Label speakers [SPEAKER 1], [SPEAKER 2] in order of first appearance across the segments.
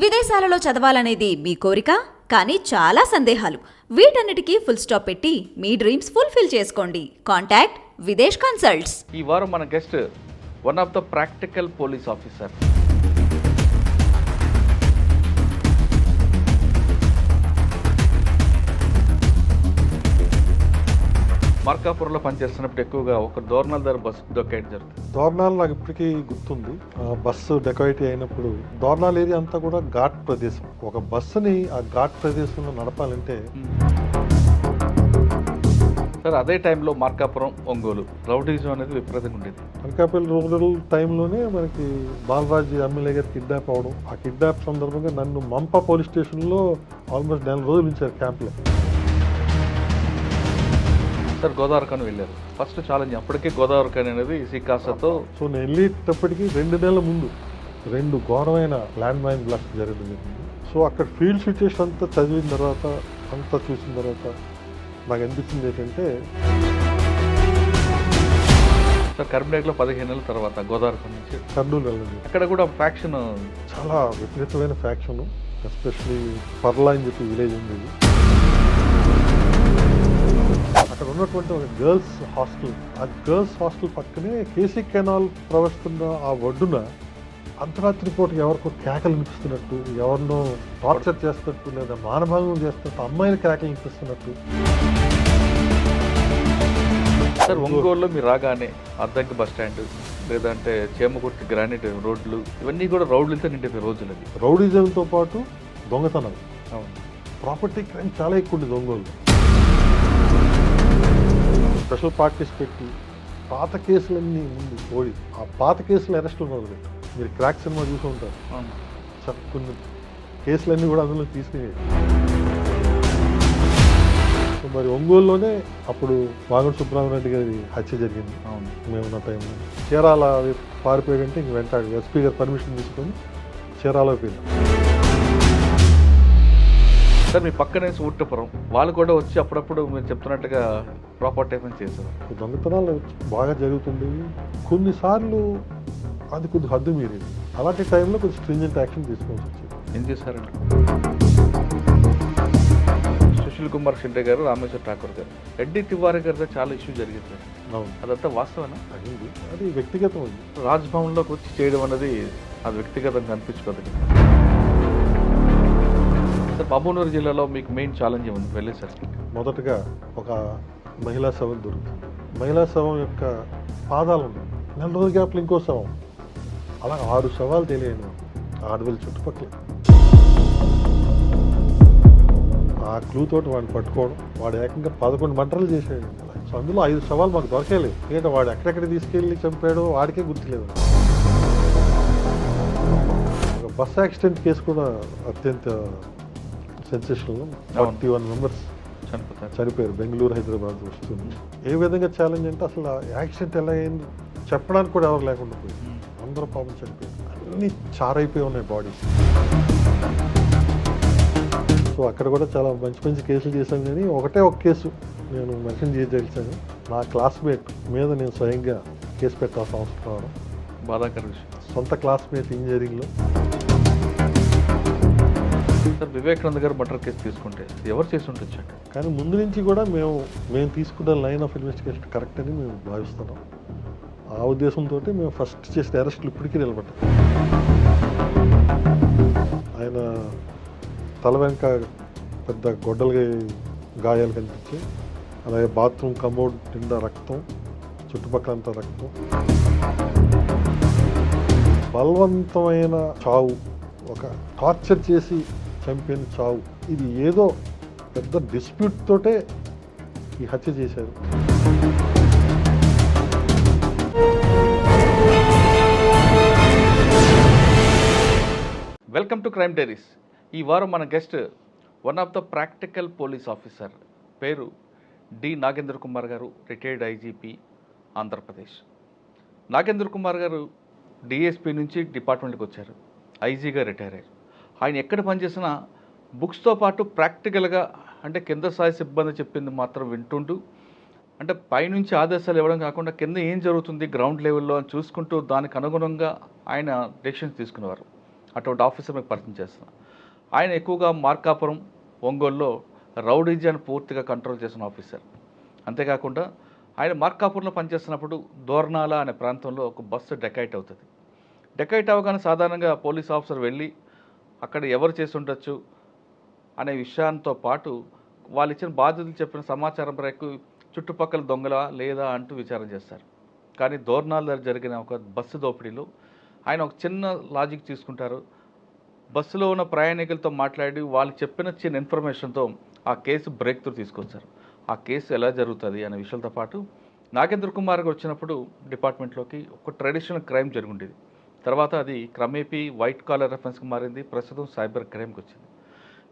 [SPEAKER 1] విదేశాలలో చదవాలనేది మీ కోరిక, కానీ చాలా సందేహాలు. వీటన్నిటికీ ఫుల్ స్టాప్ పెట్టి మీ డ్రీమ్స్ ఫుల్ఫిల్ చేసుకోండి. Contact Videsh consults.
[SPEAKER 2] ఈ వారం మన guest one of the practical police officer. మార్కాపురంలో పనిచేస్తున్నప్పుడు ఎక్కువగా ఒక దోర్నాల్ దగ్గర బస్సు డొక్కేయడం జరుగుతుంది.
[SPEAKER 3] దోర్నాల్ నాకు ఇప్పటికీ గుర్తుంది. బస్సు డెకాయిటీ అయినప్పుడు దోర్నాల్ ఏరియా అంతా కూడా ఘాట్ ప్రదేశం. ఒక బస్సుని ఆ ఘాట్ ప్రదేశంలో నడపాలంటే
[SPEAKER 2] సార్ అదే టైంలో మార్కాపురం, ఒంగోలు రౌడీజం అనేది విపరీతంగా ఉండేది.
[SPEAKER 3] అనకాపల్లి రూరల్ టైంలోనే మనకి బాలరాజ్ ఎమ్మెల్యే గారు కిడ్నాప్ అవడం, ఆ కిడ్నాప్ సందర్భంగా నన్ను మంప పోలీస్ స్టేషన్లో ఆల్మోస్ట్ 4 రోజులు ఉంచారు క్యాంప్లో.
[SPEAKER 2] సార్ గోదావరి ఖని వెళ్ళారు. ఫస్ట్ ఛాలెంజ్ అప్పటికే గోదావరి ఖని అనేది సికాసాతో.
[SPEAKER 3] సో నేను వెళ్ళేటప్పటికి 2 నెలల ముందు 2 ఘోరమైన ల్యాండ్ మైన్ బ్లాస్ట్ జరిగింది. సో అక్కడ ఫీల్డ్ సిచ్యుయేషన్ అంతా చదివిన తర్వాత, అంతా చూసిన తర్వాత నాకు అనిపించింది ఏంటంటే
[SPEAKER 2] సార్ కరీంనగర్లో 15 నెలల తర్వాత గోదావరి ఖని నుంచి
[SPEAKER 3] కర్నూలు వెళ్ళండి.
[SPEAKER 2] అక్కడ కూడా ఫ్యాక్షన్
[SPEAKER 3] చాలా విపరీతమైన ఫ్యాక్షన్, ఎస్పెషలీ పర్లా అని చెప్పి విలేజ్ ఉండేది. అక్కడ ఉన్నటువంటి ఒక గర్ల్స్ హాస్టల్, ఆ గర్ల్స్ హాస్టల్ పక్కనే కేసీ కెనాల్ ప్రవహిస్తున్న ఆ ఒడ్డున అర్ధరాత్రి పూట ఎవరికో కేకలు వినిపిస్తున్నట్టు, ఎవరినో టార్చర్ చేస్తున్నట్టు లేదా మానభంగం చేస్తున్నట్టు, అమ్మాయిలు కేకలు వినిపిస్తున్నట్టు.
[SPEAKER 2] సార్ ఒంగోలులో మీరు రాగానే అద్దంకి బస్ స్టాండ్ లేదంటే చేమకుర్తి గ్రానైట్ రోడ్లు ఇవన్నీ కూడా రౌడీలతో నిండిపోయి రోజులు. అది
[SPEAKER 3] రౌడీజంతో పాటు దొంగతనం,
[SPEAKER 2] అవును,
[SPEAKER 3] ప్రాపర్టీ క్రైమ్ చాలా ఎక్కువ ఉండేది ఒంగోలు. స్పెషల్ పార్టీస్ పెట్టి పాత కేసులన్నీ ముందు ఓడి ఆ పాత కేసులు అరెస్టులు మొదలుపెట్టారు. మీరు క్రాక్ సినిమా చూసి ఉంటారు. కొన్ని కేసులన్నీ కూడా అందులో తీసుకుని. సో మరి ఒంగోలులోనే అప్పుడు వాగడు సుబ్రహ్మణ్యం గారి హత్య జరిగింది.
[SPEAKER 2] అవును,
[SPEAKER 3] మేమున్న టైంలో చీరాల పారిపోయాడంటే ఇంక వెంటాడు ఎస్పీ గారు పర్మిషన్ తీసుకొని చీరాలో పోయింది.
[SPEAKER 2] సార్ మీ పక్కనే ఊట్టపురం వాళ్ళు కూడా వచ్చి అప్పుడప్పుడు మీరు చెప్తున్నట్టుగా ప్రాపర్ టైప్ చేశారు.
[SPEAKER 3] దొంగతనాలు బాగా జరుగుతుండేవి. కొన్నిసార్లు అది కొద్ది హద్దు మీరేది. అలాంటి టైంలో కొంచెం స్ట్రింజెంట్ యాక్షన్ తీసుకోవాల్సి వచ్చింది.
[SPEAKER 2] ఏం చేశారండి? సుశీల్ కుమార్ షిండే గారు, రామేశ్వర్ ఠాకూర్ గారు, రెడ్డి తివారీ గారితో చాలా ఇష్యూ జరిగింది సార్.
[SPEAKER 3] అవును,
[SPEAKER 2] అదంతా వాస్తవేనా?
[SPEAKER 3] అయింది. అది వ్యక్తిగతం ఉంది.
[SPEAKER 2] రాజ్భవన్లోకి వచ్చి చేయడం అనేది అది వ్యక్తిగతంగా అనిపించుకోదు. సార్ మహబూబ్నగర్ జిల్లాలో మీకు మెయిన్ ఛాలెంజ్ ఏముంది వెళ్ళేసరికి?
[SPEAKER 3] మొదటగా ఒక మహిళా శవం దొరుకుతుంది. మహిళా శవం యొక్క పాదాలు ఉన్నాయి. 4 రోజుల గ్యాప్లు ఇంకో శవం. అలా 6 శవాలు తెలియను ఆడవిల్లి చుట్టుపక్కల. ఆ క్లూ తోటి వాడిని పట్టుకోవడం, వాడు ఏకంగా 11 మంటలు చేసాడు. సో అందులో 5 శవాలు మాకు దొరకలేదు. ఎందుకంటే వాడు ఎక్కడెక్కడ తీసుకెళ్ళి చంపాడో వాడికే గుర్తులేదు. ఒక బస్ యాక్సిడెంట్ కేసు కూడా అత్యంత సెన్సేషనల్. 41 మెంబర్స్ చనిపోయారు. బెంగళూరు, హైదరాబాద్ వస్తుంది. ఏ విధంగా ఛాలెంజ్ అంటే అసలు యాక్సిడెంట్ ఎలా అయింది చెప్పడానికి కూడా ఎవరు లేకుండా పోయింది. అందరూ పాపం చనిపోయారు. అన్నీ చారైపోయి ఉన్నాయి బాడీస్. సో అక్కడ కూడా చాలా మంచి మంచి కేసులు చేశాను. కానీ ఒకటే ఒక కేసు నేను మెన్షన్ చేయదలిచాను. నా క్లాస్మేట్ మీద నేను స్వయంగా కేసు పెట్టాల్సిన అవసరం రావడం
[SPEAKER 2] బాధాకర విషయం.
[SPEAKER 3] సొంత క్లాస్మేట్ ఇంజనీరింగ్లో.
[SPEAKER 2] సార్ వివేకానంద గారు మర్డర్ కేసు తీసుకుంటే ఎవరు చేసి ఉండొచ్చు?
[SPEAKER 3] కానీ ముందు నుంచి కూడా మేము తీసుకున్న లైన్ ఆఫ్ ఇన్వెస్టిగేషన్ కరెక్ట్ అని మేము భావిస్తున్నాం. ఆ ఉద్దేశంతో మేము ఫస్ట్ చేసిన అరెస్టులు ఇప్పటికీ నిలబడ్డాం. ఆయన తల వెనుక పెద్ద గొడ్డలుగా గాయాలు కనిపించాయి. అలాగే బాత్రూమ్ కమోడ్ నిండా రక్తం, చుట్టుపక్కలంతా రక్తం. బలవంతమైన చావు, ఒక టార్చర్ చేసి చంపిన చావు. ఇది ఏదో పెద్ద డిస్ప్యూట్ తోటే ఈ హత్య చేశారు.
[SPEAKER 2] Welcome to crime diaries. ఈ వారం మన guest one of the practical police officer, పేరు డి నాగేంద్ర కుమార్ గారు, రిటైర్డ్ ఐజీపీ ఆంధ్రప్రదేశ్. నాగేంద్ర కుమార్ గారు డిఎస్పీ నుంచి డిపార్ట్మెంట్కి వచ్చారు, ఐజీగా రిటైర్ అయ్యారు. ఆయన ఎక్కడ పనిచేసినా బుక్స్తో పాటు ప్రాక్టికల్గా అంటే కింద స్థాయి సిబ్బంది చెప్పింది మాత్రం వింటుంటూ, అంటే పైనుంచి ఆదేశాలు ఇవ్వడం కాకుండా కింద ఏం జరుగుతుంది గ్రౌండ్ లెవెల్లో అని చూసుకుంటూ దానికి అనుగుణంగా ఆయన డెసిషన్స్ తీసుకునేవారు. అటువంటి ఆఫీసర్ మీకు పరిచయం చేస్తున్నా. ఆయన ఎక్కువగా మార్కాపురం, ఒంగోలులో రౌడీజాన్ని పూర్తిగా కంట్రోల్ చేసిన ఆఫీసర్. అంతేకాకుండా ఆయన మార్కాపురంలో పనిచేస్తున్నప్పుడు దోర్నాల అనే ప్రాంతంలో ఒక బస్సు డెకైట్ అవుతుంది. డెకైట్ అవగానే సాధారణంగా పోలీస్ ఆఫీసర్ వెళ్ళి అక్కడ ఎవరు చేసి ఉండొచ్చు అనే విషయంతో పాటు వాళ్ళు ఇచ్చిన బాధ్యతలు చెప్పిన సమాచారం మేరకు చుట్టుపక్కల దొంగల లేదా అంటూ విచారణ చేస్తారు. కానీ దోర్నాల దగ్గర జరిగిన ఒక బస్సు దోపిడీలో ఆయన ఒక చిన్న లాజిక్ తీసుకుంటారు. బస్సులో ఉన్న ప్రయాణికులతో మాట్లాడి వాళ్ళు చెప్పిన చిన్న ఇన్ఫర్మేషన్తో ఆ కేసు బ్రేక్ త్రూ తీసుకొచ్చారు. ఆ కేసు ఎలా జరుగుతుంది అనే విషయాలతో పాటు నాగేంద్ర కుమార్ గారు వచ్చినప్పుడు డిపార్ట్మెంట్లోకి ఒక ట్రెడిషనల్ క్రైమ్ జరుగుండేది. తర్వాత అది క్రమేపీ వైట్ కాలర్ రెఫరెన్స్కి మారింది. ప్రస్తుతం సైబర్ క్రైమ్కి వచ్చింది.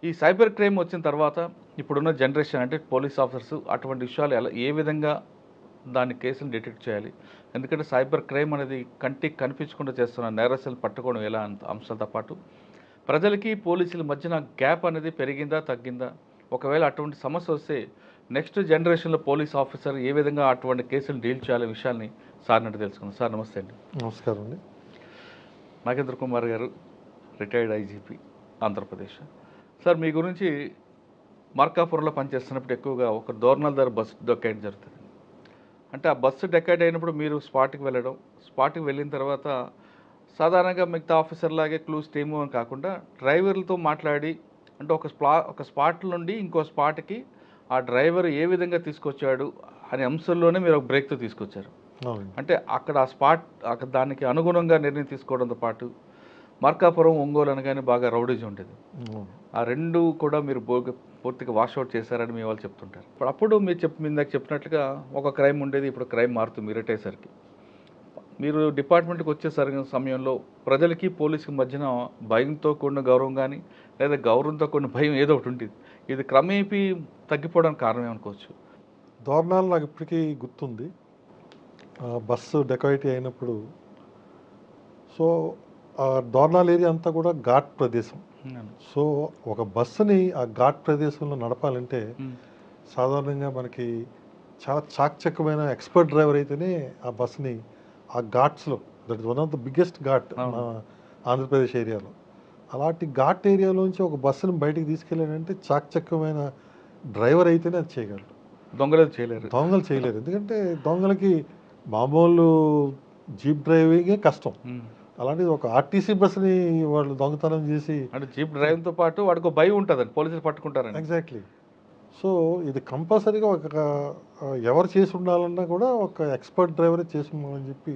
[SPEAKER 2] ఈ సైబర్ క్రైమ్ వచ్చిన తర్వాత ఇప్పుడున్న జనరేషన్ అంటే పోలీస్ ఆఫీసర్స్ అటువంటి విషయాలు ఏ విధంగా దాని కేసును డిటెక్ట్ చేయాలి, ఎందుకంటే సైబర్ క్రైమ్ అనేది కంటికి కనిపించకుండా చేస్తున్న నేరస్తులను పట్టుకోవడం ఎలా అంశాలతో పాటు ప్రజలకి పోలీసుల మధ్యన గ్యాప్ అనేది పెరిగిందా తగ్గిందా, ఒకవేళ అటువంటి సమస్య వస్తే నెక్స్ట్ జనరేషన్లో పోలీస్ ఆఫీసర్ ఏ విధంగా అటువంటి కేసులు డీల్ చేయాలనే విషయాన్ని సార్ నుండి తెలుసుకుందాం. సార్ నమస్తే అండి.
[SPEAKER 3] నమస్కారం అండి.
[SPEAKER 2] నాగేంద్ర కుమార్ గారు, రిటైర్డ్ ఐజీపీ ఆంధ్రప్రదేశ్. సార్ మీ గురించి మార్కాపురంలో పనిచేస్తున్నప్పుడు ఎక్కువగా ఒక దోర్నల్ దగ్గర బస్సు డెకైట్ జరుగుతుంది. అంటే ఆ బస్సు డెకైట్ అయినప్పుడు మీరు స్పాట్కి వెళ్ళడం, స్పాట్కి వెళ్ళిన తర్వాత సాధారణంగా మిగతా ఆఫీసర్ లాగే క్లూస్ టీము అని కాకుండా డ్రైవర్లతో మాట్లాడి అంటే ఒక స్పాట్ నుండి ఇంకో స్పాట్కి ఆ డ్రైవర్ ఏ విధంగా తీసుకొచ్చాడు అనే అంశంలోనే మీరు ఒక బ్రేక్తో తీసుకొచ్చారు. అంటే అక్కడ ఆ స్పాట్ అక్కడ దానికి అనుగుణంగా నిర్ణయం తీసుకోవడంతో పాటు మార్కాపురం, ఒంగోలు అనగానే బాగా రౌడీజం ఉండేది. ఆ రెండు కూడా మీరు పూర్తిగా వాషౌట్ చేశారని మీ వాళ్ళు చెప్తుంటారు. అప్పుడు మీరు ఇందాక చెప్పినట్లుగా ఒక క్రైమ్ ఉండేది, ఇప్పుడు క్రైమ్ మారుతుంది మీరు రిటైర్సరికి. మీరు డిపార్ట్మెంట్కి వచ్చేసరికి సమయంలో ప్రజలకి పోలీసుకి మధ్యన భయంతో కూడిన గౌరవం కానీ లేదా గౌరవంతో కూడిన భయం ఏదో ఒకటి ఉంటుంది. ఇది క్రమేపీ తగ్గిపోవడానికి కారణం ఏమనుకోవచ్చు?
[SPEAKER 3] దోర్నాల్ నాకు ఇప్పటికీ గుర్తుంది. బస్సు డెకాయిటీ అయినప్పుడు సో ఆ దోర్నాల్ ఏరియా అంతా కూడా ఘాట్ ప్రదేశం. సో ఒక బస్సుని ఆ ఘాట్ ప్రదేశంలో నడపాలంటే సాధారణంగా మనకి చాలా చాకచక్యమైన ఎక్స్పర్ట్ డ్రైవర్ అయితేనే ఆ బస్సుని ఆ ఘాట్స్లో, that is one of the biggest ghat మన ఆంధ్రప్రదేశ్ ఏరియాలో, అలాంటి ఘాట్ ఏరియాలోంచి ఒక బస్సుని బయటికి తీసుకెళ్ళాడంటే చాకచక్యమైన డ్రైవర్ అయితేనే అది చేయగలరు. దొంగలు చేయలేరు. ఎందుకంటే దొంగలకి మామూలు జీప్ డ్రైవింగే కష్టం. అలాంటిది ఒక ఆర్టీసీ బస్సుని వాళ్ళు దొంగతనం చేసి,
[SPEAKER 2] అంటే జీప్ డ్రైవింగ్తో పాటు వాడికి భయం ఉంటుందండి, పోలీసులు పట్టుకుంటారని.
[SPEAKER 3] ఎగ్జాక్ట్లీ. సో ఇది కంపల్సరీగా ఒక ఎవరు చేసి ఉండాలన్నా కూడా ఒక ఎక్స్పర్ట్ డ్రైవరే చేసి ఉండాలని చెప్పి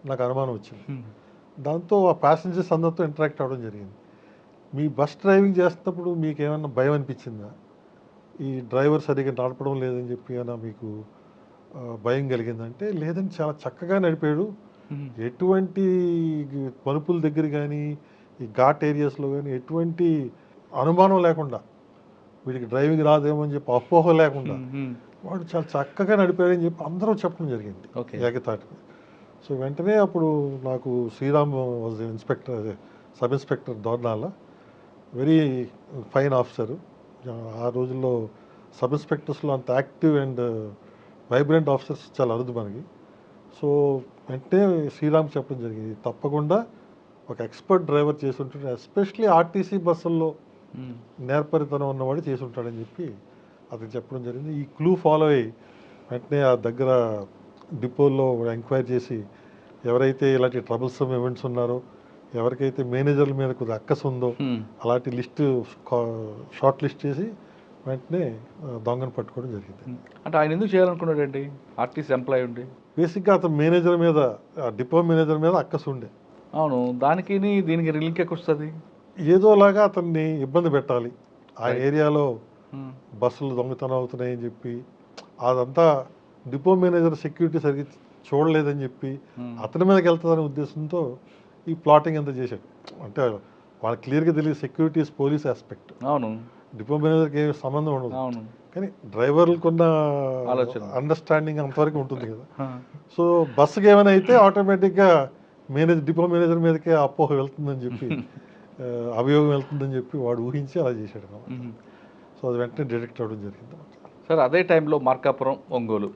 [SPEAKER 3] నాకు అనుమానం వచ్చింది. దాంతో ఆ ప్యాసింజర్స్ అందరితో ఇంటరాక్ట్ అవ్వడం జరిగింది. మీ బస్ డ్రైవింగ్ చేస్తున్నప్పుడు మీకు ఏమన్నా భయం అనిపించిందా? ఈ డ్రైవర్ సరిగ్గా నడపడం లేదని చెప్పి ఏమన్నా మీకు భయం కలిగిందంటే లేదని చాలా చక్కగా నడిపాడు. ఎటువంటి మలుపుల దగ్గర కానీ ఈ ఘాట్ ఏరియాస్లో కానీ ఎటువంటి అనుమానం లేకుండా, వీడికి డ్రైవింగ్ రాదేమో అని చెప్పి అపోహ లేకుండా వాడు చాలా చక్కగా నడిపాడని చెప్పి అందరూ చెప్పడం జరిగింది ఏకతాటి. సో వెంటనే అప్పుడు నాకు Sriram was inspector, sub inspector Dornala, very fine officer. ఆ రోజుల్లో సబ్ ఇన్స్పెక్టర్స్లో అంత యాక్టివ్ అండ్ వైబ్రెంట్ ఆఫీసర్స్ చాలా అరుదు మనకి. సో వెంటనే శ్రీరామ్ చెప్పడం జరిగింది, తప్పకుండా ఒక ఎక్స్పర్ట్ డ్రైవర్ చేసి ఉంటాడు, ఎస్పెషలీ ఆర్టీసీ బస్సుల్లో నేర్పరితనం ఉన్నవాడు చేసి ఉంటాడని చెప్పి అతను చెప్పడం జరిగింది. ఈ క్లూ ఫాలో అయ్యి వెంటనే ఆ దగ్గర డిపోల్లో ఎంక్వైరీ చేసి ఎవరైతే ఇలాంటి ట్రబుల్సమ్ ఈవెంట్స్ ఉన్నారో, ఎవరికైతే మేనేజర్ల మీద కొద్దిగా అక్కసు ఉందో అలాంటి లిస్టు షార్ట్ లిస్ట్ చేసి వెంటనే దొంగను పట్టుకోవడం జరిగింది.
[SPEAKER 2] అంటే ఆయన ఎందుకు చేయాలనుకున్నాడండి? ఆర్టీసీ ఎంప్లాయీ ఉండి
[SPEAKER 3] బేసిక్గా అతను మేనేజర్ మీద, డిపో మేనేజర్ మీద అక్కసు ఉండే.
[SPEAKER 2] అవును, దానికి దీనికి లింక్ ఎక్కడ వస్తుంది?
[SPEAKER 3] ఏదోలాగా అతన్ని ఇబ్బంది పెట్టాలి, ఆ ఏరియాలో బస్సులు దొంగతనం అవుతున్నాయని చెప్పి, అదంతా డిపో మేనేజర్ సెక్యూరిటీ సరిగ్గా చూడలేదని చెప్పి అతని మీదకి వెళ్తుందనే ఉద్దేశంతో ఈ ప్లాటింగ్ అంతా చేశాడు. అంటే వాళ్ళకి క్లియర్గా తెలియదు సెక్యూరిటీస్ పోలీస్ ఆస్పెక్ట్.
[SPEAKER 2] అవును,
[SPEAKER 3] డిపో మేనేజర్కి ఏ సంబంధం ఉండదు.
[SPEAKER 2] అవును,
[SPEAKER 3] కానీ డ్రైవర్లకున్న అండర్స్టాండింగ్ అంతవరకు ఉంటుంది కదా. సో బస్సుకి ఏమైనా అయితే ఆటోమేటిక్గా డిపో మేనేజర్ మీదకే అపోహ వెళ్తుందని చెప్పి, అభియోగం వెళ్తుందని చెప్పి వాడు ఊహించి అలా చేశాడు. సో అది వెంటనే డిటెక్ట్ అవ్వడం జరిగింది.
[SPEAKER 2] సార్ అదే టైంలో మార్కాపురం, ఒంగోలు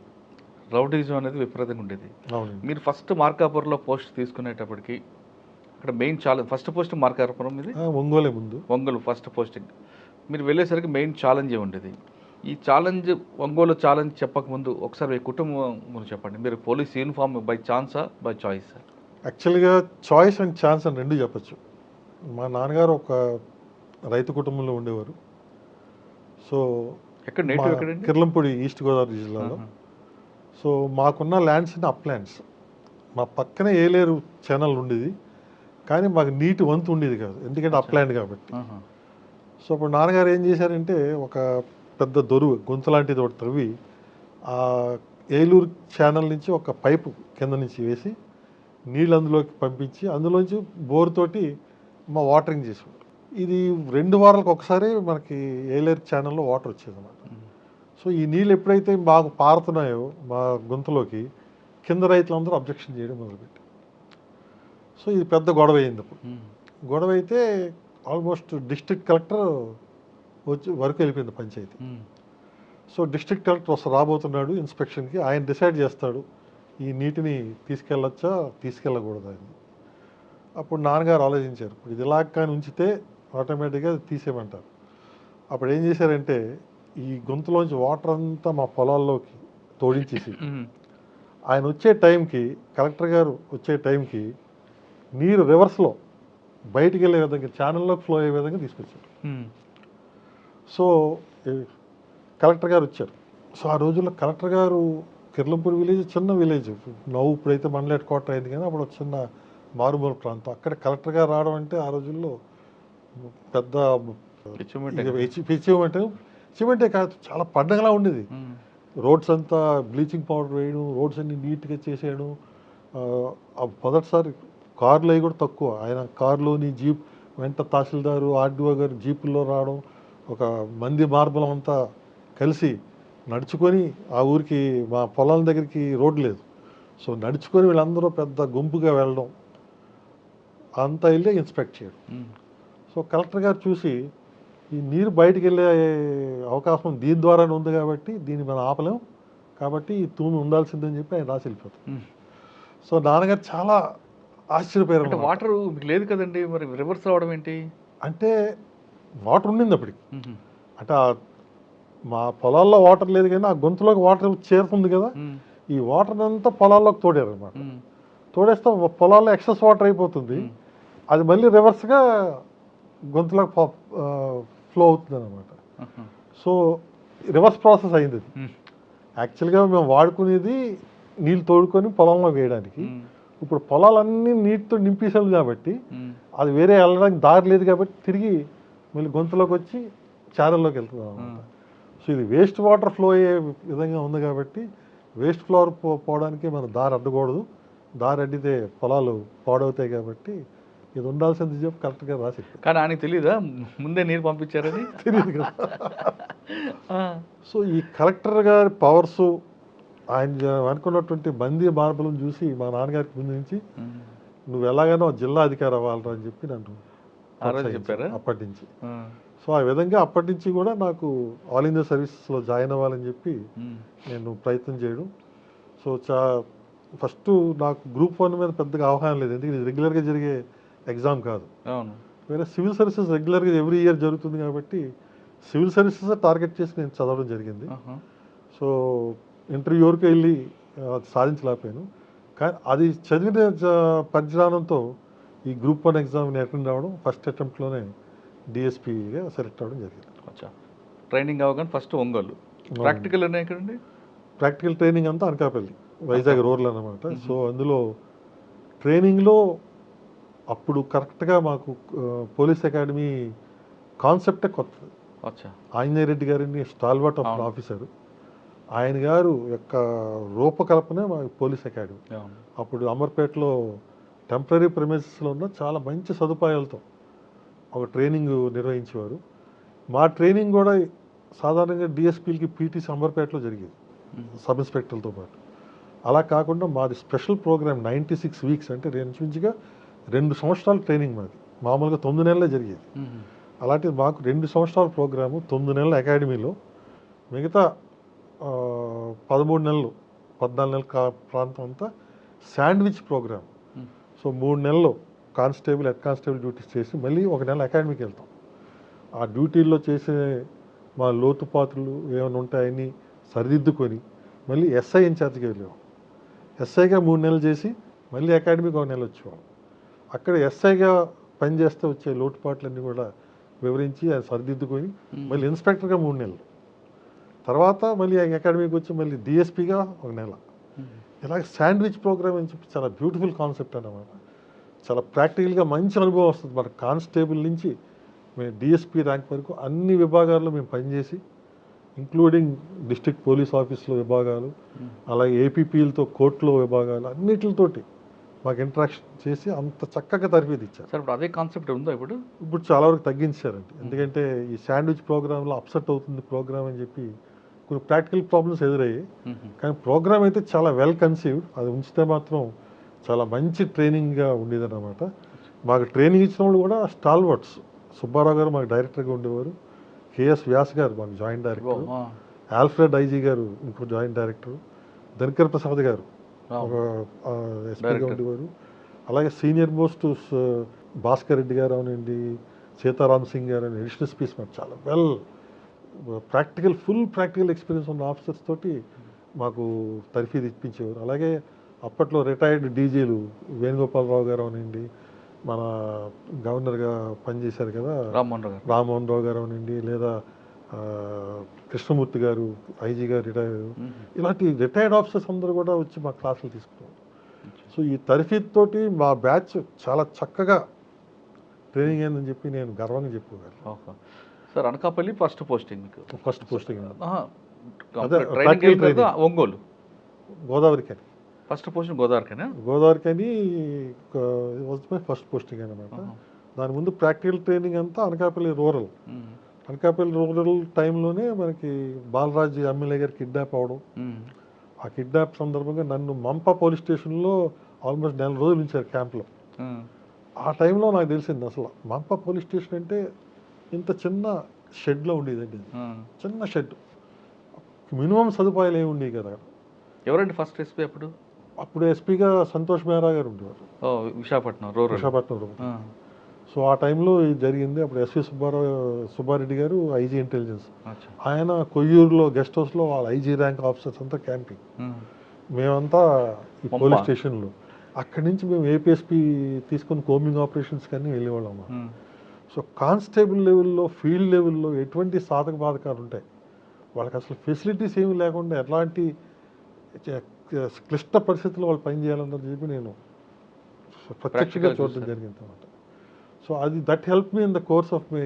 [SPEAKER 2] రౌడీజం అనేది విపరీతంగా ఉండేది. మీరు ఫస్ట్ మార్కాపురంలో పోస్ట్ తీసుకునేటప్పటికి అక్కడ main challenge first posting Markapuram ఇది
[SPEAKER 3] ఒంగోలే ముందు.
[SPEAKER 2] Ongole first posting. మీరు వెళ్ళేసరికి మెయిన్ ఛాలెంజ్ ఉండేది. ఈ ఛాలెంజ్ ఒంగోలు ఛాలెంజ్ చెప్పకముందు ఒకసారి మీ కుటుంబం గురించి చెప్పండి. మీరు పోలీస్ యూనిఫామ్ బై ఛాన్సా బై చాయిస్?
[SPEAKER 3] యాక్చువల్గా చాయిస్ అండ్ ఛాన్స్ అని రెండు చెప్పచ్చు. మా నాన్నగారు ఒక రైతు కుటుంబంలో ఉండేవారు. సో
[SPEAKER 2] ఎక్కడ నేటివ్ ఎక్కడండి?
[SPEAKER 3] కిర్లంపూడి, ఈస్ట్ గోదావరి జిల్లాలో. సో మాకున్న ల్యాండ్స్ అప్ ల్యాండ్స్. మా పక్కనే ఏలేరు ఛానల్ ఉండేది, కానీ మాకు నీటి వంతు ఉండేది కాదు, ఎందుకంటే అప్ ల్యాండ్ కాబట్టి. సో ఇప్పుడు నాన్నగారు ఏం చేశారంటే ఒక పెద్ద దొరువు గొంతు లాంటిది ఒకటి తవ్వి ఆ ఏలూరు ఛానల్ నుంచి ఒక పైపు కింద నుంచి వేసి నీళ్ళు అందులోకి పంపించి అందులోంచి బోరుతోటి మా వాటరింగ్ చేసాం. ఇది 2 వారాలకు ఒకసారి మనకి ఏలేరు ఛానల్లో వాటర్ వచ్చేదన్నమాట. సో ఈ నీళ్ళు ఎప్పుడైతే మాకు పారుతున్నాయో మా గొంతులోకి, కింద రైతులందరూ అబ్జెక్షన్ చేయడం మొదలుపెట్టి, సో ఇది పెద్ద గొడవ అయింది. అప్పుడు గొడవ అయితే ఆల్మోస్ట్ డిస్ట్రిక్ట్ కలెక్టర్ వచ్చి వరకు వెళ్ళిపోయింది పంచాయతీ. సో డిస్ట్రిక్ట్ కలెక్టర్ రాబోతున్నాడు ఇన్స్పెక్షన్కి, ఆయన డిసైడ్ చేస్తాడు ఈ నీటిని తీసుకెళ్ళొచ్చా తీసుకెళ్ళకూడదా అని. అప్పుడు నాన్నగారు ఆలోచించారు, ఇప్పుడు ఇది ఇలా కానీ ఉంచితే ఆటోమేటిక్గా తీసేయమంటారు. అప్పుడు ఏం చేశారంటే ఈ గొంతులోంచి వాటర్ అంతా మా పొలాల్లోకి తోడించేసి ఆయన వచ్చే టైంకి, కలెక్టర్ గారు వచ్చే టైంకి నీరు రివర్స్లో బయటికి వెళ్ళే విధంగా, ఛానల్లోకి ఫ్లో అయ్యే విధంగా తీసుకొచ్చారు. సో కలెక్టర్ గారు వచ్చారు. సో ఆ రోజుల్లో కలెక్టర్ గారు కిర్లంపూడి విలేజ్ చిన్న విలేజ్, నవ్వు ఇప్పుడైతే మండలేట్ కోట అయింది, కానీ అప్పుడు చిన్న మారుమూల ప్రాంతం. అక్కడ కలెక్టర్ గారు రావడం అంటే ఆ రోజుల్లో పెద్ద అచీవ్మెంటే కాదు, చాలా పండగలా ఉండేది. రోడ్స్ అంతా బ్లీచింగ్ పౌడర్ వేయడం, రోడ్స్ అన్ని నీట్గా చేసేయడం. మొదటిసారి కార్లు అవి కూడా తక్కువ, ఆయన కారులోని జీప్ వెంట తహసీల్దారు, ఆర్డీఓ గారు జీపుల్లో రావడం, ఒక మంది మార్బలం అంతా కలిసి నడుచుకొని ఆ ఊరికి, మా పొలాల దగ్గరికి రోడ్డు లేదు, సో నడుచుకొని వీళ్ళందరూ పెద్ద గుంపుగా వెళ్ళడం, అంతా వెళ్ళి ఇన్స్పెక్ట్ చేయడం. సో కలెక్టర్ గారు చూసి ఈ నీరు బయటికి వెళ్ళే అవకాశం దీని ద్వారానే ఉంది కాబట్టి దీన్ని మనం ఆపలేం, కాబట్టి ఈ తూము ఉండాల్సిందని చెప్పి ఆయన రాసి వెళ్ళిపోతాం. సో నాన్నగారు చాలా ఆశ్చర్యపోయారు.
[SPEAKER 2] వాటర్ మీకు లేదు కదండి, మరి రివర్స్ రావడం ఏంటి?
[SPEAKER 3] అంటే వాటర్ ఉండింది అప్పటికి, అంటే మా పొలాల్లో వాటర్ లేదు కానీ ఆ గొంతులోకి వాటర్ చేరుతుంది కదా, ఈ వాటర్ అంతా పొలాల్లోకి తోడారు అనమాట. తోడేస్తే పొలాల్లో ఎక్సెస్ వాటర్ అయిపోతుంది, అది మళ్ళీ రివర్స్గా గొంతులోకి ఫ్లో అవుతుంది అనమాట. సో రివర్స్ ప్రాసెస్ అయింది. అది యాక్చువల్గా మేము వాడుకునేది నీళ్ళు తోడుకొని పొలంలో వేయడానికి. ఇప్పుడు పొలాలన్నీ నీటితో నింపేసాము కాబట్టి అది వేరే వెళ్ళడానికి దారి లేదు కాబట్టి తిరిగి మళ్ళీ గొంతులోకి వచ్చి చారల్లోకి వెళ్తుంది అనమాట. సో ఇది వేస్ట్ వాటర్ ఫ్లో అయ్యే విధంగా ఉంది కాబట్టి వేస్ట్ ఫ్లోర్ పోవడానికి మనం దారి అడ్డకూడదు, దారి అడ్డితే పొలాలు పాడవుతాయి కాబట్టి ఇది ఉండాల్సింది చెప్పి కరెక్ట్గా రాసి.
[SPEAKER 2] కానీ ఆయనకి తెలీదా ముందే నీరు పంపించారని?
[SPEAKER 3] తెలియదు కదా. సో ఈ కలెక్టర్ గారి పవర్స్, ఆయన అనుకున్నటువంటి బందీ మార్పులను చూసి మా నాన్నగారికి ముందు నుంచి నువ్వు ఎలాగైనా జిల్లా అధికారి అవ్వాలరా అని చెప్పి నన్ను
[SPEAKER 2] చెప్పారా
[SPEAKER 3] అప్పటి నుంచి. సో ఆ విధంగా అప్పటి నుంచి కూడా నాకు ఆల్ ఇండియా సర్వీసెస్లో జాయిన్ అవ్వాలని చెప్పి నేను ప్రయత్నం చేయడం. సో ఫస్ట్ నాకు గ్రూప్ 1 మీద పెద్దగా అవగాహన లేదు, ఎందుకంటే ఇది రెగ్యులర్గా జరిగే ఎగ్జామ్ కాదు. వేరే సివిల్ సర్వీసెస్ రెగ్యులర్గా ఎవ్రీ ఇయర్ జరుగుతుంది కాబట్టి సివిల్ సర్వీసెస్ టార్గెట్ చేసి నేను చదవడం జరిగింది. సో ఇంటర్వ్యూ వరకు వెళ్ళి సాధించలేకపోయాను, కానీ అది చదివిన పరిజ్ఞానంతో ఈ గ్రూప్ 1 ఎగ్జామ్ని అటెండ్ అవ్వడం, ఫస్ట్ అటెంప్ట్లోనే డిఎస్పీగా సెలెక్ట్ అవ్వడం జరిగింది.
[SPEAKER 2] ట్రైనింగ్ అవ్వగానే ఫస్ట్ ఒంగోలు, ప్రాక్టికల్ ఎక్కడండి?
[SPEAKER 3] ప్రాక్టికల్ ట్రైనింగ్ అంతా అనకాపల్లి, వైజాగ్ రూరల్ అన్నమాట. సో అందులో ట్రైనింగ్లో అప్పుడు కరెక్ట్గా మాకు పోలీస్ అకాడమీ కాన్సెప్టే కొత్తది. ఆంజనేయ రెడ్డి గారిని స్టాల్వర్ట్ ఆఫ్ ఆఫీసరు, ఆయన గారు యొక్క రూపకల్పనే మా పోలీస్ అకాడమీ. అప్పుడు అమర్పేటలో టెంపరీ ప్రెమిసెస్లో ఉన్న చాలా మంచి సదుపాయాలతో ఒక ట్రైనింగ్ నిర్వహించేవారు. మా ట్రైనింగ్ కూడా సాధారణంగా డిఎస్పీలకి పీటీసీ అమర్పేటలో జరిగేది సబ్ ఇన్స్పెక్టర్లతో పాటు. అలా కాకుండా మాది స్పెషల్ ప్రోగ్రామ్ 96 వీక్స్, అంటే ఇంచుమించుగా 2 సంవత్సరాల ట్రైనింగ్ మాది. మామూలుగా 9 నెలలే జరిగేది, అలాంటిది మాకు 2 సంవత్సరాల ప్రోగ్రాము 9 నెలల అకాడమీలో, మిగతా 13 నెలలు 14 నెలల ప్రాంతం అంతా శాండ్విచ్ ప్రోగ్రామ్. సో 3 నెలలు కానిస్టేబుల్, హెడ్ కానిస్టేబుల్ డ్యూటీస్ చేసి మళ్ళీ ఒక నెల అకాడమీకి వెళ్తాం. ఆ డ్యూటీల్లో చేసే మా లోతుపాతులు ఏమైనా ఉంటాయని సరిదిద్దుకొని మళ్ళీ ఎస్ఐ ఇన్ఛార్జ్కి వెళ్ళాము. ఎస్ఐగా 3 నెలలు చేసి మళ్ళీ అకాడమీకి 1 నెల వచ్చేవాళ్ళం. అక్కడ ఎస్ఐగా పనిచేస్తే వచ్చే లోటుపాట్లన్నీ కూడా వివరించి అది సరిదిద్దుకొని మళ్ళీ ఇన్స్పెక్టర్గా 3 నెలలు, తర్వాత మళ్ళీ అకాడమీకి వచ్చి మళ్ళీ డిఎస్పీగా 1 నెల. ఇలాగ శాండ్విచ్ ప్రోగ్రామ్ అని చెప్పి చాలా బ్యూటిఫుల్ కాన్సెప్ట్ అన్నమాట. చాలా ప్రాక్టికల్గా మంచి అనుభవం వస్తుంది. మన కానిస్టేబుల్ నుంచి మేము డిఎస్పీ ర్యాంక్ వరకు అన్ని విభాగాల్లో మేము పనిచేసి, ఇంక్లూడింగ్ డిస్ట్రిక్ట్ పోలీస్ ఆఫీస్లో విభాగాలు, అలాగే ఏపీపీలతో కోర్టులో విభాగాలు అన్నిటితోటి మాకు ఇంటరాక్షన్ చేసి అంత చక్కగా తరఫీదు ఇచ్చారు.
[SPEAKER 2] సార్ ఇప్పుడు అదే కాన్సెప్ట్ ఉందా ఇప్పుడు?
[SPEAKER 3] ఇప్పుడు చాలా వరకు తగ్గించారండి. ఎందుకంటే ఈ శాండ్విచ్ ప్రోగ్రాంలో అప్సెట్ అవుతుంది ప్రోగ్రామ్ అని చెప్పి కొన్ని ప్రాక్టికల్ ప్రాబ్లమ్స్ ఎదురయ్యాయి. కానీ ప్రోగ్రామ్ అయితే చాలా వెల్ కన్సీవ్డ్. అది ఉంచితే మాత్రం చాలా మంచి ట్రైనింగ్గా ఉండేదన్నమాట. మాకు ట్రైనింగ్ ఇచ్చిన వాళ్ళు కూడా స్టాల్వర్డ్స్. సుబ్బారావు గారు మాకు డైరెక్టర్గా ఉండేవారు, కేఎస్ వ్యాస్ గారు మాకు జాయింట్ డైరెక్టర్, ఆల్ఫ్రెడ్ ఐజీ గారు ఇంకో జాయింట్ డైరెక్టర్, ధన్కర్ ప్రసాద్ గారు ఒక ఎస్పీగా ఉండేవారు, అలాగే సీనియర్ మోస్ట్ భాస్కర్ రెడ్డి గారు అవనండి, సీతారాం సింగ్ గారు అని అడిషనల్ స్పీస్ మాకు చాలా వెల్ ఫుల్ ప్రాక్టికల్ ఎక్స్పీరియన్స్ ఉన్న ఆఫీసర్స్ తోటి మాకు తరఫీదు ఇప్పించేవారు. అలాగే అప్పట్లో రిటైర్డ్ డీజీలు వేణుగోపాలరావు గారు అవనండి, మన గవర్నర్గా పనిచేశారు కదా రామ్మోహన్ రావు గారు అవనండి, లేదా కృష్ణమూర్తి గారు ఐజీ గారు రిటైర్, ఇలాంటి రిటైర్డ్ ఆఫీసర్స్ అందరూ కూడా వచ్చి మా క్లాసులు తీసుకున్నారు. సో ఈ తరఫీదు తోటి మా బ్యాచ్ చాలా చక్కగా ట్రైనింగ్ అయిందని చెప్పి నేను గర్వంగా చెప్పుకోగలను.
[SPEAKER 2] సార్ అనకాపల్లి ఫస్ట్ పోస్టింగ్ మీకు?
[SPEAKER 3] First posting
[SPEAKER 2] Ongole
[SPEAKER 3] Godavarikhani
[SPEAKER 2] first posting Godavarikhani
[SPEAKER 3] was my first posting అనమాట. దాని ముందు ప్రాక్టికల్ ట్రైనింగ్ అంతా అనకాపల్లి రూరల్. అనకాపల్లి రూరల్ టైంలోనే మనకి బాలరాజు ఎమ్మెల్యే గారు కిడ్నాప్ అవడం, ఆ కిడ్నాప్ సందర్భంగా నన్ను మంప పోలీస్ స్టేషన్లో ఆల్మోస్ట్ 4 రోజులు ఉంచారు క్యాంప్లో. ఆ టైంలో నాకు తెలిసింది అసలు మంప పోలీస్ స్టేషన్ అంటే ఇంత చిన్న షెడ్లో ఉండేదండి. చిన్న షెడ్, మినిమం సదుపాయాలు ఏమి ఉండేవి కదా.
[SPEAKER 2] ఎవరండి ఫస్ట్ ఎస్పీ అప్పుడు?
[SPEAKER 3] అప్పుడు ఎస్పీగా సంతోష్ మెహ్రా గారు ఉండేవారు,
[SPEAKER 2] విశాఖపట్నం
[SPEAKER 3] రూరల్. సో ఆ టైంలో ఇది జరిగింది. అప్పుడు ఎస్వి సుబ్బారెడ్డి గారు ఐజీ ఇంటెలిజెన్స్, ఆయన కొయ్యూరులో గెస్ట్ హౌస్లో వాళ్ళ ఐజీ ర్యాంక్ ఆఫీసర్స్ అంతా క్యాంపింగ్, మేమంతా ఈ పోలీస్ స్టేషన్లో. అక్కడి నుంచి మేము ఏపీఎస్పీ తీసుకొని కోమింగ్ ఆపరేషన్స్ కానీ వెళ్ళేవాళ్ళం. సో కానిస్టేబుల్ లెవెల్లో, ఫీల్డ్ లెవెల్లో ఎటువంటి సాధక బాధకాలు ఉంటాయి, వాళ్ళకి అసలు ఫెసిలిటీస్ ఏమి లేకుండా ఎలాంటి క్లిష్ట పరిస్థితుల్లో వాళ్ళు పనిచేయాలని చెప్పి నేను ప్రత్యక్షంగా చూడడం జరిగింది అన్నమాట. సో అది that help me in the course of my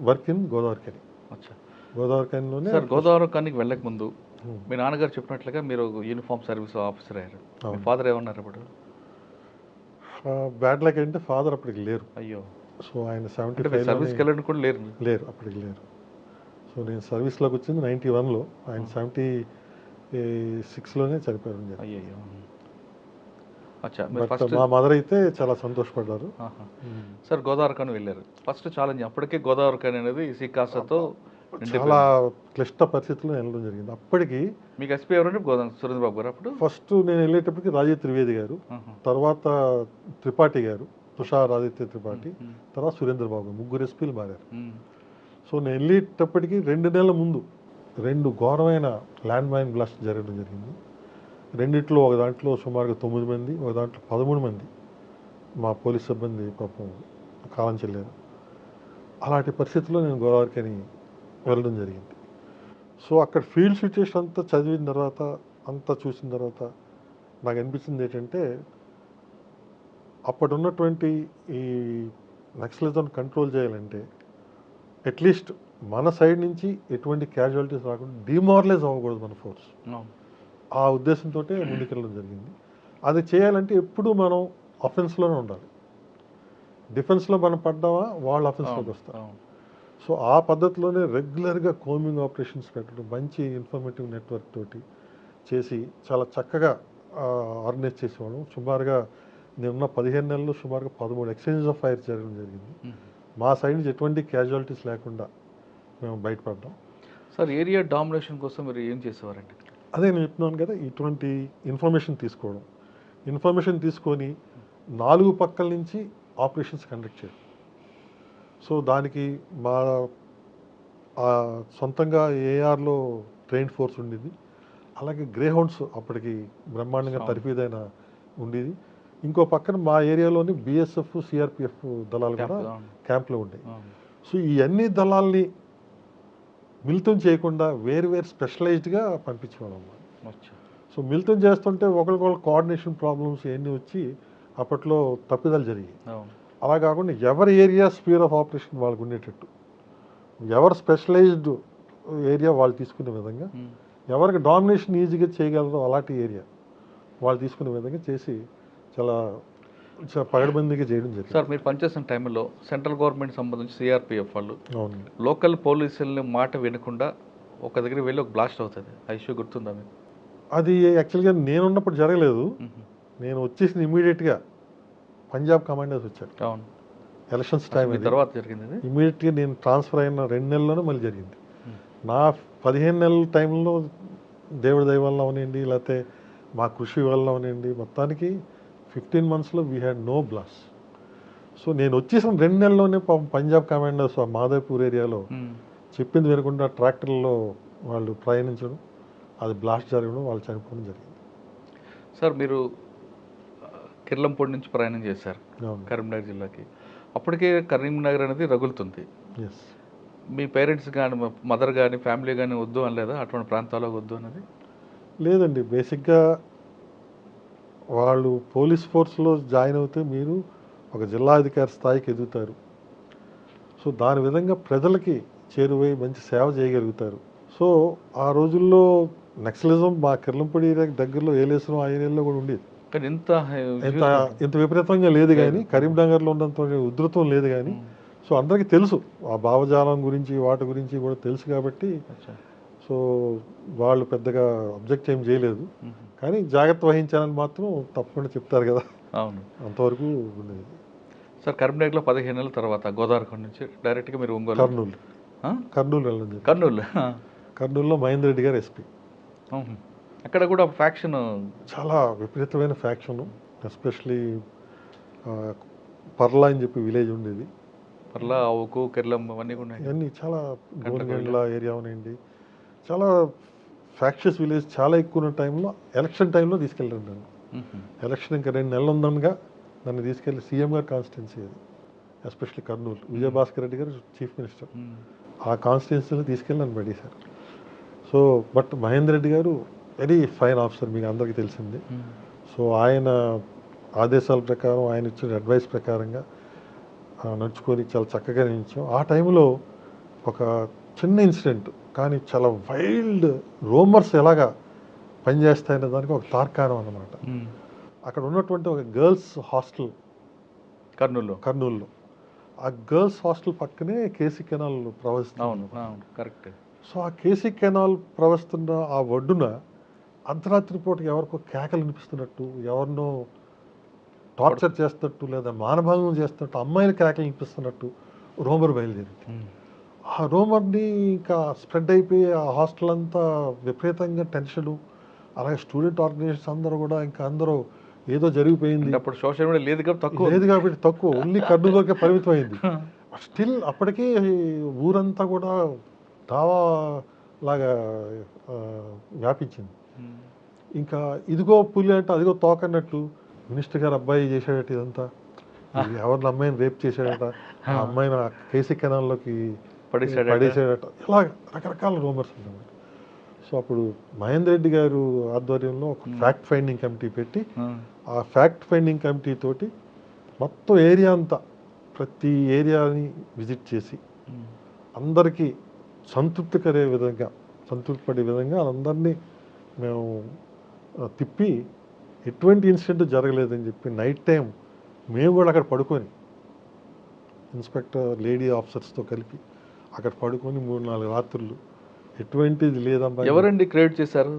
[SPEAKER 3] work in గోదావరికని. గోదావరికనిలోనే.
[SPEAKER 2] సార్ గోదావరికనికి వెళ్ళక ముందు మీ నాన్నగారు చెప్పినట్లుగా మీరు యూనిఫామ్ సర్వీస్ ఆఫీసర్ అయ్యారు. మీ ఫాదర్ ఏమన్నారు ఇప్పుడు?
[SPEAKER 3] బ్యాడ్ లక్ అంటే ఫాదర్ అప్పటికి లేరు.
[SPEAKER 2] అయ్యో.
[SPEAKER 3] సో ఆయన 75
[SPEAKER 2] సర్వీస్కి వెళ్ళడం కూడా
[SPEAKER 3] లేరు అప్పటికి లేరు. సో నేను సర్వీస్లోకి వచ్చింది 91లో, ఆయన 76లోనే చనిపోయారు.
[SPEAKER 2] అయ్యో.
[SPEAKER 3] మా మదర్ అయితే చాలా సంతోషపడ్డారు.
[SPEAKER 2] సార్ గోదావరికని వెళ్ళారు, ఫస్ట్ ఛాలెంజ్ అప్పటికే గోదావరికని అనేది సికాసతో
[SPEAKER 3] చాలా క్లిష్ట పరిస్థితుల్లో వెళ్ళడం జరిగింది. అప్పటికి
[SPEAKER 2] మీకు ఎస్పీ ఎవరంటే సురేంద్ర బాబు గారు. అప్పుడు
[SPEAKER 3] ఫస్ట్ నేను వెళ్ళేటప్పటికి రాజీవ్ త్రివేది గారు, తర్వాత త్రిపాఠి గారు, తుషార్ ఆదిత్య త్రిపాఠి, తర్వాత సురేంద్ర బాబు, 3 ఎస్పీలు మారారు. సో నేను వెళ్ళేటప్పటికి 2 నెలల ముందు 2 ఘోరమైన ల్యాండ్ మైన్ బ్లాస్ట్ జరగడం జరిగింది. రెండిట్లో ఒక దాంట్లో సుమారుగా 9 మంది, ఒక దాంట్లో 13 మంది మా పోలీస్ సిబ్బంది పాపం కాలం చెల్లారు. అలాంటి పరిస్థితుల్లో నేను గోదావరికని వెళ్ళడం జరిగింది. సో అక్కడ ఫీల్డ్ సిచ్యుయేషన్ అంతా చదివిన తర్వాత, అంతా చూసిన తర్వాత నాకు అనిపించింది ఏంటంటే, అప్పటి ఉన్నటువంటి ఈ నక్సలిజం కంట్రోల్ చేయాలంటే అట్లీస్ట్ మన సైడ్ నుంచి ఎటువంటి క్యాజువాలిటీస్ రాకుండా డిమారలైజ్ అవ్వకూడదు మన ఫోర్స్. ఆ ఉద్దేశంతో ముందుకెళ్ళడం జరిగింది. అది చేయాలంటే ఎప్పుడూ మనం అఫెన్స్లోనే ఉండాలి. డిఫెన్స్లో మనం పడ్డామా వాళ్ళు అఫెన్స్లోకి వస్తారు. సో ఆ పద్ధతిలోనే రెగ్యులర్గా కోమింగ్ ఆపరేషన్స్ పెట్టడం, మంచి ఇన్ఫర్మేటివ్ నెట్వర్క్ తోటి చేసి చాలా చక్కగా ఆర్గనైజ్ చేసేవాళ్ళం. సుమారుగా నేనున్న 15 నెలల్లో సుమారుగా 13 ఎక్స్చేంజెస్ ఆఫ్ ఫైర్ జరగడం జరిగింది. మా సైడ్ నుంచి ఎటువంటి క్యాజువాలిటీస్ లేకుండా మేము బయటపడ్డాం.
[SPEAKER 2] సార్ ఏరియా డామినేషన్ కోసం మీరు ఏం చేసేవారండి?
[SPEAKER 3] అదే నేను చెప్తున్నాను కదా, ఇటువంటి ఇన్ఫర్మేషన్ తీసుకొని 4 పక్కల నుంచి ఆపరేషన్స్ కండక్ట్ చేయడం. సో దానికి మా సొంతంగా ఏఆర్లో ట్రైన్ ఫోర్స్ ఉండేది, అలాగే గ్రే హౌండ్స్ అప్పటికి బ్రహ్మాండంగా తరిఫీదైన ఉండేది. ఇంకో పక్కన మా ఏరియాలోని బిఎస్ఎఫ్ సిఆర్పిఎఫ్ దళాలు కూడా క్యాంప్లో ఉండేవి. సో ఈ అన్ని దళాల్ని మిళితం చేయకుండా వేరు స్పెషలైజ్డ్గా పంపించేవాళ్ళం. సో మిళితం చేస్తుంటే ఒకరికొకరు కోఆర్డినేషన్ ప్రాబ్లమ్స్ ఇవన్నీ వచ్చి అప్పట్లో తప్పిదాలు జరిగాయి. అలా కాకుండా ఎవరి ఏరియా స్పియర్ ఆఫ్ ఆపరేషన్ వాళ్ళకు ఉండేటట్టు, ఎవరు స్పెషలైజ్డ్ ఏరియా వాళ్ళు తీసుకునే విధంగా, ఎవరికి డామినేషన్ ఈజీగా చేయగలరో అలాంటి ఏరియా వాళ్ళు తీసుకునే విధంగా చేసి చాలా పగడబందీగా చేయడం జరిగింది.
[SPEAKER 2] సార్, మీరు పనిచేసిన టైంలో సెంట్రల్ గవర్నమెంట్ సంబంధించి సిఆర్పిఎఫ్ వాళ్ళు
[SPEAKER 3] అవునండి,
[SPEAKER 2] లోకల్ పోలీసుల్ని మాట వినకుండా ఒక దగ్గర వెళ్ళి ఒక బ్లాస్ట్ అవుతుంది. ఆ ఇష్యూ గుర్తుందా మీకు?
[SPEAKER 3] అది యాక్చువల్గా నేనున్నప్పుడు జరగలేదు. నేను వచ్చేసిన ఇమీడియట్గా పంజాబ్ కమాండర్స్ వచ్చారు.
[SPEAKER 2] అవును,
[SPEAKER 3] ఎలక్షన్స్ టైం
[SPEAKER 2] తర్వాత జరిగింది.
[SPEAKER 3] ఇమీడియట్గా నేను ట్రాన్స్ఫర్ అయిన 2 నెలల్లోనే మళ్ళీ జరిగింది. నా 15 నెలల టైంలో దేవుడి దయ వల్ల అవనండి, లేకపోతే మా కృషి వల్ల అవనండి, మొత్తానికి 15 monthsలో we had no blast. So నేను వచ్చేసిన 2 నెలల్లోనే పంజాబ్ కమాండర్స్ ఆ మాధవపూర్ ఏరియాలో చెప్పింది వినకుండా ట్రాక్టర్లో వాళ్ళు ప్రయాణించడం, అది బ్లాస్ట్ జరగడం, వాళ్ళు చనిపోవడం జరిగింది.
[SPEAKER 2] సార్, మీరు కిర్లంపూడి నుంచి ప్రయాణం చేశారు కరీంనగర్ జిల్లాకి. అప్పటికే కరీంనగర్ అనేది రగులుతుంది.
[SPEAKER 3] ఎస్.
[SPEAKER 2] మీ పేరెంట్స్ కానీ మదర్ కానీ ఫ్యామిలీ కానీ వద్దు అనలేదా అటువంటి ప్రాంతాలకు వద్దు అనేది?
[SPEAKER 3] లేదండి, బేసిక్గా వాళ్ళు పోలీస్ ఫోర్స్లో జాయిన్ అవుతే మీరు ఒక జిల్లా అధికారి స్థాయికి ఎదుగుతారు. సో దాని విధంగా ప్రజలకి చేరువై మంచి సేవ చేయగలుగుతారు. సో ఆ రోజుల్లో నక్సలిజం మా కిర్లంపూడి ఏరియాకి దగ్గరలో ఏలేశ్వరం ఆ ఏరియాలో కూడా ఉండేది.
[SPEAKER 2] కానీ
[SPEAKER 3] ఇంత విపరీతంగా లేదు, కానీ కరీంనగర్లో ఉన్నంత ఉధృతం లేదు. కానీ సో అందరికీ తెలుసు ఆ భావజాలం గురించి, వాటి గురించి కూడా తెలుసు కాబట్టి సో వాళ్ళు పెద్దగా అబ్జెక్ట్ ఏం చేయలేదు. కానీ జాగ్రత్త వహించాలని మాత్రం తప్పకుండా చెప్తారు కదా.
[SPEAKER 2] అవును,
[SPEAKER 3] అంతవరకు ఉండేది.
[SPEAKER 2] సార్, కరీంనగర్లో 15 నెలల తర్వాత గోదావరిఖండ్ నుంచి డైరెక్ట్గా మీరు ఒంగోలు,
[SPEAKER 3] కర్నూలు వెళ్ళండి.
[SPEAKER 2] కర్నూలులో
[SPEAKER 3] మహేందర్ రెడ్డి గారు ఎస్పీ.
[SPEAKER 2] అక్కడ కూడా ఫ్యాక్షన్
[SPEAKER 3] చాలా విపరీతమైన ఫ్యాక్షన్, ఎస్పెషలీ పర్లా అని చెప్పి విలేజ్ ఉండేది.
[SPEAKER 2] పర్లా, ఆవుకు, కిర్లం అవన్నీ కూడా
[SPEAKER 3] ఇవన్నీ చాలా గోనగండ్ల ఏరియా ఉన్నాయండి. చాలా ఫ్యాక్షస్ విలేజ్. చాలా ఎక్కువ ఉన్న టైంలో ఎలక్షన్ టైంలో తీసుకెళ్ళాను నన్ను. ఎలక్షన్ ఇంకా 2 నెలలు ఉందనగా నన్ను తీసుకెళ్ళి సీఎం గారు కాన్స్టిట్యున్సీ అది, ఎస్పెషల్లీ కర్నూలు, విజయభాస్కర్ రెడ్డి గారు చీఫ్ మినిస్టర్, ఆ కాన్స్టిట్యున్సీలో తీసుకెళ్ళి నన్ను పడేశారు. సో బట్ మహేందర్ రెడ్డి గారు వెరీ ఫైన్ ఆఫీసర్, మీకు అందరికీ తెలిసింది. సో ఆయన ఆదేశాల ప్రకారం, ఆయన ఇచ్చిన అడ్వైస్ ప్రకారంగా నడుచుకొని చాలా చక్కగా నిలిచాం. ఆ టైంలో ఒక చిన్న ఇన్సిడెంట్, కానీ చాలా వైల్డ్ రూమర్స్ ఎలాగా పనిచేస్తాయనే దానికి ఒక తార్కాణం అన్నమాట. అక్కడ ఉన్నటువంటి ఒక గర్ల్స్ హాస్టల్ కర్నూలులో, ఆ గర్ల్స్ హాస్టల్ పక్కనే కేసీ కెనాల్ ప్రవహిస్తుంది.
[SPEAKER 2] అవును, కరెక్ట్.
[SPEAKER 3] సో ఆ కేసీ కెనాల్ ప్రవహిస్తున్న ఆ ఒడ్డున అర్ధరాత్రి పూటకి ఎవరికో కేకలు వినిపిస్తున్నట్టు, ఎవరినో టార్చర్ చేస్తున్నట్టు, లేదా మానభంగం చేస్తున్నట్టు, అమ్మాయిల కేకలు వినిపిస్తున్నట్టు రూమర్ బయలుదేరింది. ఆ రూమర్ని ఇంకా స్ప్రెడ్ అయిపోయి ఆ హాస్టల్ అంతా విపరీతంగా టెన్షను. అలాగే స్టూడెంట్ ఆర్గనైజేషన్స్ అందరూ కూడా ఇంకా అందరూ ఏదో జరిగిపోయింది.
[SPEAKER 2] అప్పుడు సోషల్ మీడియా లేదు
[SPEAKER 3] కాబట్టి తక్కువ, ఓన్లీ కర్నూలులోకే పరిమితం అయింది. స్టిల్ అప్పటికీ ఊరంతా కూడా దావా లాగా వ్యాపించింది. ఇంకా ఇదిగో పులి అంటే అదిగో తోకన్నట్టు, మినిస్టర్ గారు అబ్బాయి చేశాడట, ఇదంతా ఎవరిని అమ్మాయిని రేప్ చేశాడట, ఆ అమ్మాయిని కేసీ కెనాల్లోకి పడేసాడట, ఇలా రకరకాల రూమర్స్ ఉన్నాయి. సో అప్పుడు మహేందర్ రెడ్డి గారు ఆధ్వర్యంలో ఒక ఫ్యాక్ట్ ఫైండింగ్ కమిటీ పెట్టి, ఆ ఫ్యాక్ట్ ఫైండింగ్ కమిటీ తోటి మొత్తం ఏరియా అంతా, ప్రతి ఏరియాని విజిట్ చేసి అందరికీ సంతృప్తి పడే విధంగా అందరినీ మేము తిప్పి ఎటువంటి ఇన్సిడెంట్ జరగలేదని చెప్పి నైట్ టైం మేము కూడా అక్కడ పడుకొని, ఇన్స్పెక్టర్ లేడీ ఆఫీసర్స్తో కలిపి అక్కడ పడుకొని 3-4 రాత్రులు ఎటువంటిది లేదమ్మా.
[SPEAKER 2] ఎవరండి క్రియేట్ చేశారు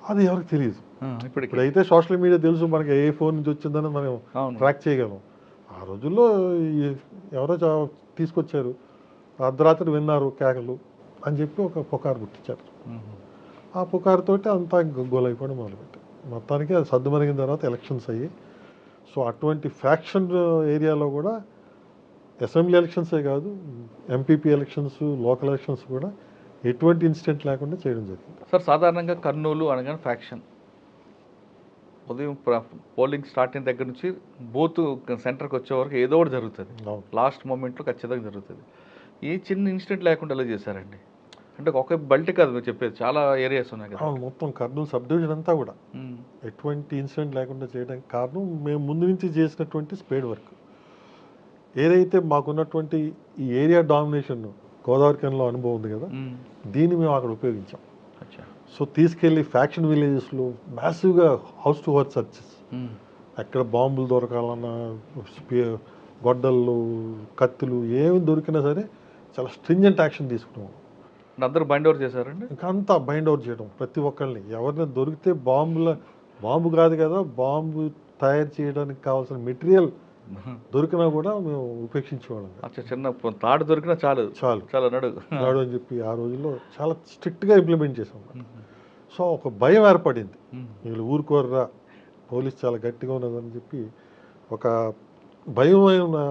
[SPEAKER 3] అది ఎవరికి తెలియదు. ఇప్పుడైతే సోషల్ మీడియా తెలుసు మనకి, ఏ ఫోన్ నుంచి వచ్చిందని మనం ట్రాక్ చేయగలం. ఆ రోజుల్లో ఎవరో తీసుకొచ్చారు, అర్ధరాత్రి విన్నారు కేకలు అని చెప్పి ఒక పుకారు పుట్టించారు. ఆ పుకారుతోటి అంతా గగ్గోలైపోవడం మొదలుపెట్టారు. మొత్తానికి అది సర్దుమరిగిన తర్వాత ఎలక్షన్స్ అయ్యి సో అటువంటి ఫ్యాక్షన్ ఏరియాలో కూడా అసెంబ్లీ ఎలక్షన్సే కాదు, ఎంపీపీ ఎలక్షన్స్, లోకల్ ఎలక్షన్స్ కూడా ఎటువంటి ఇన్సిడెంట్ లేకుండా చేయడం జరిగింది.
[SPEAKER 2] సార్ సాధారణంగా కర్నూలు అనగానే ఫ్యాక్షన్, ఉదయం పోలింగ్ స్టార్ట్ అయిన దగ్గర నుంచి బూత్ సెంటర్కి వచ్చే వరకు ఏదో ఒకటి జరుగుతుంది,
[SPEAKER 3] అవును.
[SPEAKER 2] లాస్ట్ మూమెంట్లో ఖచ్చితంగా జరుగుతుంది. ఏ చిన్న ఇన్సిడెంట్ లేకుండా ఎలా చేశారండి? అంటే ఒక బల్ట్ కాదు మీరు చెప్పేది, చాలా ఏరియాస్ ఉన్నాయి కదా.
[SPEAKER 3] అవును, మొత్తం కర్నూలు సబ్ డివిజన్ అంతా కూడా
[SPEAKER 2] మ్మ్.
[SPEAKER 3] ఎటువంటి ఇన్సిడెంట్ లేకుండా చేయడానికి కారణం మేము ముందు నుంచి చేసినటువంటి స్పేడ్ వర్క్. ఏదైతే మాకున్నటువంటి ఈ ఏరియా డామినేషన్ గోదావరి కెనాల్లో అనుభవం ఉంది కదా,
[SPEAKER 2] మ్మ్.
[SPEAKER 3] దీన్ని మేము అక్కడ ఉపయోగించాం.
[SPEAKER 2] అచ్చా.
[SPEAKER 3] సో తీసుకెళ్ళి ఫ్యాక్షన్ విలేజెస్లో మ్యాసివ్గా హౌస్ టు హౌస్ సర్చెస్,
[SPEAKER 2] మ్మ్.
[SPEAKER 3] ఎక్కడ బాంబులు దొరకాలన్నా, గొడ్డళ్ళు, కత్తులు ఏమి దొరికినా సరే చాలా స్ట్రింజెంట్ యాక్షన్ తీసుకున్నాం.
[SPEAKER 2] అందరూ బైండ్ ఓవర్ చేశారండి?
[SPEAKER 3] ఇంకా అంతా బైండ్ అవుట్ చేయడం, ప్రతి ఒక్కరిని ఎవరిని దొరికితే బాంబు కాదు కదా, బాంబు తయారు చేయడానికి కావాల్సిన మెటీరియల్ దొరికినా కూడా మేము ఉపేక్షించేవాళ్ళం.
[SPEAKER 2] అచ్చా, చిన్న తాడు దొరికినా చాలు
[SPEAKER 3] చాలు
[SPEAKER 2] చాలా నడు
[SPEAKER 3] నాడు అని చెప్పి ఆ రోజుల్లో చాలా స్ట్రిక్ట్గా ఇంప్లిమెంట్ చేసాం. సో ఒక భయం ఏర్పడింది, వీళ్ళు ఊరుకోర్రా, పోలీస్ చాలా గట్టిగా ఉన్నదని చెప్పి ఒక భయమైన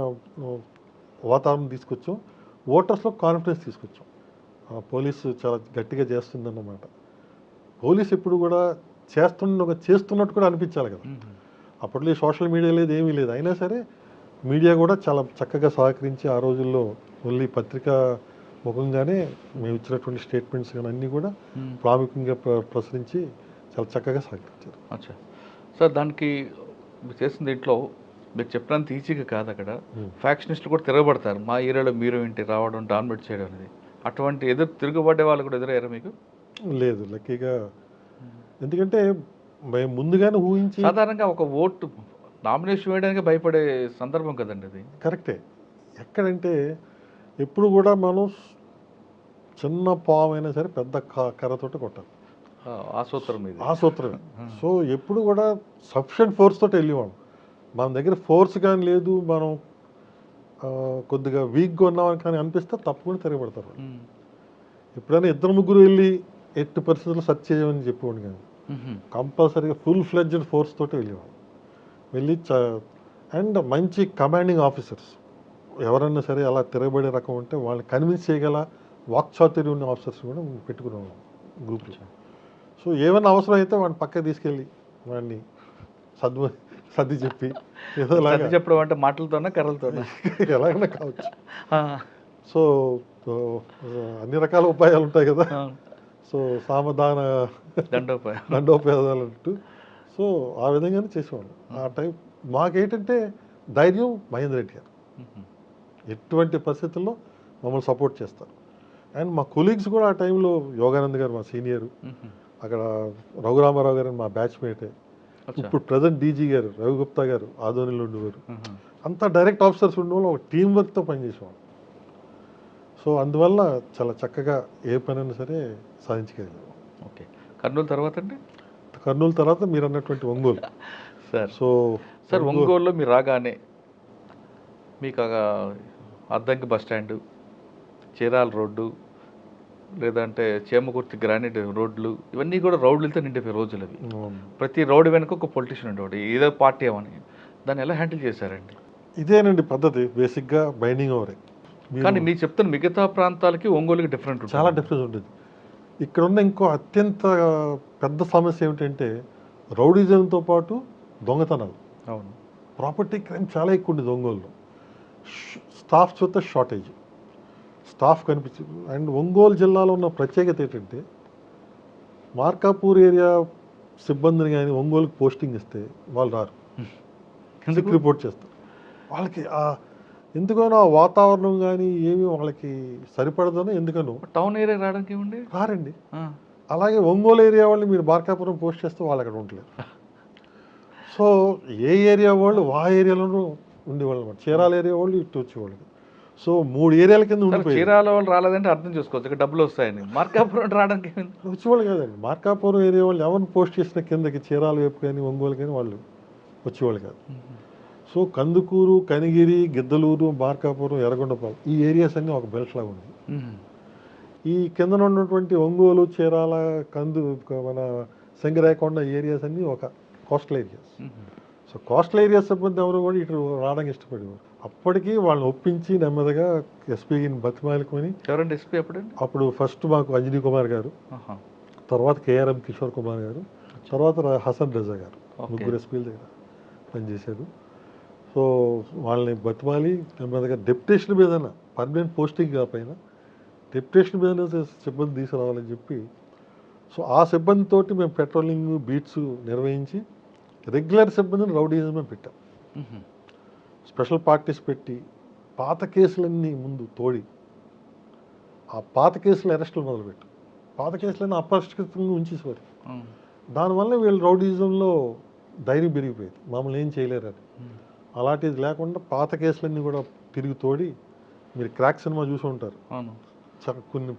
[SPEAKER 3] వాతావరణం తీసుకొచ్చాం. ఓటర్స్లో కాన్ఫిడెన్స్ తీసుకొచ్చాం. పోలీసు చాలా గట్టిగా చేస్తుందన్నమాట. పోలీస్ ఎప్పుడు కూడా చేస్తున్నట్టు కూడా అనిపించాలి కదా. అప్పట్లో ఈ సోషల్ మీడియా లేదు, ఏమీ లేదు, అయినా సరే మీడియా కూడా చాలా చక్కగా సహకరించి ఆ రోజుల్లో ఓన్లీ పత్రికా ముఖంగానే మేము ఇచ్చినటువంటి స్టేట్మెంట్స్ కానీ అన్నీ కూడా ప్రాముఖ్యంగా ప్రచురించి చాలా చక్కగా సహకరించారు.
[SPEAKER 2] అచ్చా సార్, దానికి మీరు చేసిన దీంట్లో మీరు చెప్పినంత ఈజీగా కాదు. అక్కడ ఫ్యాక్షనిస్టులు కూడా తిరగబడతారు, మా ఏరియాలో మీరు ఏంటి రావడం, డామినేట్ చేయడం అనేది. అటువంటి తిరుగుబడే వాళ్ళు కూడా ఎదురయ్యారా మీకు?
[SPEAKER 3] లేదు, లక్కీగా. ఎందుకంటే మేము ముందుగానే ఊహించి,
[SPEAKER 2] సాధారణంగా ఒక ఓటు నామినేషన్ వేయడానికి భయపడే సందర్భం కదండి అది.
[SPEAKER 3] కరెక్టే. ఎక్కడంటే ఎప్పుడు కూడా మనం చిన్న పాము అయినా సరే పెద్ద కర్రతోటి కొట్టాలి,
[SPEAKER 2] ఆ సూత్రం ఇది,
[SPEAKER 3] ఆ సూత్రమే. సో ఎప్పుడు కూడా సఫిషియెంట్ ఫోర్స్ తోటి వెళ్ళేవాళ్ళం. మన దగ్గర ఫోర్స్ కానీ లేదు, మనం కొద్దిగా వీక్గా ఉన్నామని కానీ అనిపిస్తే తప్పకుండా తిరగబడతారు. ఎప్పుడైనా ఇద్దరు ముగ్గురు వెళ్ళి ఎట్టి పరిస్థితుల్లో సెర్చ్ చేయమని చెప్పేవాడు, కానీ కంపల్సరీగా ఫుల్ ఫ్లెడ్జ్డ్ ఫోర్స్ తోటి వెళ్ళేవాడు. వెళ్ళి అండ్ మంచి కమాండింగ్ ఆఫీసర్స్ ఎవరన్నా సరే అలా తిరగబడే రకం ఉంటే వాళ్ళని కన్విన్స్ చేయగల వాక్చాతుర్యం ఉన్న ఆఫీసర్స్ కూడా పెట్టుకునేవాళ్ళం గ్రూప్లో. సో ఏమైనా అవసరం అయితే వాడిని పక్కకి తీసుకెళ్ళి వాడిని సర్ది చెప్పి ఏదో
[SPEAKER 2] చెప్పడం అంటే మాటలతోనా కర్రలతోనా
[SPEAKER 3] ఎలాగైనా కావచ్చు. సో అన్ని రకాల ఉపాయాలు ఉంటాయి కదా. సో సామధాన దండోపేదాలు అంటూ, సో ఆ విధంగానే చేసేవాళ్ళం. ఆ టైం మాకేంటంటే ధైర్యం మహేందర్ రెడ్డి గారు ఎటువంటి పరిస్థితుల్లో మమ్మల్ని సపోర్ట్ చేస్తారు. అండ్ మా కొలీగ్స్ కూడా ఆ టైంలో యోగానంద్ గారు మా సీనియరు, అక్కడ రఘురామారావు గారు మా బ్యాచ్మేటే, ఇప్పుడు ప్రజెంట్ డీజీ గారు రవిగుప్తా గారు ఆదోనిలో ఉండేవారు. అంతా డైరెక్ట్ ఆఫీసర్స్ ఉండేవాళ్ళు, ఒక టీం వర్క్తో పనిచేసేవాళ్ళు. సో అందువల్ల చాలా చక్కగా ఏ పనైనా సరే సాధించగలిగాం.
[SPEAKER 2] ఓకే, కర్నూలు తర్వాత అండి?
[SPEAKER 3] కర్నూలు తర్వాత మీరు అన్నటువంటి ఒంగోలు
[SPEAKER 2] సార్.
[SPEAKER 3] సో
[SPEAKER 2] సార్ ఒంగోలులో మీరు రాగానే మీకు Addanki bus stand, Chirala road, లేదంటే చేమకుర్తి గ్రానైట్ రోడ్లు, ఇవన్నీ కూడా రౌడీలతో నిండిపోయే రోజులు అవి. ప్రతి రౌడీ వెనుక ఒక పొలిటీషియన్ ఉండేవాడు, ఏదో పార్టీ ఏమని. దాన్ని ఎలా హ్యాండిల్ చేశారండి?
[SPEAKER 3] ఇదేనండి పద్ధతి, బేసిక్గా బైండింగ్ ఓవరే.
[SPEAKER 2] కానీ మీరు చెప్తున్న మిగతా ప్రాంతాలకి ఒంగోలుకి డిఫరెంట్,
[SPEAKER 3] చాలా డిఫరెన్స్ ఉంటుంది. ఇక్కడ ఉన్న ఇంకో అత్యంత పెద్ద సమస్య ఏమిటంటే రౌడీజంతో పాటు దొంగతనాలు.
[SPEAKER 2] అవును,
[SPEAKER 3] ప్రాపర్టీ క్రైమ్ చాలా ఎక్కువ ఉండేది ఒంగోలులో. స్టాఫ్ చూస్తే షార్టేజ్, స్టాఫ్ కనిపించదు. అండ్ ఒంగోలు జిల్లాలో ఉన్న ప్రత్యేకత ఏంటంటే మార్కాపూర్ ఏరియా సిబ్బందిని కానీ ఒంగోలుకి పోస్టింగ్ ఇస్తే వాళ్ళు రారు, రిపోర్ట్ చేస్తారు. వాళ్ళకి ఎందుకనో ఆ వాతావరణం కానీ ఏమి వాళ్ళకి సరిపడదనో ఎందుకనో
[SPEAKER 2] టౌన్ ఏరియా రావడానికి ఏముంది,
[SPEAKER 3] రారండి. అలాగే ఒంగోలు ఏరియా వాళ్ళని మీరు మార్కాపురం పోస్ట్ చేస్తే వాళ్ళు అక్కడ ఉండలేరు. సో ఏ ఏరియా వాళ్ళు ఆ ఏరియాలోనూ ఉండేవాళ్ళు అనమాట. చీరాల ఏరియా వాళ్ళు ఇటు వచ్చేవాళ్ళు. సో 3 ఏరియాల కింద ఉండిపోయి
[SPEAKER 2] చీరాల వాళ్ళు రాలేదంటే అర్థం చేసుకోవచ్చు, ఇక్కడ డబ్బులు వస్తాయని. మార్కాపురం రావడానికి
[SPEAKER 3] వచ్చేవాళ్ళు కాదండి. మార్కాపురం ఏరియా వాళ్ళు ఎవరిని పోస్ట్ చేసిన కిందకి చీరాల వైపు కానీ ఒంగోలు కానీ వాళ్ళు వచ్చేవాళ్ళు కాదు. సో కందుకూరు, కనిగిరి, గిద్దలూరు, మార్కాపురం, ఎర్రగొండపాలెం ఈ ఏరియాస్ అన్నీ ఒక బెల్ట్ లాగా ఉంది. ఈ కింద ఉన్నటువంటి ఒంగోలు, చీరాల, మన సింగరాయకొండ ఏరియాస్ అన్నీ ఒక coastal areas. So coastal area సిబ్బంది ఎవరు కూడా ఇటు రావడానికి ఇష్టపడేవారు. అప్పటికి వాళ్ళని ఒప్పించి నెమ్మదిగా ఎస్పీని బతిమాలుకొని,
[SPEAKER 2] ఎవరండి ఎస్పీ అప్పుడండి?
[SPEAKER 3] అప్పుడు ఫస్ట్ మాకు అంజనీ కుమార్ గారు,
[SPEAKER 2] ఆహా.
[SPEAKER 3] తర్వాత కేఆర్ఎం కిషోర్ కుమార్ గారు, తర్వాత హసన్ రజా గారు,
[SPEAKER 2] ఓకే.
[SPEAKER 3] ముగ్గురు ఎస్పీల దగ్గర పనిచేశారు. సో వాళ్ళని బతిమాలి నెమ్మదిగా డెప్యుటేషన్ మీద, పర్మనెంట్ పోస్టింగ్ కాకపోయినా డెప్యుటేషన్ మీద సిబ్బంది తీసుకురావాలని చెప్పి, సో ఆ సిబ్బందితోటి మేము పెట్రోలింగ్ బీట్స్ నిర్వహించి రెగ్యులర్ సిబ్బందిని రౌడీజమే పెట్టాం.
[SPEAKER 2] మ్మ్.
[SPEAKER 3] స్పెషల్ పార్టీస్ పెట్టి పాత కేసులన్నీ ముందు తోడి ఆ పాత కేసులు అరెస్టులు మొదలుపెట్టాం. పాత కేసులన్నీ అపరిష్కృతంగా ఉంచేసేవారు.
[SPEAKER 2] మ్మ్.
[SPEAKER 3] దానివల్ల వీళ్ళు రౌడీజంలో ధైర్యం పెరిగిపోయేది, మమ్మల్ని ఏం చేయలేరని.
[SPEAKER 2] మ్మ్.
[SPEAKER 3] అలాంటిది లేకుండా పాత కేసులన్నీ కూడా తిరిగి తోడి, మీరు క్రాక్ సినిమా చూసి ఉంటారు,
[SPEAKER 2] అవును.
[SPEAKER 3] కొన్ని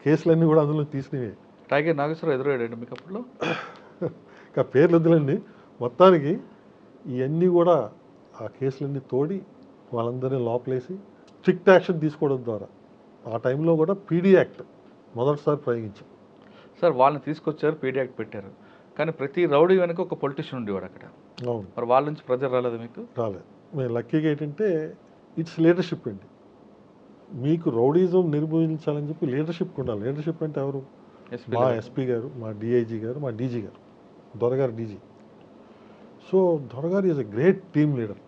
[SPEAKER 3] కేసులన్నీ కూడా అందులో తీసినవే.
[SPEAKER 2] టైగర్ నాగేశ్వరరావు ఎదురయ్యాడండి మీకు అప్పట్లో?
[SPEAKER 3] ఇంకా పేర్లు వద్దులండి. మొత్తానికి ఇవన్నీ కూడా ఆ కేసులన్నీ తోడి వాళ్ళందరినీ లోపలేసి స్ట్రిక్ట్ యాక్షన్ తీసుకోవడం ద్వారా ఆ టైంలో కూడా పీడీ యాక్ట్ మొదటిసారి ప్రయోగించాం.
[SPEAKER 2] సార్ వాళ్ళని తీసుకొచ్చారు, పీడీ యాక్ట్ పెట్టారు, కానీ ప్రతి రౌడీ వెనక ఒక పొలిటీషియన్ ఉండేవాడు అక్కడ.
[SPEAKER 3] అవును,
[SPEAKER 2] మరి వాళ్ళ నుంచి ప్రెజర్ రాలేదు మీకు?
[SPEAKER 3] రాలేదు. మేము లక్కీగా ఏంటంటే ఇట్స్ లీడర్షిప్ అండి. మీకు రౌడీజం నిర్మూలించాలని చెప్పి లీడర్షిప్ ఉండాలి. లీడర్షిప్ అంటే ఎవరు?
[SPEAKER 2] ఎస్పీ
[SPEAKER 3] మా ఎస్పీ గారు, మా డిఐజీ గారు, మా డీజీ గారు, దొరగారు డీజీ. సో దొరగారు is a great team leader.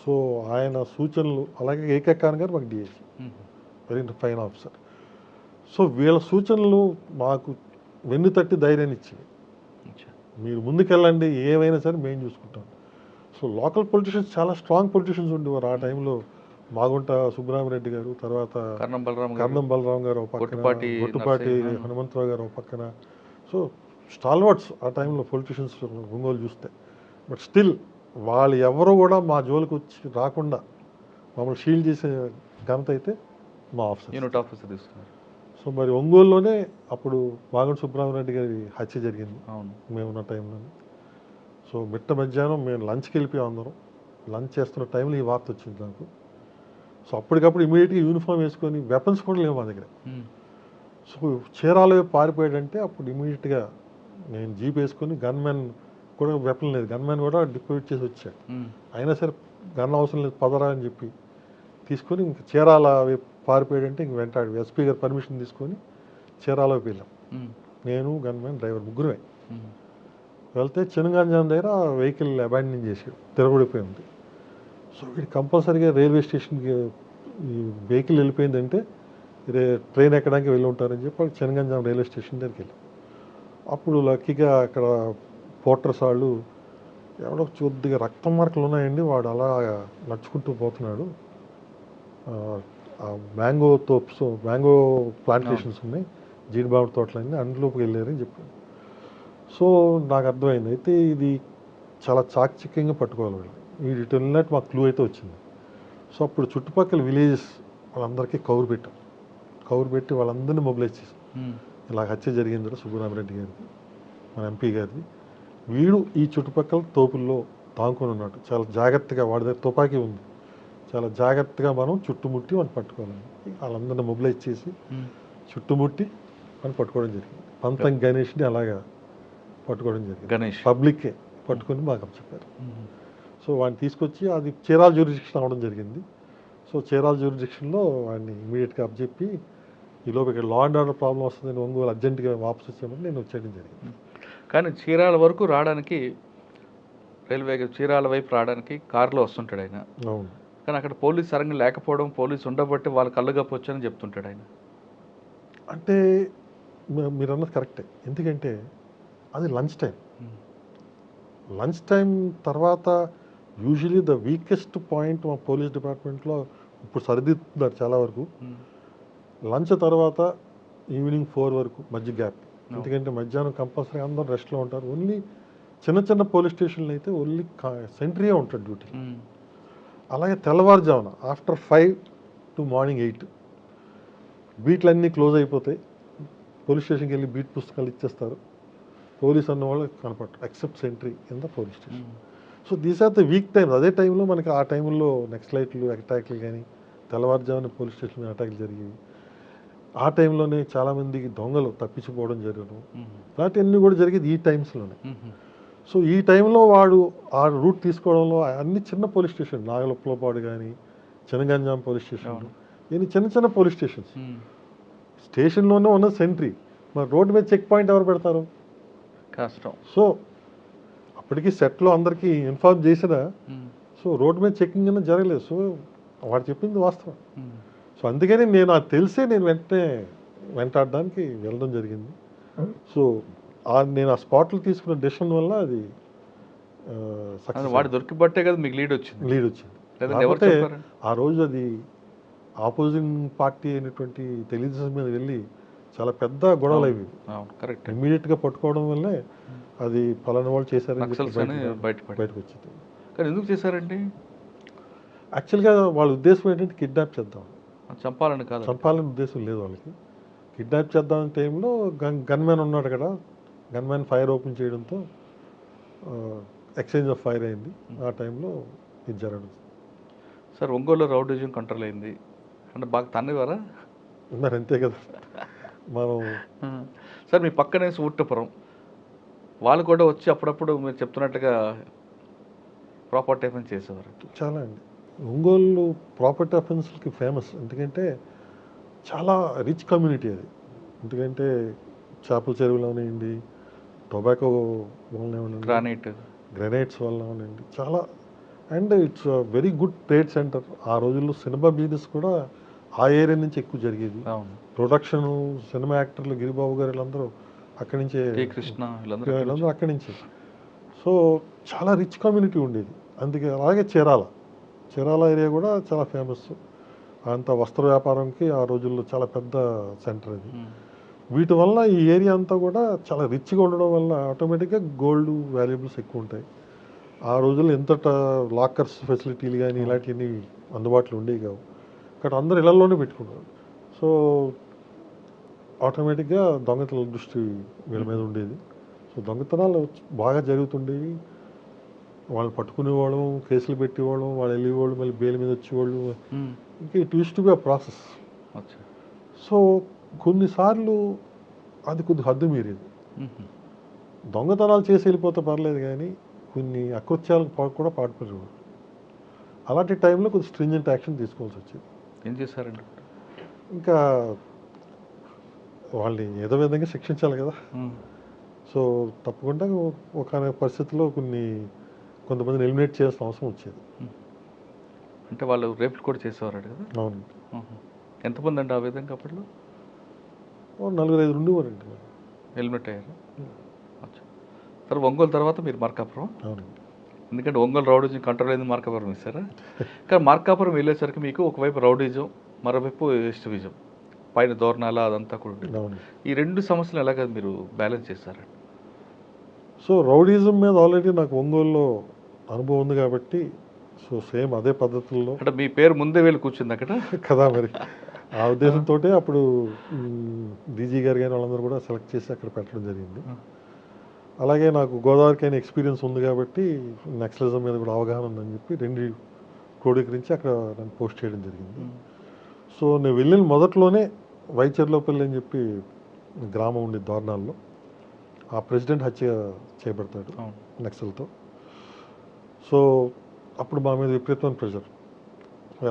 [SPEAKER 3] So ఆయన సూచనలు, అలాగే ఏకే ఖాన్ గారు మాకు DIG, very fine officer. So వీళ్ళ సూచనలు మాకు వెన్ను తట్టి ధైర్యాన్ని ఇచ్చింది. మీరు ముందుకెళ్ళండి, ఏమైనా సరే మేము చూసుకుంటాం. సో లోకల్ పొలిటీషియన్స్ చాలా స్ట్రాంగ్ పొలిటీషియన్స్ ఉండేవారు ఆ టైంలో. మాగుంట సుబ్బరామరెడ్డి గారు, తర్వాత
[SPEAKER 2] కర్ణం
[SPEAKER 3] బలరాం గారు ఒక పక్కన, గొట్టుపాటి
[SPEAKER 2] నరసింహ.
[SPEAKER 3] హనుమంతరావు గారు ఒక పక్కన. సో స్టాల్వర్డ్స్ ఆ టైంలో పొలిటీషియన్స్ ఒంగోలు చూస్తే. బట్ స్టిల్ వాళ్ళు ఎవరు కూడా మా జోలికి వచ్చి రాకుండా మమ్మల్ని షీల్డ్ చేసే ఘనత అయితే మా ఆఫీసర్.
[SPEAKER 2] యూనిట్ ఆఫీసర్ తీసుకున్నారు.
[SPEAKER 3] సో మరి ఒంగోలులోనే అప్పుడు మాగుంట సుబ్బరామరెడ్డి గారి హత్య జరిగింది.
[SPEAKER 2] అవును.
[SPEAKER 3] మేమున్న టైంలోనే. సో మిట్ట మధ్యాహ్నం మేము లంచ్కి వెళ్ళిపోయి అందరం. లంచ్ చేస్తున్న టైంలో ఈ వార్త వచ్చింది నాకు. సో అప్పటికప్పుడు ఇమీడియట్గా యూనిఫామ్ వేసుకొని, వెపన్స్ కూడా లేవు మా దగ్గర. సో చీరాల వైపు పారిపోయాడంటే అప్పుడు ఇమీడియట్గా నేను జీప్ వేసుకొని, గన్మెన్ కూడా వెపన్ లేదు, గన్మెన్ కూడా డిపోజిట్ చేసి వచ్చాడు. అయినా సరే గన్ అవసరం లేదు పదరా అని చెప్పి తీసుకొని ఇంక చీరాల వైపు పారిపోయాడంటే ఇంక వెంటాడు. ఎస్పీ గారు పర్మిషన్ తీసుకొని చీరాల వైపు వెళ్ళాం. నేను, గన్మెన్, డ్రైవర్ ముగ్గురమే వెళ్తే చిన్నగంజాం దగ్గర వెహికల్ అబాండన్ చేసాడు, తిరగబడిపోయి ఉంది. సో వీడు కంపల్సరీగా రైల్వే స్టేషన్కి ఈ వెహికల్ వెళ్ళిపోయిందంటే ట్రైన్ ఎక్కడానికి వెళ్ళి ఉంటారని చెప్పి చిన్నగంజాం రైల్వే స్టేషన్ దగ్గరికి వెళ్ళాం. అప్పుడు లక్కీగా అక్కడ పోర్టర్స్ వాళ్ళు, ఎవడో కొద్దిగా రక్తం మార్కులు ఉన్నాయండి, వాడు అలా నడుచుకుంటూ పోతున్నాడు, మ్యాంగో తోప్స్, మ్యాంగో ప్లాంటేషన్స్ ఉన్నాయి, జీడిబాబు తోటలన్నీ, అందులోకి వెళ్ళారని చెప్పాడు. సో నాకు అర్థమైంది, అయితే ఇది చాలా చాకచక్యంగా పట్టుకోవాలి వీళ్ళు. వీడు ఇటు వెళ్ళినట్టు మాకు క్లూ అయితే వచ్చింది. సో అప్పుడు చుట్టుపక్కల విలేజెస్ వాళ్ళందరికీ కౌరు పెట్టాం. కౌరు పెట్టి వాళ్ళందరినీ మొబిలైజ్ చేసాం. ఇలా హత్య జరిగింది సుబ్బరామరెడ్డి గారిది, మన ఎంపీ గారిది, వీడు ఈ చుట్టుపక్కల తోపుల్లో దాంకొని ఉన్నాడు, చాలా జాగ్రత్తగా, వాడి దగ్గర తుపాకీ ఉంది, చాలా జాగ్రత్తగా మనం చుట్టుముట్టి వాడిని పట్టుకోవాలని వాళ్ళందరినీ మొబిలైజ్ చేసి చుట్టుముట్టి వాడిని పట్టుకోవడం జరిగింది. పంతం గణేష్ని అలాగా పట్టుకోవడం జరిగింది.
[SPEAKER 2] గణేష్
[SPEAKER 3] పబ్లిక్కే పట్టుకొని మాకు చెప్పారు. సో వాడిని తీసుకొచ్చి అది చీరాల జ్యూరిడిక్షన్ అవ్వడం జరిగింది. సో చీరాల జ్యూరిడిక్షన్లో వాడిని ఇమీడియట్గా అప్పచెప్పి, ఈలోపు ఇక్కడ లా అండ్ ఆర్డర్ ప్రాబ్లం వస్తుందని ఒంగోలు అర్జెంటుగా వాపసు వచ్చామని నేను వచ్చేయడం జరిగింది.
[SPEAKER 2] కానీ చీరాల వరకు రావడానికి, రైల్వే చీరాల వైపు రావడానికి కారులో వస్తుంటాడు ఆయన.
[SPEAKER 3] అవును.
[SPEAKER 2] కానీ అక్కడ పోలీస్ సరంగా లేకపోవడం, పోలీసు ఉండబట్టి వాళ్ళు కళ్ళగప్పొచ్చని చెప్తుంటాడు ఆయన.
[SPEAKER 3] అంటే మీరు అన్నది కరెక్టే, ఎందుకంటే అది లంచ్ టైం. లంచ్ టైం తర్వాత యూజువలీ ద వీకెస్ట్ పాయింట్ మా పోలీస్ డిపార్ట్మెంట్లో ఇప్పుడు సరిదిద్దుతున్నారు చాలా వరకు. లంచ్ తర్వాత ఈవినింగ్ 4 వరకు మధ్య గ్యాప్, ఎందుకంటే మధ్యాహ్నం కంపల్సరీ అందరూ రెస్ట్లో ఉంటారు. ఓన్లీ చిన్న చిన్న పోలీస్ స్టేషన్లు అయితే ఓన్లీ సెంట్రీయే ఉంటాడు డ్యూటీ. అలాగే తెల్లవారుజామున ఆఫ్టర్ 5 to మార్నింగ్ 8 బీట్లన్నీ క్లోజ్ అయిపోతాయి. పోలీస్ స్టేషన్కి వెళ్ళి బీట్ పుస్తకాలు ఇచ్చేస్తారు. పోలీస్ అన్న వాళ్ళు కనపడతారు except sentry in the police station. So these are the weak times. అదే టైంలో మనకి ఆ టైంలో నక్సలైట్లు అటాక్లు కానీ, తెల్లవారుజామున పోలీస్ స్టేషన్ అటాక్లు జరిగేవి. ఆ టైంలోనే చాలామందికి దొంగలు తప్పించిపోవడం జరగడం, ఇలాంటివన్నీ కూడా జరిగేది ఈ టైమ్స్లోనే. సో ఈ టైంలో వాడు ఆ రూట్ తీసుకోవడంలో అన్ని చిన్న పోలీస్ స్టేషన్, నాగలపులపాడు కానీ, చినగంజాం పోలీస్ స్టేషన్, ఇన్ని చిన్న చిన్న పోలీస్ స్టేషన్స్. స్టేషన్లోనే ఉన్న సెంట్రీ, మరి రోడ్డు మీద చెక్ పాయింట్ ఎవరు పెడతారు?
[SPEAKER 2] కష్టం.
[SPEAKER 3] సో అప్పటికి సెట్లో అందరికీ ఇన్ఫార్మ్ చేసిన, సో రోడ్డు మీద చెకింగ్ అనేది జరగలేదు. సో వాడు చెప్పింది వాస్తవం. సో అందుకని నేను అది తెలిసే నేను వెంటనే వెంటాడడానికి వెళ్ళడం జరిగింది. సో నేను ఆ స్పాట్లో తీసుకున్న డెసిషన్ వల్ల అది
[SPEAKER 2] వాడు దొరికిబట్టే కదా మీకు లీడ్ వచ్చింది.
[SPEAKER 3] కాకపోతే ఆ రోజు అది ఆపోజింగ్ పార్టీ అయినటువంటి తెలుగుదేశం మీద వెళ్ళి చాలా పెద్ద గొడవలు అవి.
[SPEAKER 2] కరెక్ట్.
[SPEAKER 3] ఇమ్మీడియట్గా పట్టుకోవడం వల్లే అది పలానా వాళ్ళు చేశారని
[SPEAKER 2] బయటకు వచ్చింది. కానీ ఎందుకు చేశారండి?
[SPEAKER 3] యాక్చువల్గా వాళ్ళ ఉద్దేశం ఏంటంటే కిడ్నాప్ చేద్దాం,
[SPEAKER 2] చంపాలని కాదు,
[SPEAKER 3] చంపాలని ఉద్దేశం లేదు వాళ్ళకి. కిడ్నాప్ చేద్దాం టైంలో గన్మ్యాన్ ఉన్నాడు కదా, గన్మ్యాన్ ఫైర్ ఓపెన్ చేయడంతో ఎక్స్చేంజ్ ఆఫ్ ఫైర్ అయింది. ఆ టైంలో ఇది జరగడం.
[SPEAKER 2] సార్ ఒంగోలు రౌడీజం కంట్రోల్ అయింది అంటే బాగా తన్నేవారా?
[SPEAKER 3] మరి అంతే కదా మనం.
[SPEAKER 2] సార్ మీ పక్కనే ఊట్టపురం, వాళ్ళు కూడా వచ్చి అప్పుడప్పుడు మీరు చెప్తున్నట్టుగా ప్రాపర్టీ అఫెన్స్ చేసేవారు.
[SPEAKER 3] చాలా అండి. ఒంగోలు ప్రాపర్టీ అఫెన్స్కి ఫేమస్, ఎందుకంటే చాలా రిచ్ కమ్యూనిటీ అది. ఎందుకంటే చేపల చెరువులు అవనండి, టొబాకో వలన గ్రానైట్స్ వలన అవనండి, చాలా. And it's very good trade centre. ఆ రోజుల్లో సినిమా బిజినెస్ కూడా ఆ ఏరియా నుంచి ఎక్కువ జరిగేది. ప్రొడక్షన్, సినిమా యాక్టర్లు గిరిబాబు గారు వీళ్ళందరూ అక్కడి నుంచే, వీళ్ళందరూ అక్కడి నుంచే. సో చాలా రిచ్ కమ్యూనిటీ ఉండేది. అందుకే అలాగే చీరాల ఏరియా కూడా చాలా ఫేమస్. అంత వస్త్ర వ్యాపారంకి ఆ రోజుల్లో చాలా పెద్ద సెంటర్ అది. వీటి వల్ల ఈ ఏరియా అంతా కూడా చాలా రిచ్గా ఉండడం వల్ల ఆటోమేటిక్గా గోల్డ్ వాల్యుబుల్స్ ఎక్కువ ఉంటాయి. ఆ రోజుల్లో ఎంత లాకర్స్ ఫెసిలిటీలు కానీ ఇలాంటివన్నీ అందుబాటులో ఉండేవి కావు. ఇక్కడ అందరు ఇళ్లలోనే పెట్టుకున్నారు. సో ఆటోమేటిక్గా దొంగతనాల దృష్టి వీళ్ళ మీద ఉండేది. సో దొంగతనాలు బాగా జరుగుతుండేవి. వాళ్ళు పట్టుకునేవాళ్ళం, కేసులు పెట్టేవాళ్ళం, వాళ్ళు వెళ్ళేవాళ్ళు, మళ్ళీ బెయిల్ మీద వచ్చేవాళ్ళు. ఇంకా it use to be a process. So కొన్నిసార్లు అది కొద్ది హద్దు మీరేది. దొంగతనాలు చేసి వెళ్ళిపోతే పర్లేదు, కానీ కొన్ని అకృత్యాలకు కూడా పాటుపడేవాళ్ళు. అలాంటి టైంలో కొద్ది స్ట్రింజెంట్ యాక్షన్ తీసుకోవాల్సి వచ్చేది.
[SPEAKER 2] ఏం చేశారండి?
[SPEAKER 3] ఇంకా వాళ్ళని ఏదో విధంగా శిక్షించాలి కదా. సో తప్పకుండా ఒక పరిస్థితిలో కొంతమందిని ఎలిమినేట్ చేయాల్సిన అవసరం వచ్చేది.
[SPEAKER 2] అంటే వాళ్ళు రేపు కూడా చేసేవారు కదా?
[SPEAKER 3] అవును.
[SPEAKER 2] ఎంతమంది అండి ఆ విధంగా అప్పట్లో?
[SPEAKER 3] 4-5 ఉండేవారండి.
[SPEAKER 2] ఎలిమినేట్ అయ్యారు. సరే ఒంగోలు తర్వాత మీరు మార్కాపురం.
[SPEAKER 3] అవునండి.
[SPEAKER 2] ఎందుకంటే ఒంగోలు రౌడీజం కంట్రోల్ అయింది, మార్కాపురం ఇస్తారా? కానీ మార్కాపురం వెళ్ళేసరికి మీకు ఒకవైపు రౌడీజం, మరోవైపు ఎస్టివిజం, పైన దోరణాల అదంతా కూడా ఉంటుంది. ఈ రెండు సమస్యలు ఎలాగ మీరు బ్యాలెన్స్ చేస్తారండి?
[SPEAKER 3] సో రౌడీజం మీద ఆల్రెడీ నాకు ఒంగోలులో అనుభవం ఉంది కాబట్టి, సో సేమ్ అదే పద్ధతుల్లో.
[SPEAKER 2] అంటే మీ పేరు ముందే వెళ్ళి కూర్చుంది అక్కడ
[SPEAKER 3] కదా మరి. ఆ ఉద్దేశంతో అప్పుడు డీజీ గారు కానీ వాళ్ళందరూ కూడా సెలెక్ట్ చేసి అక్కడ పెట్టడం జరిగింది. అలాగే నాకు గోదావరికైనా ఎక్స్పీరియన్స్ ఉంది కాబట్టి నక్సలిజం మీద కూడా అవగాహన ఉందని చెప్పి 2 క్రోడీకరించి అక్కడ నన్ను పోస్ట్ చేయడం జరిగింది. సో నేను వెళ్ళిన మొదట్లోనే వైచర్లోపల్లి అని చెప్పి గ్రామం ఉండేది దోర్నాల్లో. ఆ ప్రెసిడెంట్ హత్య చేయబడతాడు నక్సల్తో. సో అప్పుడు మా మీద విపరీతమైన ప్రెషర్,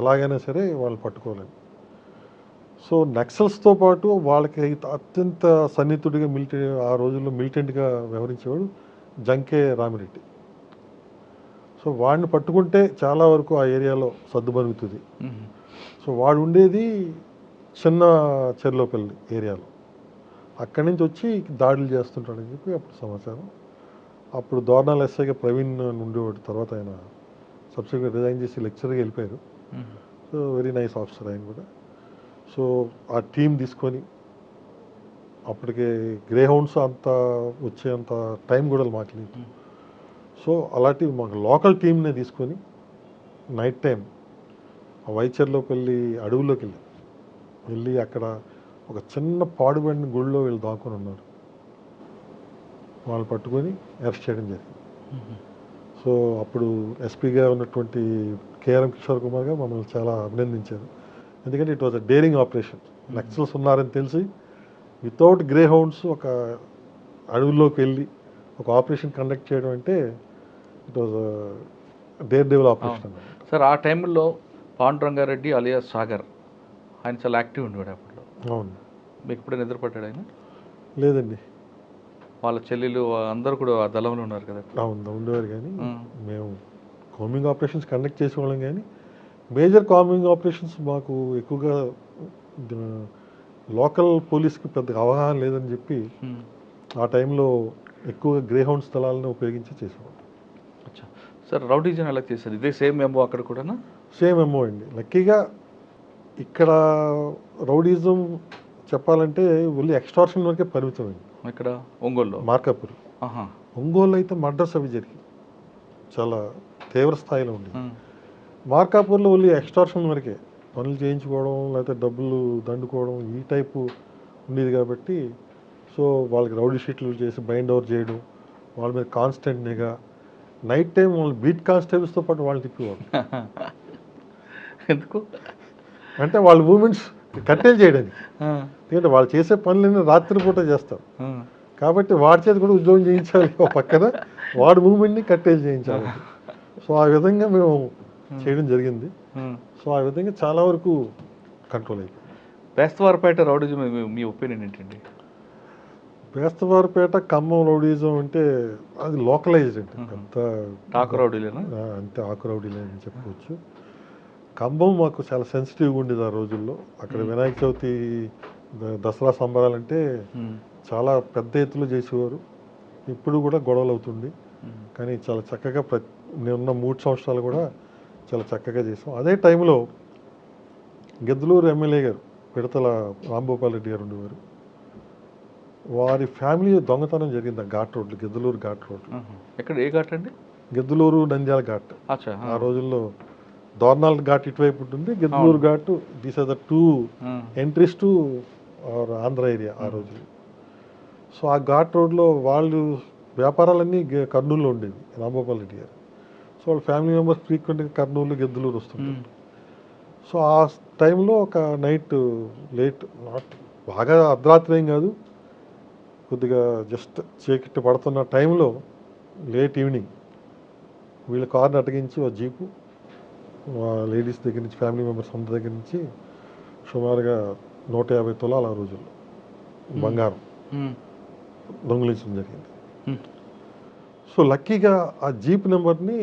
[SPEAKER 3] ఎలాగైనా సరే వాళ్ళని పట్టుకోలేము. సో నక్సల్స్తో పాటు వాళ్ళకి అత్యంత సన్నిహితుడిగా ఆ రోజుల్లో మిలిటెంట్గా వ్యవహరించేవాడు జంకే రామిరెడ్డి. సో వాడిని పట్టుకుంటే చాలా వరకు ఆ ఏరియాలో సర్దుమరుగుతుంది. సో వాడు ఉండేది చిన్న చెర్లోపల్లి ఏరియాలో. అక్కడి నుంచి వచ్చి దాడులు చేస్తుంటాడని చెప్పి అప్పుడు సమాచారం. అప్పుడు దోర్నాల్ ఎస్ఐగా ప్రవీణ్ ఉండేవాడు. తర్వాత ఆయన సబ్సిక్వెంట్ రిజైన్ చేసి లెక్చర్గా వెళ్ళిపోయారు. సో వెరీ నైస్ ఆఫీసర్ ఆయన కూడా. సో ఆ టీం తీసుకొని, అప్పటికే గ్రే హౌండ్స్ అంత వచ్చేంత టైం కూడా మాకు లేదు. సో అలాంటి మాకు లోకల్ టీంనే తీసుకొని నైట్ టైం ఆ వైచర్లోపల్లి అడవుల్లోకి వెళ్ళి అక్కడ ఒక చిన్న పాడుబడిన గుళ్ళో వీళ్ళు దాక్కుని ఉన్నారు. వాళ్ళు పట్టుకొని అరెస్ట్ చేయడం జరిగింది. సో అప్పుడు ఎస్పీగా ఉన్నటువంటి కేఆర్ఎం కిషోర్ కుమార్ గారు మమ్మల్ని చాలా అభినందించారు. ఎందుకంటే it was a daring operation. Naxals ఉన్నారని తెలిసి వితౌట్ గ్రే హౌండ్స్ ఒక అడవుల్లోకి వెళ్ళి ఒక ఆపరేషన్ కండక్ట్ చేయడం అంటే it was dare devil operation అన్నమాట.
[SPEAKER 2] సార్ ఆ టైంలో పాండురంగారెడ్డి అలియాస్ సాగర్ ఆయన చాలా యాక్టివ్ ఉండేవాడు అప్పట్లో.
[SPEAKER 3] అవును.
[SPEAKER 2] మీకు ఇప్పుడే నిద్రపడ్డాడు ఆయన?
[SPEAKER 3] లేదండి.
[SPEAKER 2] వాళ్ళ చెల్లెలు అందరూ కూడా ఆ దళంలో ఉన్నారు కదా.
[SPEAKER 3] అవును ఉండేవారు, కానీ మేము కాంబింగ్ ఆపరేషన్స్ కండక్ట్ చేసేవాళ్ళం, కానీ మేజర్ కాంబింగ్ ఆపరేషన్స్ మాకు ఎక్కువగా లోకల్ పోలీస్కి పెద్ద అవగాహన లేదని చెప్పి ఆ టైంలో ఎక్కువగా గ్రేహౌండ్ స్థలాలను ఉపయోగించి చేసేవాళ్ళం.
[SPEAKER 2] అచ్చా సార్, రౌడీజన్ ఎలా చేశారు? ఇదే సేమ్ ఏమో అక్కడ కూడానా?
[SPEAKER 3] సేమ్ ఏమో అండి. లక్కీగా ఇక్కడ రౌడీజం చెప్పాలంటే ఓన్లీ ఎక్స్టార్షన్ వరకే పరిమితమైంది.
[SPEAKER 2] ఇక్కడ ఒంగోలులో,
[SPEAKER 3] మార్కాపూర్. ఒంగోలు అయితే మర్డర్స్ అవి జరిగి చాలా తీవ్ర స్థాయిలో ఉండేది. మార్కాపూర్లో ఓన్లీ ఎక్స్టార్షన్ వరకే, పనులు చేయించుకోవడం లేకపోతే డబ్బులు దండుకోవడం ఈ టైపు ఉండేది కాబట్టి, సో వాళ్ళకి రౌడీ షీట్లు చేసి బైండ్ ఓవర్ చేయడం, వాళ్ళ మీద కాన్స్టెంట్ నిఘా, నైట్ టైం వాళ్ళు బీట్ కానిస్టేబుల్స్తో పాటు వాళ్ళు తిప్పేవాళ్ళు.
[SPEAKER 2] ఎందుకు
[SPEAKER 3] అంటే వాళ్ళ మూమెంట్స్ కట్టేలు చేయడానికి, ఎందుకంటే వాళ్ళు చేసే పనులన్నీ రాత్రిపూట చేస్తారు కాబట్టి వాడి చేతి కూడా ఉద్యోగం చేయించాలి, ఒక పక్కన వాడి మూమెంట్ని కట్టేలు చేయించాలి. సో ఆ విధంగా మేము చేయడం జరిగింది. సో ఆ విధంగా చాలా వరకు కంట్రోల్ అయిపోయింది.
[SPEAKER 2] బేస్తవారపేట రౌడీజం మీ ఒపీనియన్ ఏంటండి?
[SPEAKER 3] బేస్తవారపేట ఖమ్మం రౌడీజం అంటే అది లోకలైజ్డ్ అంటే పెద్ద
[SPEAKER 2] ఆకు రౌడీలేనా?
[SPEAKER 3] అంతే ఆకు రౌడీలే అని చెప్పుకోవచ్చు. ఖమ్మం మాకు చాలా సెన్సిటివ్గా ఉండేది ఆ రోజుల్లో. అక్కడ వినాయక చవితి దసరా సంబరాలంటే చాలా పెద్ద ఎత్తులో చేసేవారు. ఇప్పుడు కూడా గొడవలు అవుతుంది, కానీ చాలా చక్కగా నేనున్న 3 సంవత్సరాలు కూడా చాలా చక్కగా చేసాం. అదే టైంలో గిద్దలూరు ఎమ్మెల్యే గారు పిడతల రాంభూపాల్ రెడ్డి గారు ఉండేవారు. వారి ఫ్యామిలీ దొంగతనం జరిగింది ఆ ఘాట్ రోడ్లు, గిద్దలూరు ఘాట్ రోడ్లు.
[SPEAKER 2] ఎక్కడ ఏ ఘాట్ అండి?
[SPEAKER 3] గిద్దలూరు నంద్యాల ఘాట్. ఆ రోజుల్లో దోర్నాల్ ఘాట్ ఇటువైపు ఉంటుంది, Giddalur ghat. These are the 2 entries to our Andhra area ఆ రోజుల్లో. సో ఆ ఘాట్ రోడ్లో వాళ్ళు వ్యాపారాలన్నీ కర్నూలులో ఉండేవి రాంభూపాల్ రెడ్డి గారు. సో వాళ్ళ ఫ్యామిలీ మెంబర్స్ ఫ్రీక్వెంట్గా కర్నూలు గిద్దలూరు వస్తుంటారు. సో ఆ టైంలో ఒక నైట్ లేట్, నాట్ బాగా అర్ధరాత్రి ఏం కాదు, కొద్దిగా జస్ట్ చీకటి పడుతున్న టైంలో లేట్ ఈవినింగ్ వీళ్ళ కార్ని అటగించి ఒక జీపు లేడీస్ దగ్గర నుంచి, ఫ్యామిలీ మెంబర్స్ అందరి దగ్గర నుంచి సుమారుగా 150 తులాల ఆ రోజుల్లో బంగారం దొంగిలించడం జరిగింది. సో లక్కీగా ఆ జీప్ నెంబర్ని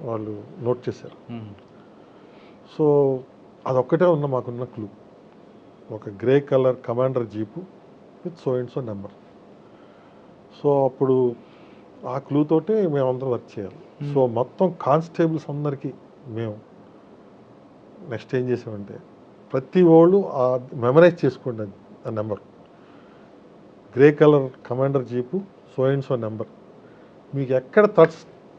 [SPEAKER 3] వాళ్ళు నోట్ చేశారు. సో అదొక్కటే మాకున్న క్లూ, ఒక grey colour commander jeep with so and so number. So అప్పుడు ఆ క్లూ తోటి మేమందరం వర్క్ చేయాలి. సో మొత్తం కానిస్టేబుల్స్ అందరికీ మేము నెక్స్ట్ ఏం చేసామంటే, ప్రతి వాళ్ళు ఆ మెమరైజ్ చేసుకోండి ఆ number, grey colour commander jeep so and so number. మీకు ఎక్కడ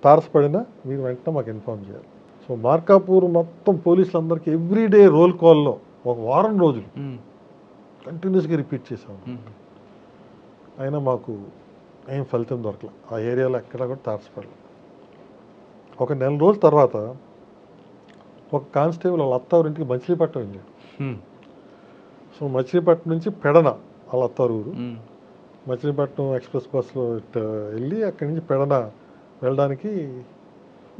[SPEAKER 3] తారసపడినా మీరు వెంటనే మాకు ఇన్ఫార్మ్ చేయాలి. సో మార్కాపూర్ మొత్తం పోలీసులందరికీ ఎవ్రీడే రోల్ కాల్లో ఒక వారం రోజులు కంటిన్యూస్గా రిపీట్ చేసాము. అయినా మాకు ఏం ఫలితం దొరకలే, ఆ ఏరియాలో ఎక్కడ కూడా తారసపడలేదు. ఒక 1 నెల రోజుల తర్వాత ఒక కానిస్టేబుల్ వాళ్ళ అత్తవారింటికి మచిలీపట్నం వెళ్ళాడు. సో మచిలీపట్నం నుంచి పెడన వాళ్ళ అత్తవారు ఊరు. మచిలీపట్నం ఎక్స్ప్రెస్ బస్సులో వెళ్ళి అక్కడి నుంచి పెడన వెళ్ళడానికి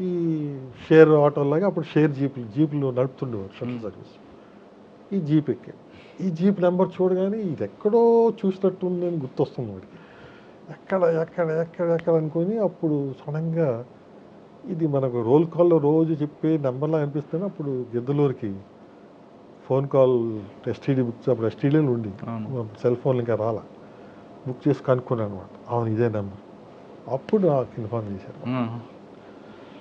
[SPEAKER 3] ఈ షేర్ ఆటోలాగా అప్పుడు షేర్ జీపులు నడుపుతుండేవారు, షటిల్ సర్వీస్. ఈ జీప్ ఎక్కాడు. ఈ జీప్ నెంబర్ చూడగానే ఇది ఎక్కడో చూసినట్టుంది అని గుర్తొస్తుంది వాడికి. ఎక్కడ ఎక్కడ ఎక్కడ ఎక్కడ అనుకొని అప్పుడు సడన్గా ఇది మనకు రోల్ కాల్లో రోజు చెప్పే నెంబర్లా అనిపిస్తుంది. అప్పుడు గిద్దలూరుకి ఫోన్ కాల్ ఎస్టీడీ బుక్, అప్పుడు ఎస్టీడీలు ఉండి సెల్ ఫోన్లు ఇంకా రాలా, బుక్ చేసి కనుక్కున్నాను అనమాట. అవును ఇదే నెంబర్. అప్పుడు నాకు ఇన్ఫార్మ్ చేశారు.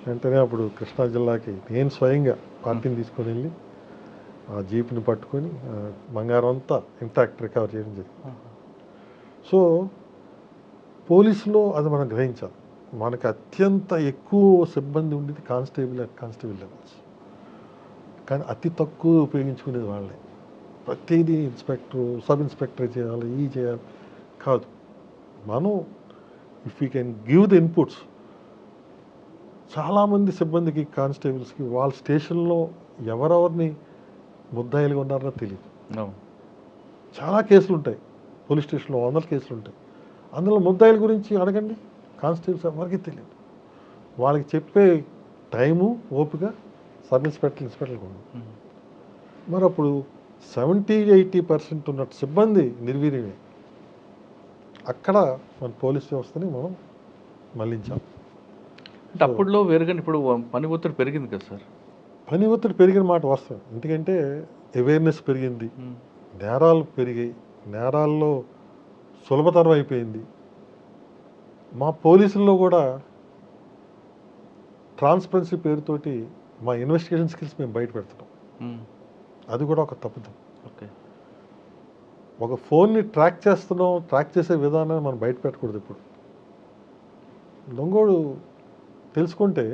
[SPEAKER 3] వెంటనే అప్పుడు కృష్ణా జిల్లాకి నేను స్వయంగా పార్టీని తీసుకొని వెళ్ళి ఆ జీప్ని పట్టుకొని బంగారం అంతా ఇంటాక్ట్ రికవర్ చేయడం జరిగింది. సో పోలీసులో అది మనం గ్రహించాలి. మనకు అత్యంత ఎక్కువ సిబ్బంది ఉండేది కానిస్టేబుల్ లెవెల్స్, కానీ అతి తక్కువ ఉపయోగించుకునేది వాళ్ళే. ప్రతిదీ ఇన్స్పెక్టర్, సబ్ ఇన్స్పెక్టర్ చేయాలి, ఈ చేయాలి కాదు. మనం if you can give the inputs, చాలామంది సిబ్బందికి కానిస్టేబుల్స్కి వాళ్ళ స్టేషన్లో ఎవరెవరిని ముద్దాయిలుగా ఉన్నారో తెలియదు. చాలా కేసులు ఉంటాయి పోలీస్ స్టేషన్లో, 100 కేసులు ఉంటాయి. అందులో ముద్దాయిల గురించి అడగండి, కానిస్టేబుల్స్ ఎవరికి తెలియదు. వాళ్ళకి చెప్పే టైము ఓపిక సబ్ ఇన్స్పెక్టర్లకు ఉంది. మరి అప్పుడు 70-80% ఉన్న సిబ్బంది నిర్వీర్యమే. అక్కడ మన పోలీస్ వ్యవస్థని మనం మళ్లించాం.
[SPEAKER 2] అంటే అప్పుడులో వేరుగా ఇప్పుడు పని ఒత్తిడి పెరిగింది కదా సార్.
[SPEAKER 3] పని ఒత్తిడి పెరిగిన మాట వాస్తవం. ఎందుకంటే అవేర్నెస్ పెరిగింది, నేరాలు పెరిగాయి, నేరాల్లో సులభతరం అయిపోయింది. మా పోలీసుల్లో కూడా ట్రాన్స్పరెన్సీ పేరుతోటి మా ఇన్వెస్టిగేషన్ స్కిల్స్ మేము బయట పెడుతున్నాం. అది కూడా ఒక తప్పుదం.
[SPEAKER 2] ఓకే,
[SPEAKER 3] ఒక ఫోన్ని ట్రాక్ చేస్తున్నాం, ట్రాక్ చేసే విధానాన్ని మనం బయట పెట్టకూడదు. ఇప్పుడు దొంగోడు తెలుసుకుంటే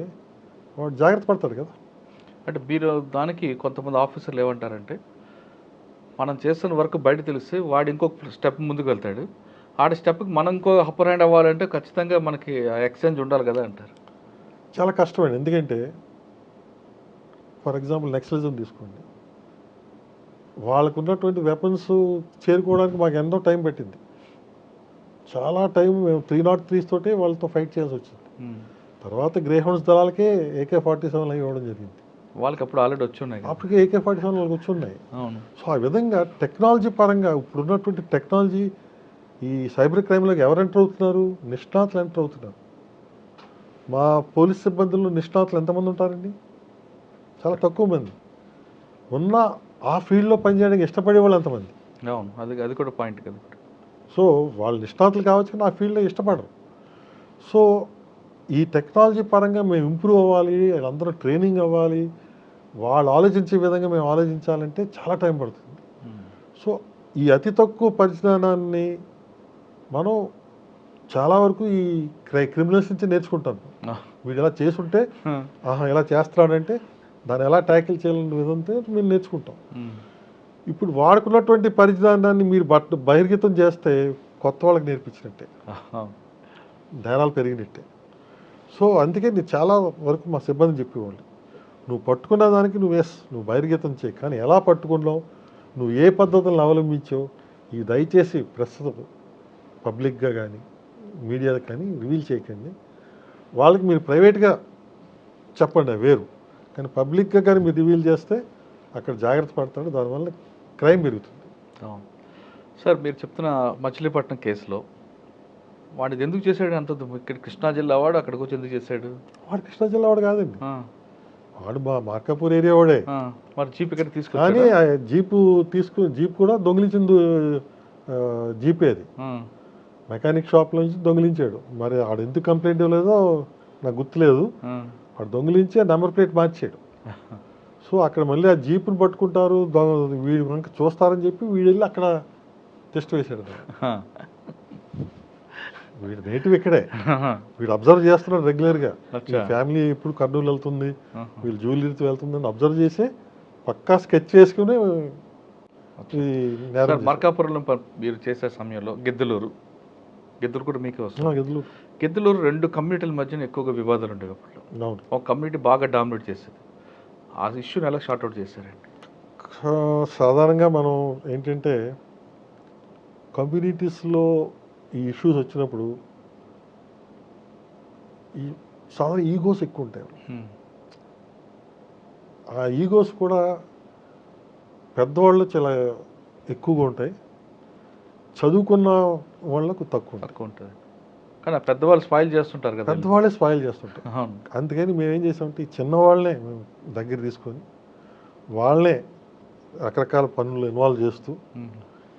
[SPEAKER 3] వాడు జాగ్రత్త పడతాడు కదా.
[SPEAKER 2] అంటే మీరు దానికి కొంతమంది ఆఫీసర్లు ఏమంటారంటే, మనం చేస్తున్న వర్క్ బయట తెలిస్తే వాడు ఇంకొక స్టెప్ ముందుకు వెళ్తాడు, ఆడ స్టెప్కి మనం ఇంకో అప్పర్ హ్యాండ్ అవ్వాలంటే ఖచ్చితంగా మనకి ఎక్స్చేంజ్ ఉండాలి కదా అంటారు.
[SPEAKER 3] చాలా కష్టమండి. ఎందుకంటే ఫర్ ఎగ్జాంపుల్ నక్సలిజం తీసుకోండి, వాళ్ళకు ఉన్నటువంటి వెపన్స్ చేరుకోవడానికి మాకు ఎంతో టైం పట్టింది. చాలా టైం మేము 303 తోటే వాళ్ళతో ఫైట్ చేయాల్సి వచ్చింది. తర్వాత గ్రేహౌండ్స్ దళాలకే AK-47 ఇవ్వడం జరిగింది.
[SPEAKER 2] వాళ్ళకి అప్పుడు ఆల్రెడీ వచ్చి ఉన్నాయి.
[SPEAKER 3] అప్పటికే AK-47 వాళ్ళకి వచ్చి ఉన్నాయి.
[SPEAKER 2] అవును.
[SPEAKER 3] సో ఆ విధంగా టెక్నాలజీ పరంగా ఇప్పుడున్నటువంటి టెక్నాలజీ ఈ సైబర్ క్రైమ్లోకి ఎవరు ఎంటర్ అవుతున్నారు? నిష్ణాతులు ఎంటర్ అవుతున్నారు. మా పోలీస్ సిబ్బందుల్లో నిష్ణాతులు ఎంతమంది ఉంటారండి? చాలా తక్కువ మంది. ఉన్న ఆ ఫీల్డ్లో పనిచేయడానికి ఇష్టపడే వాళ్ళు ఎంతమంది?
[SPEAKER 2] అవును, అది కూడా పాయింట్ కదా.
[SPEAKER 3] సో వాళ్ళు నిష్ణాతులు కావచ్చు కానీ ఆ ఫీల్డ్లో ఇష్టపడరు. సో ఈ టెక్నాలజీ పరంగా మేము ఇంప్రూవ్ అవ్వాలి, వాళ్ళందరూ ట్రైనింగ్ అవ్వాలి, వాళ్ళు ఆలోచించే విధంగా మేము ఆలోచించాలంటే చాలా టైం పడుతుంది. సో ఈ అతి తక్కువ పరిజ్ఞానాన్ని మనం చాలా వరకు ఈ క్రిమినల్స్ నుంచి నేర్చుకుంటాం. వీడు ఎలా చేసుంటే ఇలా చేస్తున్నాడంటే దాన్ని ఎలా ట్యాకిల్ చేయాలనే విధంతో మేము నేర్చుకుంటాం. ఇప్పుడు వాడుకున్నటువంటి పరిజ్ఞానాన్ని మీరు బహిర్గతం చేస్తే కొత్త వాళ్ళకి నేర్పించినట్టే, నేరాలు పెరిగినట్టే. సో అందుకే నేను చాలా వరకు మా సిబ్బంది చెప్పేవాళ్ళు, నువ్వు పట్టుకున్న దానికి నువ్వు బహిర్గతం చేయి, కానీ ఎలా పట్టుకున్నావు, నువ్వు ఏ పద్ధతులను అవలంబించావు, ఈ దయచేసి ప్రస్తుతం పబ్లిక్గా కానీ మీడియా కానీ రివీల్ చేయకండి. వాళ్ళకి మీరు ప్రైవేట్గా చెప్పండి వేరు, కానీ పబ్లిక్గా కానీ మీరు రివీల్ చేస్తే అక్కడ జాగ్రత్త పడతాడు, దానివల్ల క్రైమ్ పెరుగుతుంది.
[SPEAKER 2] సార్ మీరు చెప్తున్న మచిలీపట్నం కేసులో వాడిది ఎందుకు చేశాడు అంత? ఇక్కడ కృష్ణా జిల్లా వాడు అక్కడికి వచ్చి ఎందుకు చేశాడు?
[SPEAKER 3] వాడు కృష్ణా జిల్లా వాడు కాదండి, వాడు మా మార్కాపూర్ ఏరియా వాడే.
[SPEAKER 2] మరి జీప్ ఇక్కడ
[SPEAKER 3] కానీ జీప్ కూడా దొంగిలించింది జీపే, అది మెకానిక్ షాప్ నుంచి దొంగిలించాడు. మరి ఆడు ఎందుకు కంప్లైంట్ ఇవ్వలేదో నాకు గుర్తులేదు. వాడు దొంగిలించి ఆ నెంబర్ ప్లేట్ మార్చాడు. సో అక్కడ మళ్ళీ ఆ జీపుని పట్టుకుంటారు, వీడు కనుక చూస్తారని చెప్పి వీడు వెళ్ళి అక్కడ టెస్ట్ వేశాడు. వీడు నేటివ్ ఇక్కడే, వీడు అబ్జర్వ్ చేస్తున్నాడు రెగ్యులర్గా. ఫ్యామిలీ ఇప్పుడు కర్నూలు వెళ్తుంది, వీళ్ళు జ్యువెలరీతో వెళ్తుందని అబ్జర్వ్ చేసి పక్కా స్కెచ్ చేసుకుని
[SPEAKER 2] మార్కాపురంలో మీరు చేసే సమయంలో గెద్దలూరు కూడా మీకే వస్తుంది. గెద్దలూరు 2 కమ్యూనిటీల మధ్యన ఎక్కువగా వివాదాలు ఉండేవి అప్పట్లో. ఒక కమ్యూనిటీ బాగా డామినేట్ చేసేది. ఆ ఇష్యూని ఎలా షార్ట్అవుట్ చేశారండి?
[SPEAKER 3] సాధారణంగా మనం ఏంటంటే కమ్యూనిటీస్లో ఈ ఇష్యూస్ వచ్చినప్పుడు ఈ సాధారణ ఈగోస్ ఎక్కువ ఉంటాయి. ఆ ఈగోస్ కూడా పెద్దవాళ్ళు చాలా ఎక్కువగా ఉంటాయి, చదువుకున్న వాళ్ళకు తక్కువ
[SPEAKER 2] ఉంటుంది. కానీ పెద్దవాళ్ళు స్పాయిల్ చేస్తుంటారు కదా,
[SPEAKER 3] పెద్దవాళ్ళే స్పాయిల్ చేస్తుంటారు. అందుకని మేమేం చేసామంటే ఈ చిన్నవాళ్ళనే మేము దగ్గర తీసుకొని వాళ్ళనే రకరకాల పనులు ఇన్వాల్వ్ చేస్తూ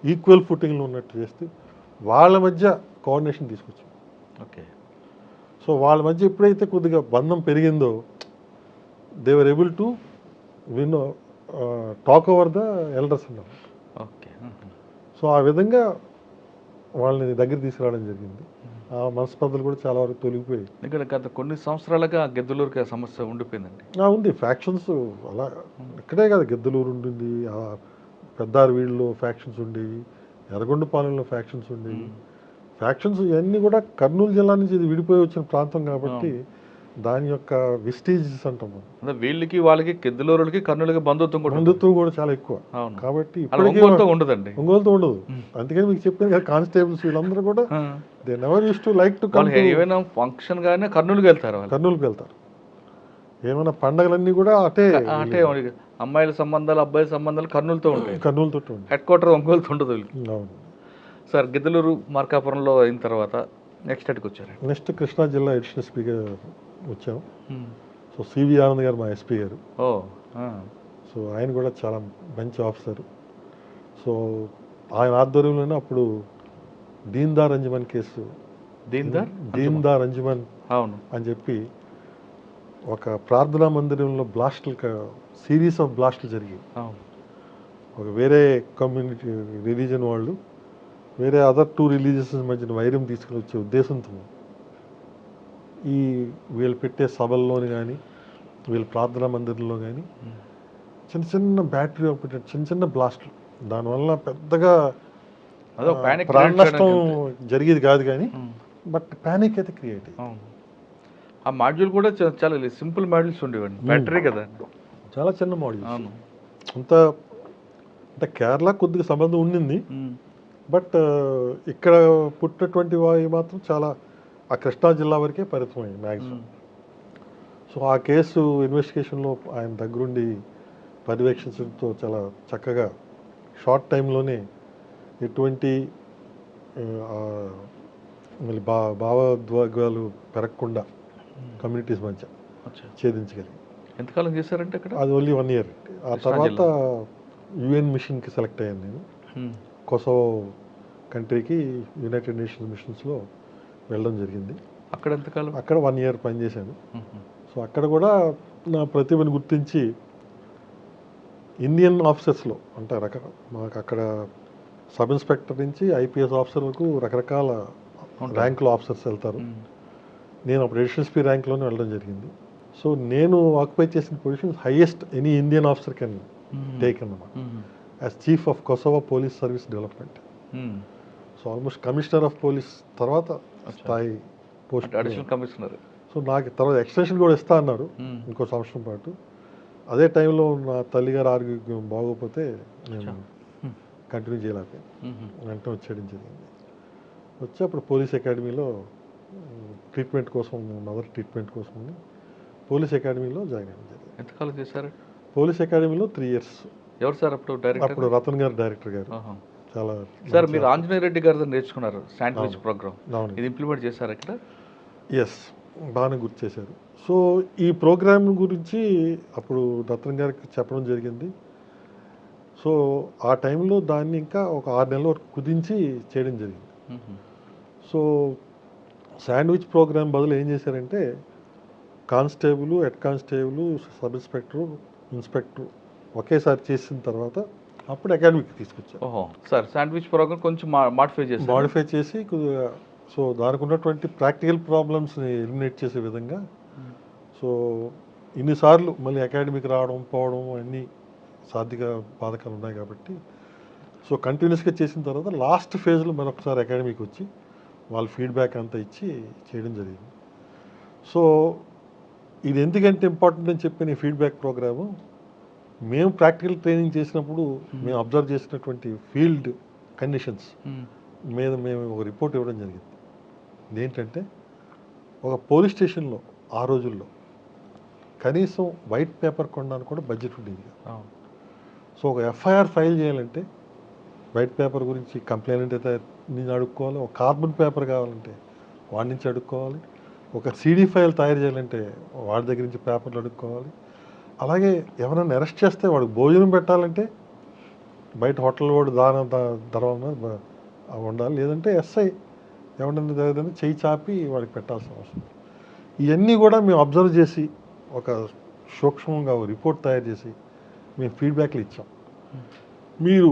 [SPEAKER 3] ఈక్వల్ ఫుటింగ్లో ఉన్నట్టు చేస్తూ వాళ్ళ మధ్య కోఆర్డినేషన్ తీసుకొచ్చాం.
[SPEAKER 2] ఓకే.
[SPEAKER 3] సో వాళ్ళ మధ్య ఎప్పుడైతే కొద్దిగా బంధం పెరిగిందో they were able to win talk over the elders అన్నారు.
[SPEAKER 2] ఓకే.
[SPEAKER 3] సో ఆ విధంగా వాళ్ళని దగ్గర తీసుకురావడం జరిగింది. ఆ మనస్పర్ధలు కూడా చాలా వరకు తొలగిపోయాయి.
[SPEAKER 2] ఇక్కడ గత కొన్ని సంవత్సరాలుగా గెద్దలూరుకి ఆ సమస్య ఉండిపోయిందండి.
[SPEAKER 3] ఉంది, ఫ్యాక్షన్స్ అలా ఇక్కడే కదా, గెద్దలూరు ఉండింది, పెద్దారవీడులో ఫ్యాక్షన్స్ ఉండేవి, ఎర్రగొండపాలెంలో ఫ్యాక్షన్స్ ఉండేవి. ఫ్యాక్షన్స్ ఇవన్నీ కూడా కర్నూలు జిల్లా నుంచి ఇది విడిపోయి వచ్చిన ప్రాంతం కాబట్టి దాని యొక్క విస్టేజెస్ అంటాం మనం.
[SPEAKER 2] అంటే వీళ్ళకి వాళ్ళకి కెద్దులూరులకి కర్నూలుకి బంధుత్వం కూడా ఉంటుంది.
[SPEAKER 3] బంధుత్వం కూడా చాలా ఎక్కువ.
[SPEAKER 2] అవును.
[SPEAKER 3] కాబట్టి
[SPEAKER 2] అలా
[SPEAKER 3] ఇప్పటికీ
[SPEAKER 2] ఒంగోలుతో ఉండదండి.
[SPEAKER 3] ఒంగోలుతో ఉండదు. అందుకని మీకు చెప్పాను కదా, కానిస్టేబుల్స్ వీళ్ళందరూ కూడా they never use to like to come
[SPEAKER 2] వాళ్ళు ఏమైనా ఫంక్షన్ గానే కర్నూలుకి వెళ్తారు వాళ్ళు.
[SPEAKER 3] కర్నూలుకి వెళ్తారు. ఏమైనా పండగలన్నీ కూడా అటే
[SPEAKER 2] అంటే అమ్మాయిల సంబంధాలు అబ్బాయిల సంబంధాలు కర్నూలుతో ఉంటాయి.
[SPEAKER 3] కర్నూలుతో ఉంటాయి.
[SPEAKER 2] హెడ్ క్వార్టర్ ఒంగోలుతో ఉండదు వీళ్ళకి.
[SPEAKER 3] అవును.
[SPEAKER 2] సార్ గిద్దలూరు మార్కాపురంలో అయిన తర్వాత నెక్స్ట్ ఎక్కడికి వచ్చారు?
[SPEAKER 3] నెక్స్ట్ కృష్ణా జిల్లా ఎడిషనల్ ఎస్పీగా వచ్చాం. సో సివి ఆనంద్ గారు మా ఎస్పీ గారు.
[SPEAKER 2] ఓ
[SPEAKER 3] సో ఆయన కూడా చాలా మంచి ఆఫీసర్. సో ఆయన ఆధ్వర్యంలోనే అప్పుడు దీన్దార్ అంజుమన్ కేసు, దీన్దార్ అంజుమన్
[SPEAKER 2] అవును
[SPEAKER 3] అని చెప్పి ఒక ప్రార్థనా మందిరంలో బ్లాస్టులు, సిరీస్ ఆఫ్ బ్లాస్టులు జరిగాయి. ఒక వేరే కమ్యూనిటీ రిలీజన్ వాళ్ళు వేరే అదర్ 2 రిలీజియస్ మధ్యన వైరం తీసుకుని వచ్చే ఉద్దేశంతో ఈ వీళ్ళు పెట్టే సభల్లోని కానీ వీళ్ళ ప్రార్థనా మందిరంలో కానీ చిన్న చిన్న బ్యాటరీ పెట్టే చిన్న చిన్న బ్లాస్టులు, దానివల్ల పెద్దగా ప్రాణ నష్టం జరిగేది కాదు కానీ బట్ ప్యానిక్ అయితే క్రియేట్ అయ్యింది.
[SPEAKER 2] ఆ మాడ్యూల్ కూడా చాలా సింపుల్ మాడ్యూల్స్ ఉండేవండి, బ్యాటరీ కదా,
[SPEAKER 3] చాలా చిన్న మాడ్యూల్. అంత అంటే కేరళ కొద్దిగా సంబంధం ఉండింది, బట్ ఇక్కడ పుట్టినటువంటి వాయి మాత్రం చాలా ఆ కృష్ణా జిల్లా వరకే పరిమితమైంది మ్యాక్సిమం. సో ఆ కేసు ఇన్వెస్టిగేషన్లో ఆయన దగ్గరుండి పర్యవేక్షించడంతో చాలా చక్కగా షార్ట్ టైంలోనే ఎటువంటి మళ్ళీ భావోద్వేగాలు పెరగకుండా కమ్యూనిటీస్ మధ్య ఛేదించగలిగి.
[SPEAKER 2] ఎంతకాలం చేశారంటే అక్కడ?
[SPEAKER 3] అది ఓన్లీ 1 year. ఆ తర్వాత యుఎన్ మిషన్కి సెలెక్ట్ అయ్యాను నేను. కొసోవో కంట్రీకి యునైటెడ్ నేషన్స్ మిషన్స్లో వెళ్ళడం జరిగింది.
[SPEAKER 2] అక్కడ ఎంతకాలం?
[SPEAKER 3] అక్కడ 1 year పనిచేశాను. సో అక్కడ కూడా నా ప్రతిభను గుర్తించి ఇండియన్ ఆఫీసర్స్లో అంటే మాకు అక్కడ సబ్ ఇన్స్పెక్టర్ నుంచి ఐపీఎస్ ఆఫీసర్ వరకు రకరకాల ర్యాంకులో ఆఫీసర్స్ వెళ్తారు. నేను అప్పుడు ఎడిషనల్ ఎస్పీ ర్యాంక్లోనే వెళ్ళడం జరిగింది. సో నేను ఆక్యుపై చేసిన position highest any Indian officer can take అన్నమాట, as chief of Kosovo police service development. So almost commissioner of police తర్వాత స్థాయి పోస్ట్,
[SPEAKER 2] అడిషనల్ కమిషనర్.
[SPEAKER 3] సో నాకు తర్వాత ఎక్స్టెన్షన్ కూడా ఇస్తా అన్నారు ఇంకో సంవత్సరం పాటు. అదే టైంలో నా తల్లిగారు ఆరోగ్యం బాగోకపోతే నేను కంటిన్యూ చేయలేకపోయాను, వెంటనే వచ్చేయడం జరిగింది. వచ్చి అప్పుడు పోలీస్ అకాడమీలో ట్రీట్మెంట్ కోసం, మదర్ ట్రీట్మెంట్ కోసం పోలీస్ అకాడమీలో జాయిన్ అయ్యాను జరిగింది.
[SPEAKER 2] ఎంతకాలం చేశారు
[SPEAKER 3] పోలీస్ అకాడమీలో? 3 years.
[SPEAKER 2] ఎవరు సార్ అప్పుడు డైరెక్టర్?
[SPEAKER 3] అప్పుడు రతన్ గారు డైరెక్టర్ గారు. చాలా
[SPEAKER 2] సార్ మీరు ఆంజనేయ రెడ్డి గారు నేర్చుకున్నారు శాండ్విచ్ ప్రోగ్రామ్, ఇది ఇంప్లిమెంట్ చేశారు ఇక్కడ?
[SPEAKER 3] ఎస్, బాగానే గుర్తు చేశారు. సో ఈ ప్రోగ్రామ్ గురించి అప్పుడు రతన్ గారికి చెప్పడం జరిగింది. సో ఆ టైంలో దాన్ని ఇంకా ఒక 6 నెలల వరకు కుదించి చేయడం జరిగింది. సో శాండ్విచ్ ప్రోగ్రామ్ బదులు ఏం చేశారంటే constable, head constable, sub inspector, inspector ఒకేసారి చేసిన తర్వాత అప్పుడు అకాడమీకి తీసుకొచ్చారు.
[SPEAKER 2] ఓహో సార్, శాండ్విచ్ ప్రోగ్రామ్ కొంచెం మాడిఫై చేసి
[SPEAKER 3] సో దానికి ఉన్నటువంటి ప్రాక్టికల్ ప్రాబ్లమ్స్ని ఎలిమినేట్ చేసే విధంగా. సో ఇన్నిసార్లు మళ్ళీ అకాడమీకి రావడం పోవడం అన్నీ సాధ్య బాధకాలు ఉన్నాయి కాబట్టి సో కంటిన్యూస్గా చేసిన తర్వాత లాస్ట్ ఫేజ్లో మరొకసారి అకాడమీకి వచ్చి వాళ్ళ ఫీడ్బ్యాక్ అంతా ఇచ్చి చేయడం జరిగింది. సో ఇది ఎందుకంటే ఇంపార్టెంట్ అని చెప్పిన ఈ ఫీడ్బ్యాక్ ప్రోగ్రాము, మేము ప్రాక్టికల్ ట్రైనింగ్ చేసినప్పుడు మేము అబ్జర్వ్ చేసినటువంటి ఫీల్డ్ కండిషన్స్ మీద మేము ఒక రిపోర్ట్ ఇవ్వడం జరిగింది. ఏంటంటే ఒక పోలీస్ స్టేషన్లో ఆ రోజుల్లో కనీసం వైట్ పేపర్ కొనడానికి కూడా బడ్జెట్ ఉండేది. సో ఒక ఎఫ్ఐఆర్ ఫైల్ చేయాలంటే వైట్ పేపర్ గురించి కంప్లైంట్ అయితే నేను అడుక్కోవాలి, ఒక కార్బన్ పేపర్ కావాలంటే వాడి నుంచి అడుక్కోవాలి, ఒక సీడీ ఫైల్ తయారు చేయాలంటే వాడి దగ్గర నుంచి పేపర్లు అడుక్కోవాలి. అలాగే ఎవరైనా అరెస్ట్ చేస్తే వాడికి భోజనం పెట్టాలంటే బయట హోటల్ వాడు ధర ఉండాలి, లేదంటే ఎస్ఐ ఎవరైనా దగ్గర చెయ్యి చాపి వాడికి పెట్టాల్సిన అవసరం. ఇవన్నీ కూడా మేము అబ్జర్వ్ చేసి ఒక సూక్ష్మంగా రిపోర్ట్ తయారు చేసి మేము ఫీడ్బ్యాక్లు ఇచ్చాం. మీరు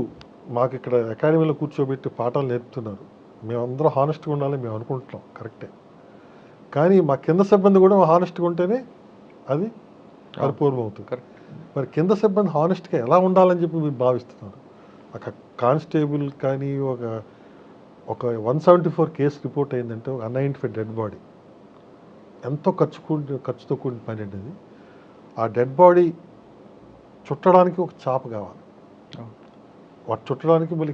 [SPEAKER 3] మాకు ఇక్కడ అకాడమీలో కూర్చోబెట్టి పాఠాలు నేర్పుతున్నారు, మేమందరం హానెస్ట్గా ఉండాలి మేము అనుకుంటున్నాం, కరెక్టే. కానీ మా కింద సిబ్బంది కూడా హానెస్ట్గా ఉంటేనే అది పరిపూర్ణం అవుతుంది. మరి కింద సిబ్బంది హానెస్ట్గా ఎలా ఉండాలని చెప్పి మీరు భావిస్తున్నారు? ఒక కానిస్టేబుల్ కానీ ఒక 174 కేసు రిపోర్ట్ అయిందంటే ఒక అన్ఐడెంటిఫైడ్ డెడ్ బాడీ, ఎంతో ఖర్చుతో కూడిన పని అండి అది. ఆ డెడ్ బాడీ చుట్టడానికి ఒక చాప కావాలి, వాటి చుట్టడానికి మళ్ళీ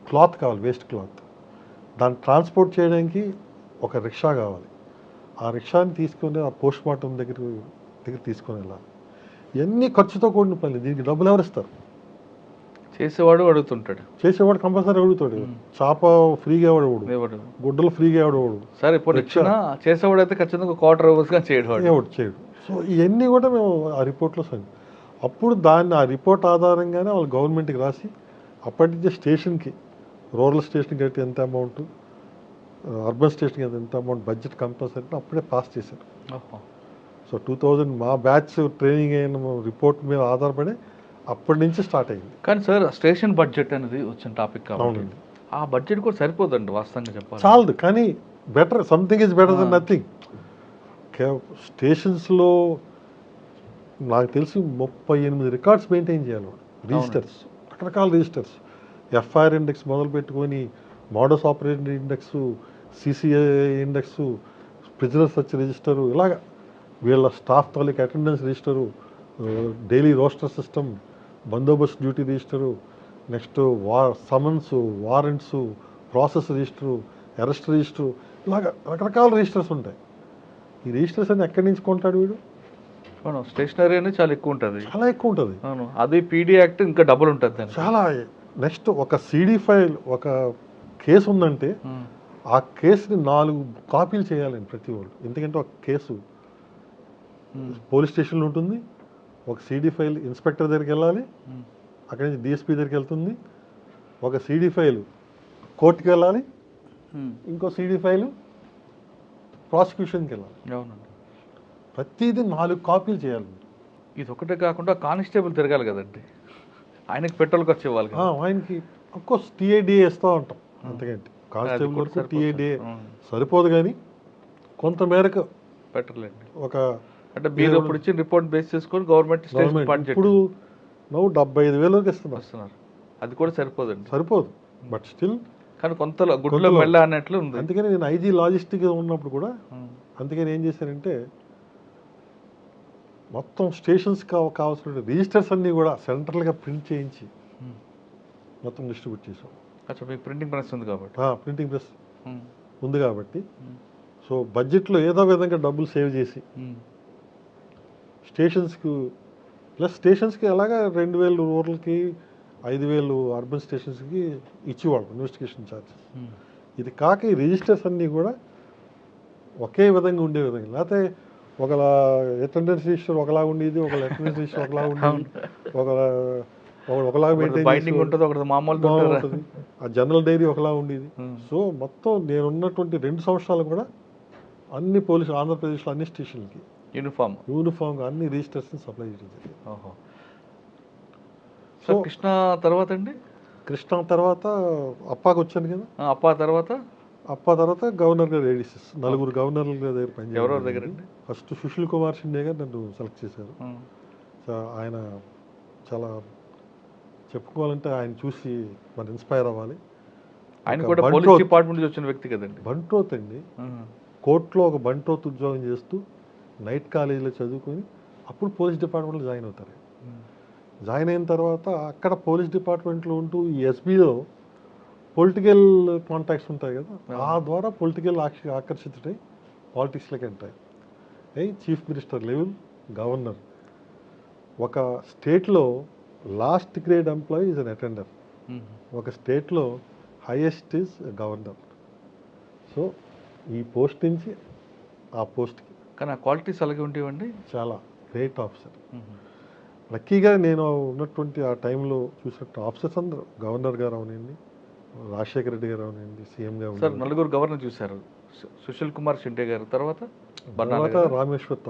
[SPEAKER 3] క్లాత్ కావాలి, వేస్ట్ క్లాత్. దాన్ని ట్రాన్స్పోర్ట్ చేయడానికి ఒక రిక్షా కావాలి. ఆ రిక్షాని తీసుకొని ఆ పోస్ట్ మార్టం దగ్గర తీసుకొని వెళ్ళాలి. ఇవన్నీ ఖర్చుతో కూడిన పని. దీనికి డబ్బులు ఎవరు ఇస్తారు?
[SPEAKER 2] చేసేవాడు అడుగుతుంటాడు,
[SPEAKER 3] చేసేవాడు కంపల్సరీ అడుగుతాడు. చేప ఫ్రీగా ఎవడు, గుడ్డలు ఫ్రీగా ఎవడు.
[SPEAKER 2] సరే ఇప్పుడు ఇచ్చినా చేసేవాడు అయితే ఖచ్చితంగా క్వార్టర్ అవర్స్గా చేయడు.
[SPEAKER 3] సో ఇవన్నీ కూడా మేము ఆ రిపోర్ట్లో అప్పుడు దాన్ని ఆ రిపోర్ట్ ఆధారంగానే వాళ్ళు గవర్నమెంట్కి రాసి అప్పటి నుంచి స్టేషన్కి, రూరల్ స్టేషన్కి అయితే ఎంత అమౌంట్, అర్బన్ స్టేషన్కి అయితే ఎంత అమౌంట్ బడ్జెట్ కంపల్సరీ అప్పుడే పాస్ చేశారు. సో 2000 మా బ్యాచ్ ట్రైనింగ్ అయిన రిపోర్ట్ మీద ఆధారపడి అప్పటి నుంచి స్టార్ట్ అయింది.
[SPEAKER 2] కానీ సార్ స్టేషన్ బడ్జెట్ అనేది వచ్చిన టాపిక్ కాబట్టి ఆ బడ్జెట్ కూడా సరిపోదండి వాస్తవంగా చెప్పాలి.
[SPEAKER 3] చాలదు, కానీ better, something is better than nothing. స్టేషన్స్లో నాకు తెలిసి 38 రికార్డ్స్ మెయింటైన్ చేయాలి వాళ్ళు. రిజిస్టర్స్, రకరకాల రిజిస్టర్స్, ఎఫ్ఐఆర్ ఇండెక్స్ మొదలు పెట్టుకొని modus operating index, CCI index, prisoner search register, ఇలాగ వీళ్ళ స్టాఫ్ తాలూకు attendance register, daily roster system, బందోబస్తు duty register, next summons, warrants, process register, arrest register, ఇలాగ రకరకాల రిజిస్టర్స్ ఉంటాయి. ఈ రిజిస్టర్స్ అన్ని ఎక్కడి నుంచి కొంటాడు వీడు?
[SPEAKER 2] స్టేషనరీ అనేది చాలా ఎక్కువ ఉంటుంది,
[SPEAKER 3] చాలా ఎక్కువ ఉంటుంది.
[SPEAKER 2] అది పీడీ యాక్ట్ ఇంకా డబుల్ ఉంటుంది
[SPEAKER 3] చాలా. నెక్స్ట్ ఒక సిడి ఫైల్, ఒక కేసు ఉందంటే ఆ కేసుని 4 కాపీలు చేయాలండి ప్రతి వాళ్ళు. ఎందుకంటే ఒక కేసు పోలీస్ స్టేషన్లో ఉంటుంది, ఒక సిడి ఫైల్ ఇన్స్పెక్టర్ దగ్గరికి వెళ్ళాలి, అక్కడి నుంచి డిఎస్పీ దగ్గరికి వెళ్తుంది, ఒక సిడి ఫైల్ కోర్టుకి వెళ్ళాలి, ఇంకో సిడి ఫైల్ ప్రాసిక్యూషన్కి వెళ్ళాలి.
[SPEAKER 2] అవునండి,
[SPEAKER 3] ప్రతిదీ 4 కాపీలు చేయాలి.
[SPEAKER 2] ఇది ఒకటే కాకుండా కానిస్టేబుల్ తిరగాలి కదండి, ఆయనకి పెట్రోల్ ఖర్చు ఇవ్వాలి కదా.
[SPEAKER 3] ఆయనకి అఫ్కోర్స్ టీఐడిఏ ఇస్తూ ఉంటాం, అంతకంటే కానిస్టేబుల్ వరకు టీఐడిఏ సరిపోదు, కానీ కొంత మేరకు
[SPEAKER 2] పెట్టలేండి.
[SPEAKER 3] ఒక
[SPEAKER 2] అంటే మీరు ఇప్పుడు ఇచ్చిన రిపోర్ట్ బేస్ చేసుకొని గవర్నమెంట్
[SPEAKER 3] ఇప్పుడు 75,000 వరకు
[SPEAKER 2] ఇస్తున్నారు, అది కూడా సరిపోదండి.
[SPEAKER 3] సరిపోదు, బట్ స్టిల్
[SPEAKER 2] కానీ కొంత గుడ్లో మెల్ల అన్నట్లు ఉంది.
[SPEAKER 3] అందుకని నేను ఐజీ లాజిస్టిక్ ఉన్నప్పుడు కూడా అందుకని ఏం చేశానంటే మొత్తం స్టేషన్స్ కావాల్సిన రిజిస్టర్స్ అన్నీ కూడా సెంట్రల్గా ప్రింట్ చేయించి మొత్తం డిస్ట్రిబ్యూట్ చేసాం.
[SPEAKER 2] అచ్చా, మీకు ప్రింటింగ్ ప్రెస్ ఉంది కాబట్టి.
[SPEAKER 3] ప్రింటింగ్ ప్రెస్ ఉంది కాబట్టి సో బడ్జెట్లో ఏదో విధంగా డబ్బులు సేవ్ చేసి స్టేషన్స్కి అలాగా 2,000 రూరల్కి, 5,000 అర్బన్ స్టేషన్స్కి ఇచ్చేవాళ్ళు ఇన్వెస్టిగేషన్ ఛార్జెస్. ఇది కాక ఈ రిజిస్టర్స్ అన్నీ కూడా ఒకే విధంగా ఉండే విధంగా, లేకపోతే ఒకలా అటెండెన్స్ రిజిస్టర్ ఒకలా ఉండేది, ఒకలా అటెండెన్స్ రిజిస్టర్ ఒకలా ఉండేది, ఒకలాగా మెయింటైన్
[SPEAKER 2] ఉంటుంది, ఒకటి మామూలు ఉంటుంది,
[SPEAKER 3] ఆ జనరల్ డైరీ ఒకలా ఉండేది. సో మొత్తం నేనున్నటువంటి 2 సంవత్సరాలు కూడా అన్ని పోలీసు ఆంధ్రప్రదేశ్లో అన్ని స్టేషన్లకి యూనిఫామ్గా అన్ని రిజిస్టర్స్ని సప్లై చేయడం జరిగింది.
[SPEAKER 2] సో కృష్ణా తర్వాత అండి,
[SPEAKER 3] కృష్ణా తర్వాత అప్పాకి వచ్చాను కదా, అప్పా తర్వాత గవర్నర్ గారు ఏడీసీస్ 4 గవర్నర్ల దగ్గర పనిచేయాలి. ఫస్ట్ సుశీల్ కుమార్ షిండే గారు నన్ను సెలెక్ట్ చేశారు. ఆయన చాలా చెప్పుకోవాలంటే ఆయన చూసి మనం ఇన్స్పైర్ అవ్వాలి.
[SPEAKER 2] ఆయన కూడా పోలీస్ డిపార్ట్మెంట్ నుంచి వచ్చిన వ్యక్తి కదండి.
[SPEAKER 3] బంట్రోత్ అండి, కోర్టులో ఒక బంట్రోత్ ఉద్యోగం చేస్తూ నైట్ కాలేజీలో చదువుకొని అప్పుడు పోలీస్ డిపార్ట్మెంట్లో జాయిన్ అవుతారు. జాయిన్ అయిన తర్వాత అక్కడ పోలీస్ డిపార్ట్మెంట్లో ఉంటూ ఈ ఎస్బీలో పొలిటికల్ కాంటాక్ట్స్ ఉంటాయి కదా, ఆ ద్వారా పొలిటికల్ ఆకర్షితుడై పాలిటిక్స్లోకి ఉంటాయి. చీఫ్ మినిస్టర్ లెవెల్, గవర్నర్, ఒక స్టేట్లో last grade employee is an attender, ఒక స్టేట్లో హైయెస్ట్ ఈజ్ గవర్నర్. సో ఈ పోస్ట్ నుంచి ఆ పోస్ట్కి
[SPEAKER 2] కానీ ఆ క్వాలిటీస్ అలాగే ఉండేవండి.
[SPEAKER 3] చాలా గ్రేట్ ఆఫీసర్. లక్కీగా నేను ఉన్నటువంటి ఆ టైంలో చూసినట్టు ఆఫీసర్స్ అందరూ, గవర్నర్ గారు అవనండి, రాజశేఖర రెడ్డి గారు అవనండి, సీఎం గారు.
[SPEAKER 2] సార్ 4 గవర్నర్ చూశారు, సుశీల్ కుమార్ షిండే గారు, తర్వాత
[SPEAKER 3] రామేశ్వర్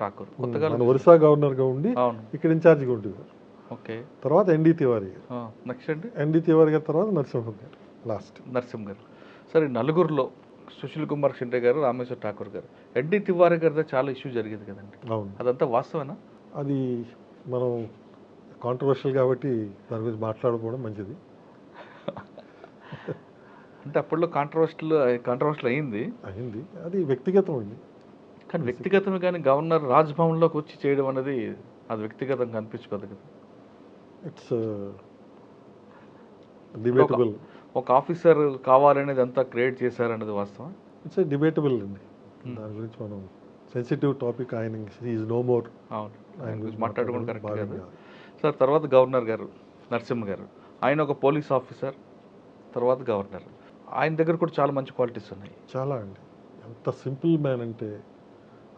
[SPEAKER 3] ఠాకూర్ కొత్తగా ఒరిస్సా గవర్నర్గా ఉండి ఇక్కడ ఇన్ఛార్జిగా ఉండేవారు.
[SPEAKER 2] ఓకే,
[SPEAKER 3] తర్వాత ఎన్డీ తివారీ గారు,
[SPEAKER 2] నెక్స్ట్ అండి
[SPEAKER 3] ఎన్డీ తివారీ గారు, తర్వాత నరసింహ గారు, లాస్ట్
[SPEAKER 2] నరసింహ గారు. సరే, 4లో సుశీల్ కుమార్ షిండే గారు, రామేశ్వర్ ఠాకూర్ గారు, ఎన్డీ తివారీ గారితో చాలా ఇష్యూ జరిగేది కదండి.
[SPEAKER 3] అవును,
[SPEAKER 2] అదంతా వాస్తవేనా?
[SPEAKER 3] అది మనం కాంట్రవర్షియల్ కాబట్టి దాని గురించి మాట్లాడుకోవడం మంచిది.
[SPEAKER 2] అంటే అప్పట్లో కాంట్రవర్షియల్ అయింది,
[SPEAKER 3] అది వ్యక్తిగతం అండి.
[SPEAKER 2] కానీ వ్యక్తిగతమే కానీ గవర్నర్ రాజ్భవన్లోకి వచ్చి చేయడం అనేది అది వ్యక్తిగతంగా అనిపించుకోదు కదా.
[SPEAKER 3] It's debatable.
[SPEAKER 2] ఒక ఆఫీసర్ కావాలనేది అంతా క్రియేట్ చేశారనేది వాస్తవం.
[SPEAKER 3] ఇట్స్ డిబేటబుల్ అండి. దాని గురించి మనం సెన్సిటివ్ టాపిక్. ఆయన ఈజ్ నో మోర్.
[SPEAKER 2] అవును, ఆయన గురించి మాట్లాడుకోవడం కరెక్ట్ కాదు సార్. తర్వాత గవర్నర్ గారు నరసింహ గారు, ఆయన ఒక పోలీస్ ఆఫీసర్, తర్వాత గవర్నర్. ఆయన దగ్గర కూడా చాలా మంచి క్వాలిటీస్ ఉన్నాయి.
[SPEAKER 3] చాలా అండి. ఎంత సింపుల్ మ్యాన్ అంటే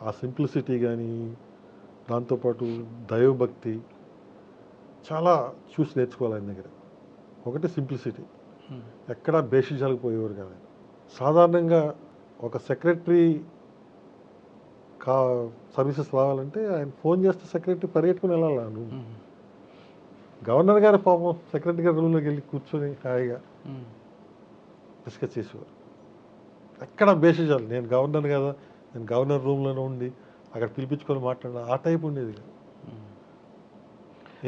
[SPEAKER 3] ఆ సింప్లిసిటీ కానీ, దాంతోపాటు దైవభక్తి చాలా చూసి నేర్చుకోవాలి ఆయన దగ్గర. ఒకటి సింప్లిసిటీ, ఎక్కడా బేషిజాలకు పోయేవారు కాదు. సాధారణంగా ఒక సెక్రటరీ సర్వీసెస్ రావాలంటే ఆయన ఫోన్ చేస్తే సెక్రటరీ పరిగెట్టుకుని వెళ్ళాలి. నువ్వు గవర్నర్ గారి పాపం సెక్రటరీ గారి రూమ్లోకి వెళ్ళి కూర్చొని హాయిగా డిస్కస్ చేసేవారు. ఎక్కడ బేషిజాలు, నేను గవర్నర్ కదా, నేను గవర్నర్ రూమ్లోనే ఉండి అక్కడ పిలిపించుకొని మాట్లాడిన ఆ టైప్ ఉండేది.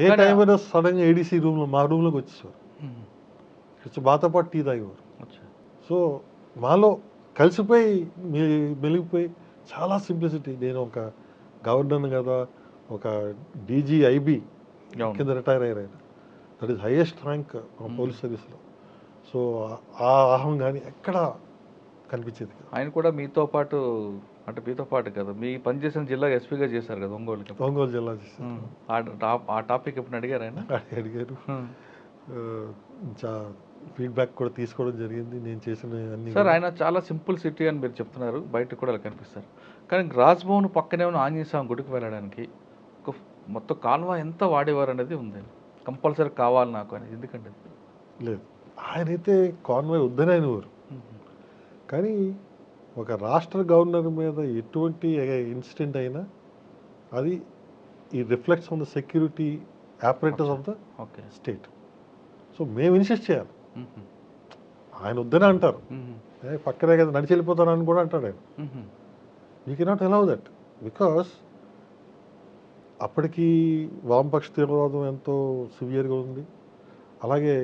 [SPEAKER 3] ఏ టైం అయినా సడన్గా ఏడీసీ రూమ్లో మా రూమ్లోకి వచ్చేవారు, వచ్చి మాతో పాటు టీ తాగేవారు. సో మాలో కలిసిపోయి మెలిగిపోయి చాలా సింప్లిసిటీ. నేను ఒక గవర్నర్ కదా, ఒక డీజీఐబీ కింద రిటైర్ అయ్యారు. That is highest rank police సర్వీస్లో. సో ఆ అహం కానీ ఎక్కడ కనిపించేది.
[SPEAKER 2] ఆయన కూడా మీతో పాటు, అంటే మీతో పాటు కదా, మీ పనిచేసిన జిల్లా ఎస్పీగా చేశారు కదా, ఒంగోలు
[SPEAKER 3] జిల్లా చేశారు.
[SPEAKER 2] ఆ టాపిక్ ఎప్పుడు అడిగారు ఆయన?
[SPEAKER 3] అడిగారు. ఫీడ్బ్యాక్ కూడా తీసుకోవడం జరిగింది నేను చేసిన అన్ని.
[SPEAKER 2] సార్ ఆయన చాలా సింపుల్ సిటీ అని మీరు చెప్తున్నారు, బయటకు కూడా కనిపిస్తారు. కానీ రాజ్భవన్ పక్కనే ఉన్న ఆంజనేయ స్వామి గుడికి వెళ్ళడానికి ఒక మొత్తం కాల్వ ఎంత వాడేవారు అనేది ఉంది. కంపల్సరీ కావాలి నాకు అనేది. ఎందుకంటే
[SPEAKER 3] లేదు, ఆయనైతే కాన్వాయ్ వద్దని అనేవారు. కానీ ఒక రాష్ట్ర గవర్నర్ మీద ఎటువంటి ఇన్సిడెంట్ అయినా అది ఈ reflects on the security operators of the state. So మేము ఇన్సిస్ట్ చేయాలి. ఆయన వద్దనే అంటారు, పక్కనే కదా నడిచి వెళ్ళిపోతానని కూడా అంటాడు ఆయన. You cannot allow that, because అప్పటికి వామపక్ష తీవ్రవాదం ఎంతో సివియర్గా ఉంది. అలాగే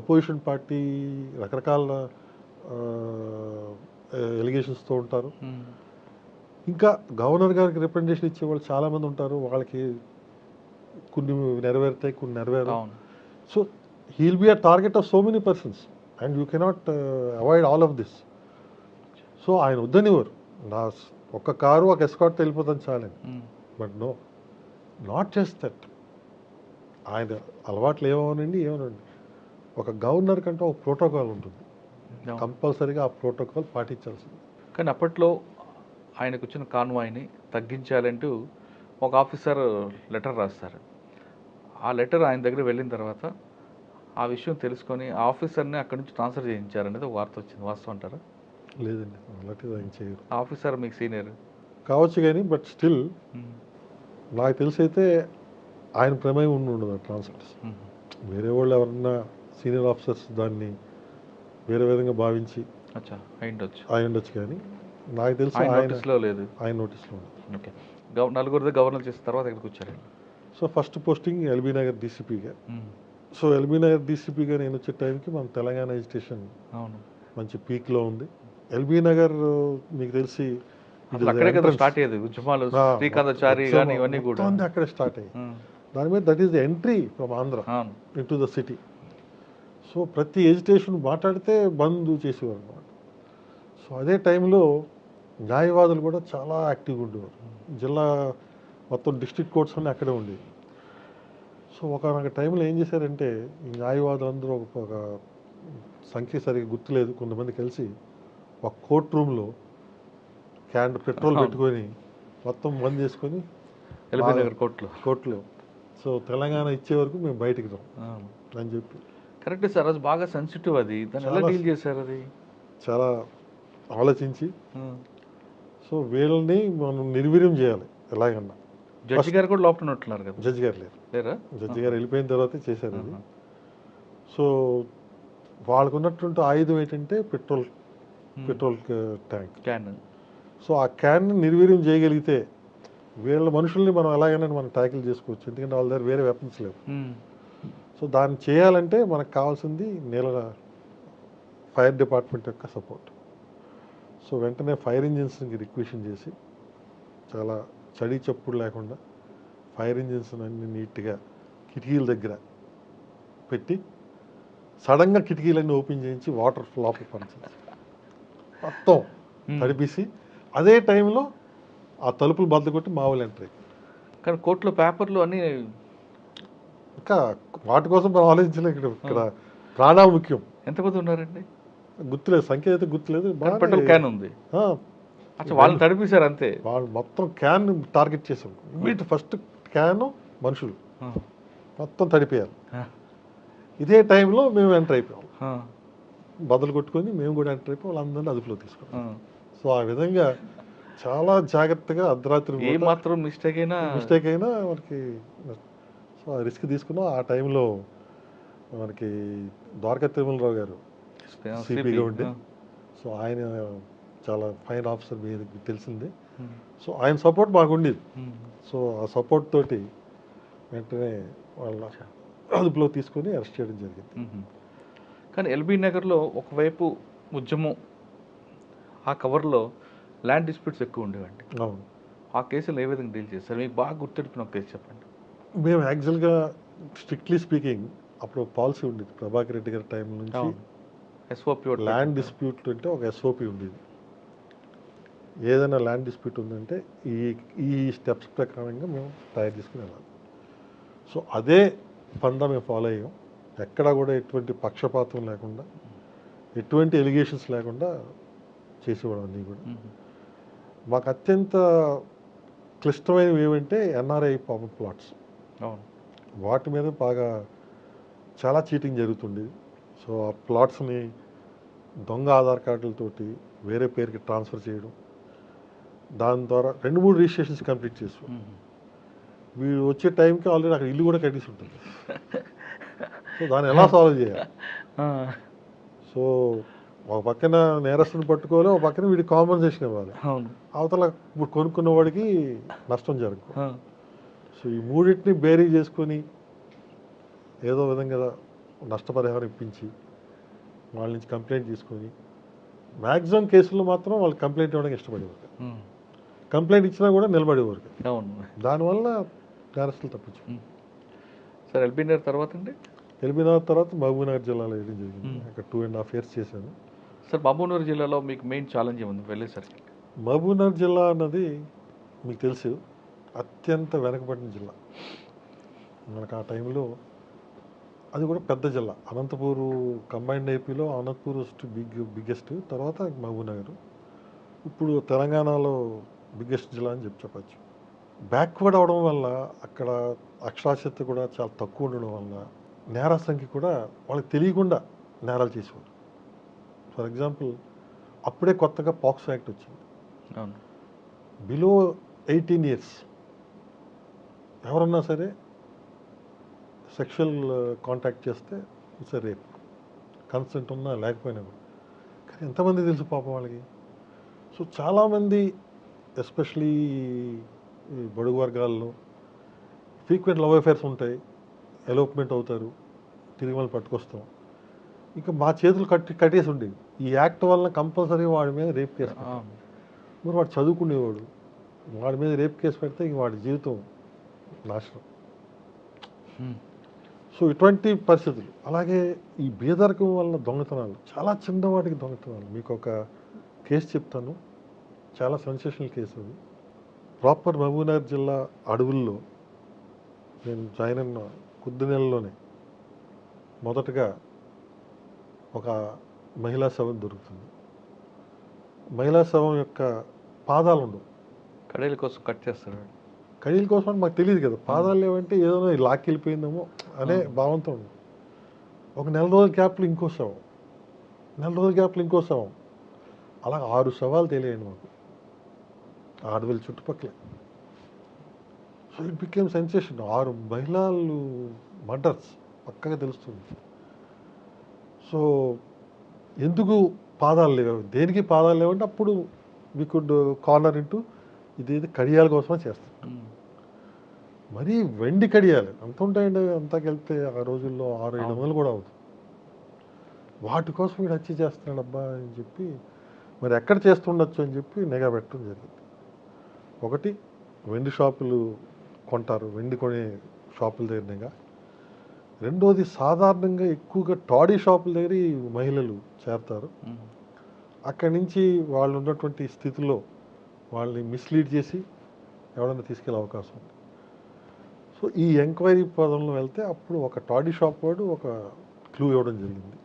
[SPEAKER 3] అపోజిషన్ పార్టీ రకరకాల ఎలిగేషన్స్తో ఉంటారు. ఇంకా గవర్నర్ గారికి రిప్రజెంటేషన్ ఇచ్చే వాళ్ళు చాలామంది ఉంటారు. వాళ్ళకి కొన్ని నెరవేరుతాయి, కొన్ని నెరవేరు. So he'll be a target of so many persons and you cannot avoid all of this. So ఆయన వద్దనివ్వరు. నా ఒక కారు ఒక ఎస్కార్ట్ వెళ్ళిపోతాను చాలని. But no, not just that. ఆయన అలవాట్లు ఏమవునండి, ఒక గవర్నర్ కంటే ఒక ప్రోటోకాల్ ఉంటుంది. కంపల్సరీగా ఆ ప్రోటోకాల్ పాటించాల్సింది.
[SPEAKER 2] కానీ అప్పట్లో ఆయనకు వచ్చిన కాన్వాయ్ని తగ్గించాలంటూ ఒక ఆఫీసర్ లెటర్ రాస్తారు. ఆ లెటర్ ఆయన దగ్గర వెళ్ళిన తర్వాత ఆ విషయం తెలుసుకొని ఆ ఆఫీసర్ని అక్కడి నుంచి ట్రాన్స్ఫర్ చేయించారనేది ఒక వార్త వచ్చింది. వాస్తవం అంటారా?
[SPEAKER 3] లేదండి, అలాంటిది ఆయన చేయరు.
[SPEAKER 2] ఆఫీసర్ మీకు సీనియర్
[SPEAKER 3] కావచ్చు కానీ, బట్ స్టిల్ నాకు తెలిసి అయితే ఆయన ప్రమేయం ఉండదు ఆ ట్రాన్స్ఫర్స్. వేరే వాళ్ళు ఎవరన్నా సీనియర్ ఆఫీసర్స్ దాన్ని వేరే విధంగా భావించి అయి ఉండొచ్చు కానీ నాకు తెలిసి
[SPEAKER 2] నోటీస్లో లేదు.
[SPEAKER 3] ఆయన నోటీస్లో ఉంది.
[SPEAKER 2] ఓకే, నలుగురితో గవర్నర్ చేసిన తర్వాత ఎక్కడికి వచ్చారు?
[SPEAKER 3] So first posting LB Nagar డీసీపీగా. సో ఎల్బీ నగర్ డీసీపీగా నేను వచ్చే టైంకి మన తెలంగాణ ఎడ్యుకేషన్ మంచి పీక్లో ఉంది. ఎల్బీ నగర్ మీకు తెలిసి
[SPEAKER 2] స్టార్ట్ అయ్యేది ఉద్యమాలు, శ్రీకాంతాచారి కానీ ఇవన్నీ కూడా
[SPEAKER 3] అక్కడే స్టార్ట్ అయ్యాయి. దాని మీద that is the entry from Andhra in to the city. So ప్రతి ఎడ్యుకేషన్ మాట్లాడితే బంద్ చేసేవారు అనమాట. సో అదే టైంలో న్యాయవాదులు కూడా చాలా యాక్టివ్గా ఉండేవారు. జిల్లా మొత్తం డిస్ట్రిక్ట్ కోర్ట్స్ అన్నీ అక్కడే ఉండేవి. సో ఒక టైంలో ఏం చేశారంటే ఈ న్యాయవాదులందరూ ఒక సంఖ్య సరిగ్గా గుర్తులేదు, కొంతమంది కలిసి ఒక కోర్ట్ రూమ్లో పెట్రోల్ పెట్టుకొని మొత్తం బంద్ చేసుకొని కోర్టులో సో తెలంగాణ ఇచ్చే వరకు మేము బయటికి రాం అని చెప్పి.
[SPEAKER 2] కరెక్ట్ సార్, అది బాగా సెన్సిటివ్. అది దాన్ని ఎలా డీల్ చేశారు? అది చాలా
[SPEAKER 3] ఆలోచించి సో వీళ్ళని మనం నిర్వీర్యం చేయాలి ఎలాగన్నా.
[SPEAKER 2] జడ్జి గారు కూడా లోపల ఉంటున్నారు కదా?
[SPEAKER 3] జడ్జి గారు లేరా? జడ్జి గారు వెళ్ళిపోయిన తర్వాతే చేశారు అది. సో వాళ్ళకు ఉన్నటువంటి ఆయుధం ఏంటంటే పెట్రోల్ ట్యాంక్, క్యాన్. సో ఆ క్యాన్ నిర్వీర్యం చేయగలిగితే వీళ్ళ మనుషుల్ని మనం ఎలాగైనా మనం ట్యాకిల్ చేసుకోవచ్చు, ఎందుకంటే వాళ్ళ దగ్గర వేరే వెపన్స్ లేవు. సో దాన్ని చేయాలంటే మనకు కావాల్సింది ఫైర్ డిపార్ట్మెంట్ యొక్క సపోర్ట్. సో వెంటనే ఫైర్ ఇంజిన్స్కి రిక్వెషన్ చేసి చాలా చడి చప్పుడు లేకుండా ఫైర్ ఇంజిన్స్ అన్ని నీట్గా కిటికీల దగ్గర పెట్టి సడన్గా కిటికీలన్నీ ఓపెన్ చేయించి వాటర్ లోపల పంచాలి, మొత్తం తడిపేసి అదే టైంలో ఆ తలుపులు బద్దలు కొట్టి మా వాళ్ళు ఎంటర్ అయ్యి.
[SPEAKER 2] కానీ కోర్టులో పేపర్లు అన్నీ
[SPEAKER 3] ఇంకా వాటి కోసం మనం ఆలోచించలేదు. ఇక్కడ ప్రాణాలు ముఖ్యం.
[SPEAKER 2] ఎంతమంది ఉన్నారండి?
[SPEAKER 3] గుర్తులేదు, సంఖ్య అయితే గుర్తులేదు.
[SPEAKER 2] పెట్రోల్ క్యాన్ ఉంది. అచ్చా, వాళ్ళని తడిపేశారు అంతే.
[SPEAKER 3] వాళ్ళు మొత్తం క్యాన్ టార్గెట్ చేసాం. ఇమీడియట్ ఫస్ట్ క్యాన్ మనుషులు మొత్తం తడిపోయారు. ఇదే టైంలో మేము ఎంటర్ అయిపోయాం, బదులు కొట్టుకొని మేము కూడా ఎంటర్ అయిపోయి వాళ్ళందరినీ అదుపులో తీసుకున్నాం. సో ఆ విధంగా చాలా జాగ్రత్తగా అర్ధరాత్రి
[SPEAKER 2] ఏ మాత్రం మిస్టేక్
[SPEAKER 3] అయినా మనకి సో ఆ రిస్క్ తీసుకున్నాం. ఆ టైంలో మనకి ద్వారకా తిరుమలరావు గారు సిపిగా ఉండే, సో ఆయన చాలా ఫైన్ ఆఫీసర్, మీకు తెలిసిందే. సో ఆయన సపోర్ట్ మాకు ఉండేది. సో ఆ సపోర్ట్ తోటి వెంటనే వాళ్ళ అదుపులో తీసుకొని అరెస్ట్ చేయడం జరిగింది.
[SPEAKER 2] కానీ ఎల్బీ నగర్లో ఒకవైపు ఉద్యమం, ఆ కవర్లో ల్యాండ్ డిస్ప్యూట్స్ ఎక్కువ ఉండేవండి.
[SPEAKER 3] అవును.
[SPEAKER 2] ఆ కేసులు ఏ విధంగా డీల్ చేస్తారు? మీకు బాగా గుర్తెడిపిన ఒక కేసు చెప్పండి.
[SPEAKER 3] మేము యాక్చువల్గా స్ట్రిక్ట్లీ స్పీకింగ్ అప్పుడు పాలసీ ఉండేది ప్రభాకర్ రెడ్డి గారి టైం నుంచి.
[SPEAKER 2] ఎస్ఓపి
[SPEAKER 3] ల్యాండ్ డిస్ప్యూట్ అంటే ఒక ఎస్ఓపి ఉండేది. ఏదైనా ల్యాండ్ డిస్ప్యూట్ ఉందంటే ఈ స్టెప్స్ ప్రకారంగా మేము తయారు చేసుకుని వెళ్ళాలి. సో అదే పందా మేము ఫాలో అయ్యాం. ఎక్కడా కూడా ఎటువంటి పక్షపాతం లేకుండా, ఎటువంటి ఎలిగేషన్స్ లేకుండా చేసేవాడు అన్నీ కూడా. మాకు అత్యంత క్లిష్టమైనవి ఏమంటే ఎన్ఆర్ఐ పాపం ప్లాట్స్, వాటి మీద బాగా చాలా చీటింగ్ జరుగుతుండేది. సో ఆ ప్లాట్స్ని దొంగ ఆధార్ కార్డులతోటి వేరే పేరుకి ట్రాన్స్ఫర్ చేయడం, దాని ద్వారా 2-3 రిజిస్ట్రేషన్స్ కంప్లీట్ చేసాం. వీడు వచ్చే టైంకి ఆల్రెడీ అక్కడ ఇల్లు కూడా కట్టేసి ఉంటుంది. సో దాన్ని ఎలా సాల్వ్ చేయాలి? సో ఒక పక్కన నేరస్తుని పట్టుకోవాలి, ఒక పక్కన వీడికి కాంపన్సేషన్ ఇవ్వాలి, అవతల ఇప్పుడు కొనుక్కున్న వాడికి నష్టం జరగదు. సో ఈ మూడింటిని బేరీ చేసుకొని ఏదో విధంగా నష్టపరిహారం ఇప్పించి వాళ్ళ నుంచి కంప్లైంట్ తీసుకొని, మ్యాక్సిమం కేసుల్లో మాత్రం వాళ్ళు కంప్లైంట్ ఇవ్వడానికి ఇష్టపడేవారు. కంప్లైంట్ ఇచ్చినా కూడా నిలబడేవారు. దానివల్ల నేరస్తులు తప్పించు.
[SPEAKER 2] సార్ ఎల్బీ నగర్ తర్వాత అండి?
[SPEAKER 3] ఎల్బీ నగర్ తర్వాత మహబూబ్నగర్ జిల్లాలో వేయడం జరిగింది. అక్కడ 2.5 years చేశాను.
[SPEAKER 2] సార్ మహబూబ్నగర్ జిల్లాలో మీకు మెయిన్ ఛాలెంజ్ ఏముంది వెళ్ళేసరికి?
[SPEAKER 3] మహబూబ్నగర్ జిల్లా అన్నది మీకు తెలుసు అత్యంత వెనకబడిన జిల్లా. మనకు ఆ టైంలో అది కూడా పెద్ద జిల్లా. అనంతపూర్ కంబైన్డ్ ఏపీలో అనంతపూర్ బిగ్గెస్ట్, తర్వాత మహబూబ్నగర్. ఇప్పుడు తెలంగాణలో బిగ్గెస్ట్ జిల్లా అని చెప్పచ్చు. బ్యాక్వర్డ్ అవడం వల్ల అక్కడ అక్షరాస్యత కూడా చాలా తక్కువ ఉండడం వల్ల నేర సంఖ్య కూడా వాళ్ళకి తెలియకుండా నేరాలు చేసేవారు. ఫర్ ఎగ్జాంపుల్ అప్పుడే కొత్తగా పాక్సో యాక్ట్ వచ్చింది. బిలో 18 years ఎవరన్నా సరే సెక్షువల్ కాంటాక్ట్ చేస్తే ఇట్స్ రేప్, కన్సెంట్ ఉన్నా లేకపోయినా కూడా. కానీ ఎంతమంది తెలుసు పాపం వాళ్ళకి. సో చాలామంది ఎస్పెషలీ బడుగు వర్గాల్లో ఫ్రీక్వెంట్ లవ్ అఫైర్స్ ఉంటాయి, ఎలోప్మెంట్ అవుతారు, తిరిగి మళ్ళీ పట్టుకొస్తాం. ఇంకా మా చేతులు కట్టేసి ఉండేవి. ఈ యాక్ట్ వలన కంపల్సరీ వాడి మీద రేప్ కేసు పెడతాం. మరి వాడు చదువుకునేవాడు, వాడి మీద రేప్ కేసు పెడితే ఇంక వాడి జీవితం నాశనం. సో ఇటువంటి పరిస్థితులు. అలాగే ఈ బేదరికం వల్ల దొంగతనాలు, చాలా చిన్నవాటికి దొంగతనాలు. మీకు ఒక కేసు చెప్తాను, చాలా సెన్సేషనల్ కేసు అది. ప్రాపర్ మహబూబ్నగర్ జిల్లా అడవుల్లో నేను జాయిన్ అయిన కొద్ది నెలల్లోనే మొదటగా ఒక మహిళా శవం దొరుకుతుంది. మహిళా శవం యొక్క పాదాలు ఉండవు.
[SPEAKER 2] కడేల కోసం కట్ చేస్తారు.
[SPEAKER 3] కడీల కోసం అని మాకు తెలియదు కదా, పాదాలు లేవంటే ఏదో లాక్కి వెళ్ళిపోయిందేమో అనే భావంతో ఉంది. ఒక నెల రోజుల గ్యాప్లో ఇంకో శవం, నెల రోజుల గ్యాప్లో ఇంకో శవం, అలా 6 శవాలు తెలియండి మాకు అడవుల చుట్టుపక్కల. So it became sensation. 6 మహిళలు మర్డర్స్ పక్కగా తెలుస్తుంది. సో ఎందుకు పాదాలు లేవు, దేనికి పాదాలు లేవంటే అప్పుడు వీ కుడ్ కార్నర్ ఇంటూ ఇది కడియాల కోసమే చేస్తాం. మరీ వెండి కడియాలి అంత ఉంటాయండి, అంతాకెళ్తే ఆ రోజుల్లో 600-700 కూడా అవుతుంది. వాటి కోసం వీడు హత్య చేస్తున్నాడు అబ్బా అని చెప్పి, మరి ఎక్కడ చేస్తుండొచ్చు అని చెప్పి నిఘా పెట్టడం జరిగింది. ఒకటి వెండి షాపులు కొంటారు, వెండి కొనే షాపుల దగ్గరగా. రెండోది సాధారణంగా ఎక్కువగా టాడీ షాపుల దగ్గర ఈ మహిళలు చేరతారు. అక్కడి నుంచి వాళ్ళు ఉన్నటువంటి స్థితిలో వాళ్ళని మిస్లీడ్ చేసి ఎవరైనా తీసుకెళ్ళే అవకాశం ఉంది. సో ఈ ఎంక్వైరీ పదంలో వెళ్తే అప్పుడు ఒక టాడీ షాప్ వాడు ఒక క్లూ ఇవ్వడం జరిగింది.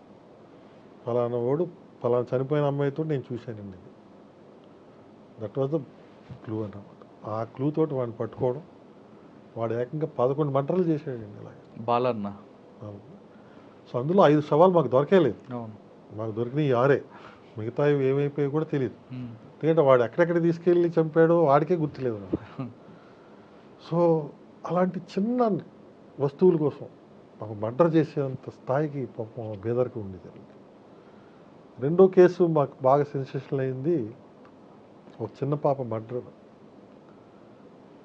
[SPEAKER 3] ఫలానా వాడు ఫలానా చనిపోయిన అమ్మాయితో నేను చూశానండి. దట్ వాజ్ ద క్లూ అన్నమాట. ఆ క్లూ తోటి వాడిని పట్టుకోవడం, వాడు ఏకంగా 11 మర్డర్లు చేశాడండి ఇలాగ.
[SPEAKER 2] బాలన్న.
[SPEAKER 3] సో అందులో 5 శవాలు మాకు దొరకేలేదు.
[SPEAKER 2] అవును.
[SPEAKER 3] మాకు దొరికినాయి 6. మిగతా ఏమైపోయాయి కూడా తెలియదు. ఎందుకంటే వాడు ఎక్కడెక్కడ తీసుకెళ్ళి చంపాడో వాడికే గుర్తులేదు నాకు. సో అలాంటి చిన్న వస్తువుల కోసం ఒక మర్డర్ చేసేంత స్థాయికి పాపం బేదరికం ఉండేది. రెండో కేసు మాకు బాగా సెన్సేషనల్ అయింది. ఒక చిన్న పాప మర్డర్.